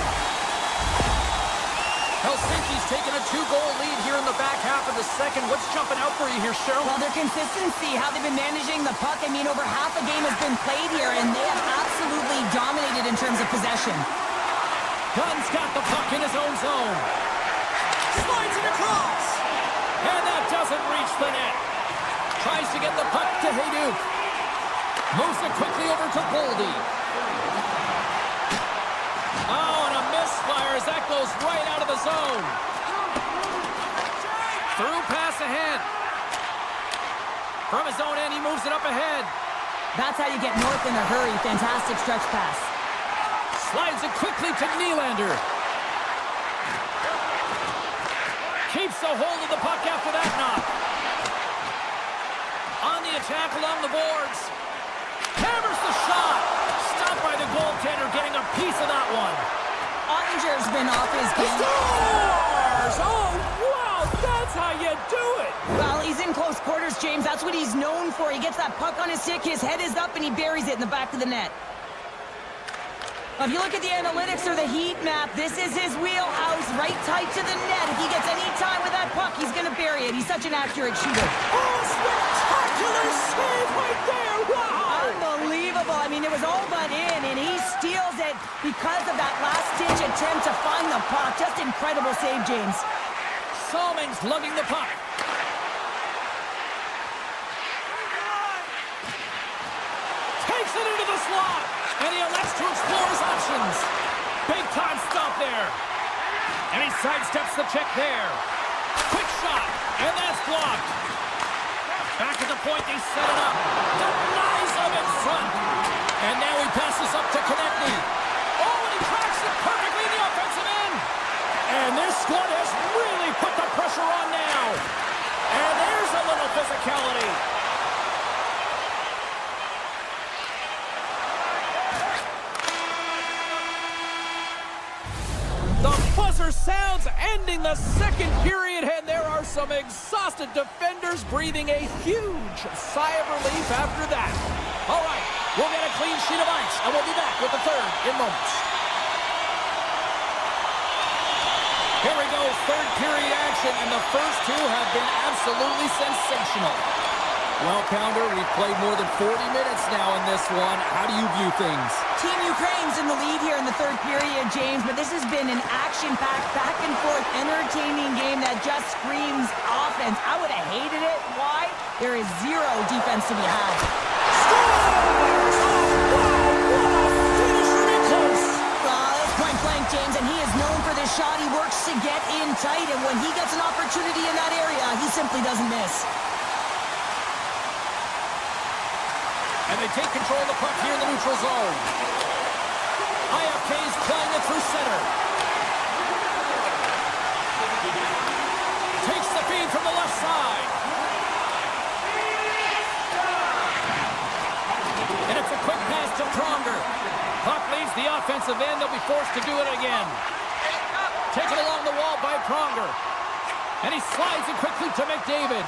S1: Helsinki's taken a 2-goal lead here in the back half of the second. What's jumping out for you here, Cheryl?
S2: Well, their consistency, how they've been managing the puck. I mean, over half a game has been played here, and they have absolutely dominated in terms of possession.
S1: Dunn's got the puck in his own zone. Slides it across. approach the net. Tries to get the puck to Hayduk. Moves it quickly over to Boldy. Oh, and a misfire as that goes right out of the zone. Through pass ahead. From his own end, he moves it up ahead.
S2: That's how you get north in a hurry. Fantastic stretch pass.
S1: Slides it quickly to Nylander. Keeps a hold of the puck after that knock. On the attack along the boards. Hammers the shot. Stopped by the goaltender, getting a piece of that one.
S2: Ottinger's been off his game.
S1: Scores! Oh, wow, that's how you do it.
S2: Well, he's in close quarters, James. That's what he's known for. He gets that puck on his stick, his head is up, and he buries it in the back of the net. If you look at the analytics or the heat map, this is his wheelhouse, right tight to the net. If he gets any time with that puck, he's going to bury it. He's such an accurate shooter.
S1: Oh, spectacular save right there. Wow.
S2: Unbelievable. I mean, it was all but in, and he steals it because of that last-ditch attempt to find the puck. Just incredible save, James.
S1: Salming's lugging the puck. Takes it into the slot. And he elects to explore his options. Big time stop there. And he sidesteps the check there. Quick shot. And that's blocked. Back at the point, they set it up. Denies him in front. And now he passes up to Konechny. Oh, and he cracks it perfectly in the offensive end. And this squad has really put the pressure on now. And there's a little physicality. The buzzer sounds, ending the second period, and there are some exhausted defenders breathing a huge sigh of relief after that. All right, we'll get a clean sheet of ice, and we'll be back with the third in moments. Here we go, third period action, and the first two have been absolutely sensational. Well, Pounder, we've played more than 40 minutes now in this one. How do you view things?
S2: Team Ukraine's in the lead here in the third period, James, but this has been an action-packed, back-and-forth, entertaining game that just screams offense. I would have hated it. Why? There is zero defense to be had.
S1: Scores! Oh, wow, what a finisher in close!
S2: That's point blank, James, and he is known for this shot. He works to get in tight, and when he gets an opportunity in that area, he simply doesn't miss.
S1: And they take control of the puck here in the neutral zone. IFK's playing it through center. Takes the feed from the left side. And it's a quick pass to Pronger. Puck leaves the offensive end. They'll be forced to do it again. Taken along the wall by Pronger. And he slides it quickly to McDavid.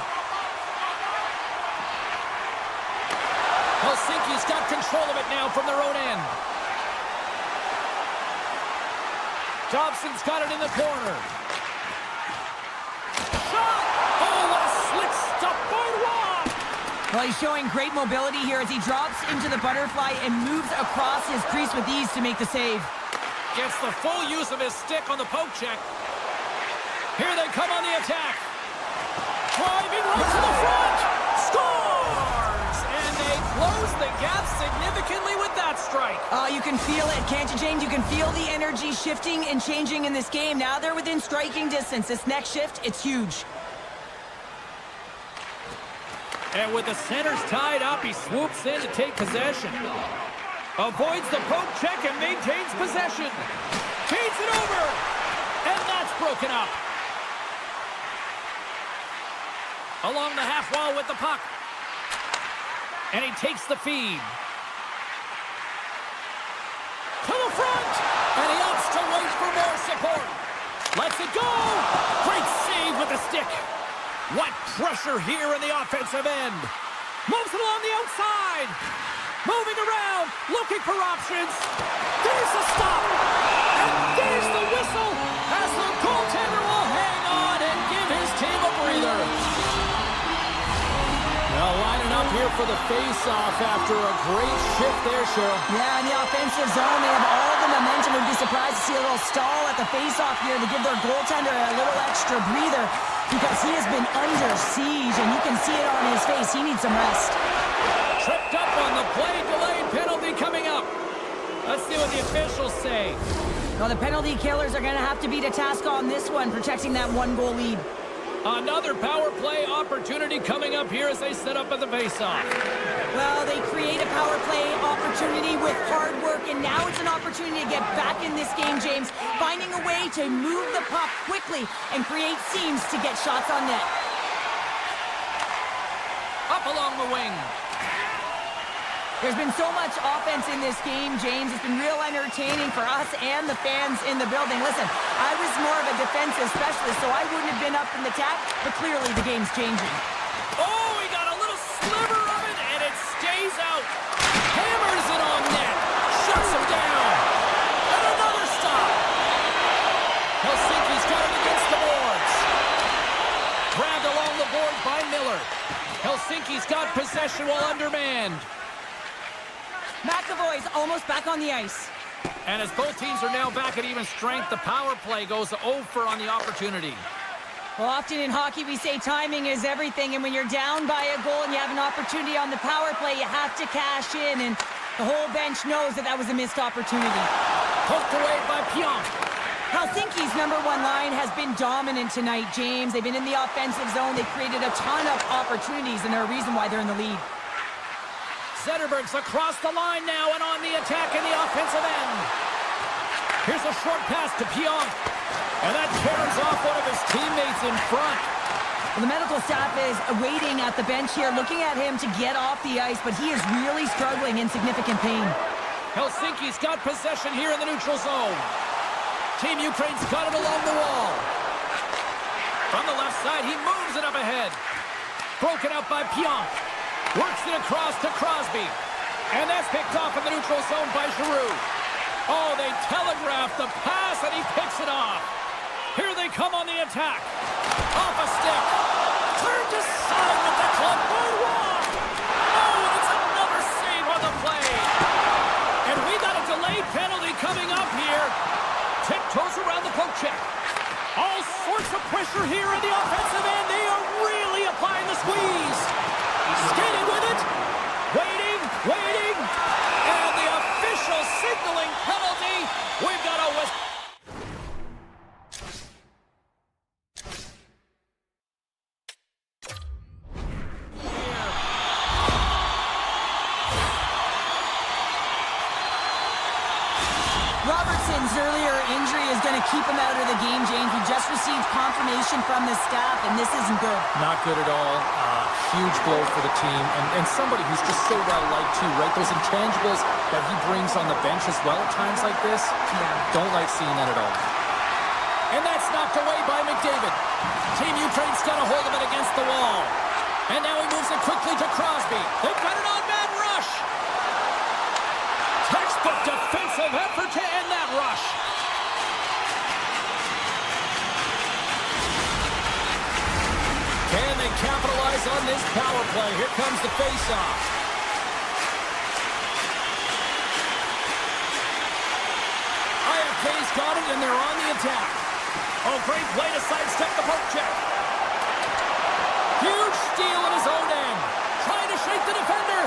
S1: Helsinki's got control of it now from their own end. Dobson's got it in the corner. Shot! Oh, what a slick stop by Rob!
S2: Well, he's showing great mobility here as he drops into the butterfly and moves across his crease with ease to make the save.
S1: Gets the full use of his stick on the poke check. Here they come on the attack. Driving right to the front. Scores! And they close the gap significantly with that strike.
S2: You can feel it, can't you, James? You can feel the energy shifting and changing in this game. Now they're within striking distance. This next shift, it's huge.
S1: And with the centers tied up, he swoops in to take possession. Avoids the poke check and maintains possession. Feeds it over. And that's broken up. Along the half wall with the puck. And he takes the feed. To the front. And he opts to wait for more support. Lets it go. Great save with the stick. What pressure here in the offensive end. Moves it along the outside. Moving around. Looking for options. There's the stop. And there's the whistle as the goaltender will hang on and give his team a breather. Now lining up here for the face-off after a great shift there, Cheryl.
S2: Yeah, in the offensive zone, they have all the momentum. Would be surprised to see a little stall at the face-off here to give their goaltender a little extra breather because he has been under siege, and you because he needs some rest.
S1: Tripped up on the play, delayed penalty coming up. Let's see what the officials say.
S2: Well, the penalty killers are going to have to beat a task on this one, protecting that 1-goal lead.
S1: Another power play opportunity coming up here as they set up at the faceoff.
S2: Well, they create a power play opportunity with hard work, and now it's an opportunity to get back in this game, James, finding a way to move the puck quickly and create seams to get shots on net.
S1: Up along the wing.
S2: There's been so much offense in this game, James. It's been real entertaining for us and the fans in the building. Listen, I was more of a defensive specialist, so I wouldn't have been up in the attack, but clearly the game's changing.
S1: Oh, he got a little sliver of it, and it stays out. Hammers it on net. Shuts him down. And another stop. Helsinki's got it against the boards. Grabbed along the boards by Miller. Helsinki's got possession while undermanned.
S2: McAvoy's almost back on the ice.
S1: And as both teams are now back at even strength, the power play goes over on the opportunity.
S2: Well, often in hockey we say timing is everything, and when you're down by a goal and you have an opportunity on the power play, you have to cash in, and the whole bench knows that that was a missed opportunity.
S1: Poked away by Pionk.
S2: Helsinki's number one line has been dominant tonight, James. They've been in the offensive zone. They created a ton of opportunities, and they're a reason why they're in the lead.
S1: Zetterberg's across the line now and on the attack in the offensive end. Here's a short pass to Pionk. And that tears off one of his teammates in front.
S2: Well, the medical staff is waiting at the bench here, looking at him to get off the ice, but he is really struggling in significant pain.
S1: Helsinki's got possession here in the neutral zone. Team Ukraine's got it along the wall. From the left side, he moves it up ahead. Broken up by Pionk. Works it across to Crosby. And that's picked off in the neutral zone by Giroux. Oh, they telegraphed the pass, and he picks it off. Here they come on the attack. Off a stick. Turned aside with the club by Waugh. Oh, and it's another save on the play. And we got a delayed penalty coming up here. Tiptoes around the poke check. All sorts of pressure here in the offensive end. They are really applying the squeeze. Skating with it. Waiting, waiting. And the official signaling penalty. We've got a whistle.
S2: Robertson's earlier injury is going to keep him out of the game, James. We just received confirmation from the staff, and this isn't good.
S1: Not good at all. Huge blow for the team, and somebody who's just so well-liked too, right? Those intangibles that he brings on the bench as well at times like this, don't like seeing that at all. And that's knocked away by McDavid. Team Ukraine's got a hold of it against the wall. And now he moves it quickly to Crosby. They've got it on man rush. Textbook defensive effort to end that rush. Can they capitalize on this power play? Here comes the face-off. IFK's got it, and they're on the attack. Oh, great play to sidestep the poke check. Huge steal at his own end. Trying to shake the defender.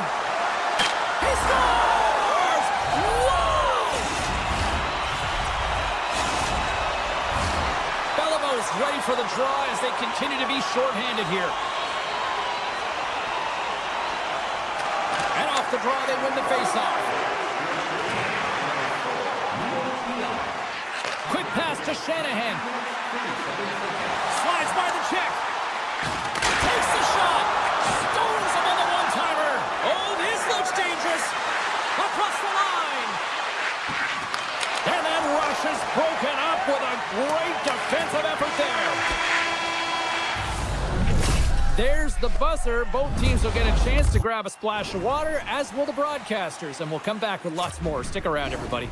S1: He scores! Whoa! Beliveau is ready for the draw as they continue to be shorthanded here. And off the draw, they win the faceoff. Quick pass to Shanahan. Slides by the check. Takes the shot. Stones him on the one-timer. Oh, this looks dangerous. Across the line. And that rush is broken up with a great defensive effort there. There's the buzzer. Both teams will get a chance to grab a splash of water, as will the broadcasters. And we'll come back with lots more. Stick around, everybody.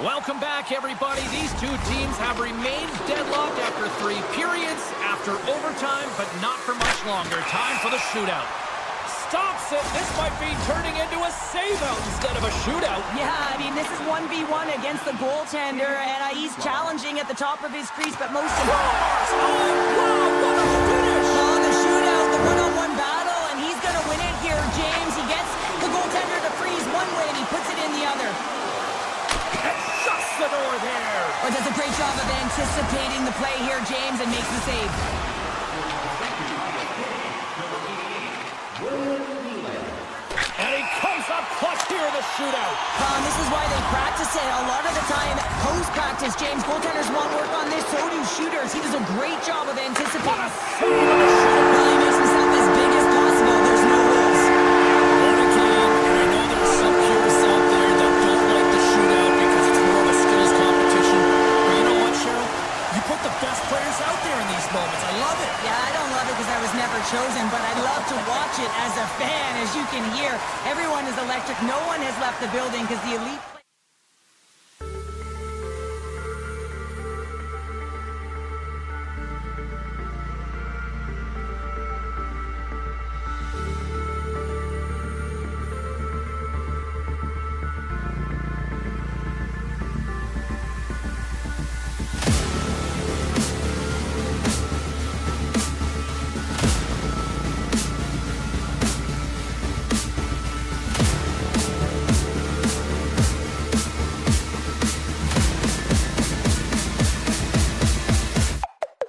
S1: Welcome back, everybody. These two teams have remained deadlocked after 3 periods, after overtime, but not for much longer. Time for the shootout. Stops it. This might be turning into a save-out instead of a shootout.
S2: Yeah, I mean, this is 1v1 against the goaltender, and he's challenging at the top of his crease, but most important...
S1: Oh, wow, what a finish!
S2: there, James, and makes the save.
S1: And he comes up clutch here in the shootout.
S2: This is why they practice it. A lot of the time, post-practice, James, goaltenders want work on this, so do shooters. He does a great job of anticipating. Really makes himself as big as possible. There's no rules.
S1: What a game, and I know there's some purists out there that don't like the shootout because it's more of a skills competition. But you know what, Cheryl? You put the best players out there in these moments. I love it.
S2: Yeah, I don't love it because I was never chosen, but I love to watch it as a fan. As you can hear, everyone is electric. No one has left the building because the elite...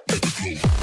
S5: Let's go.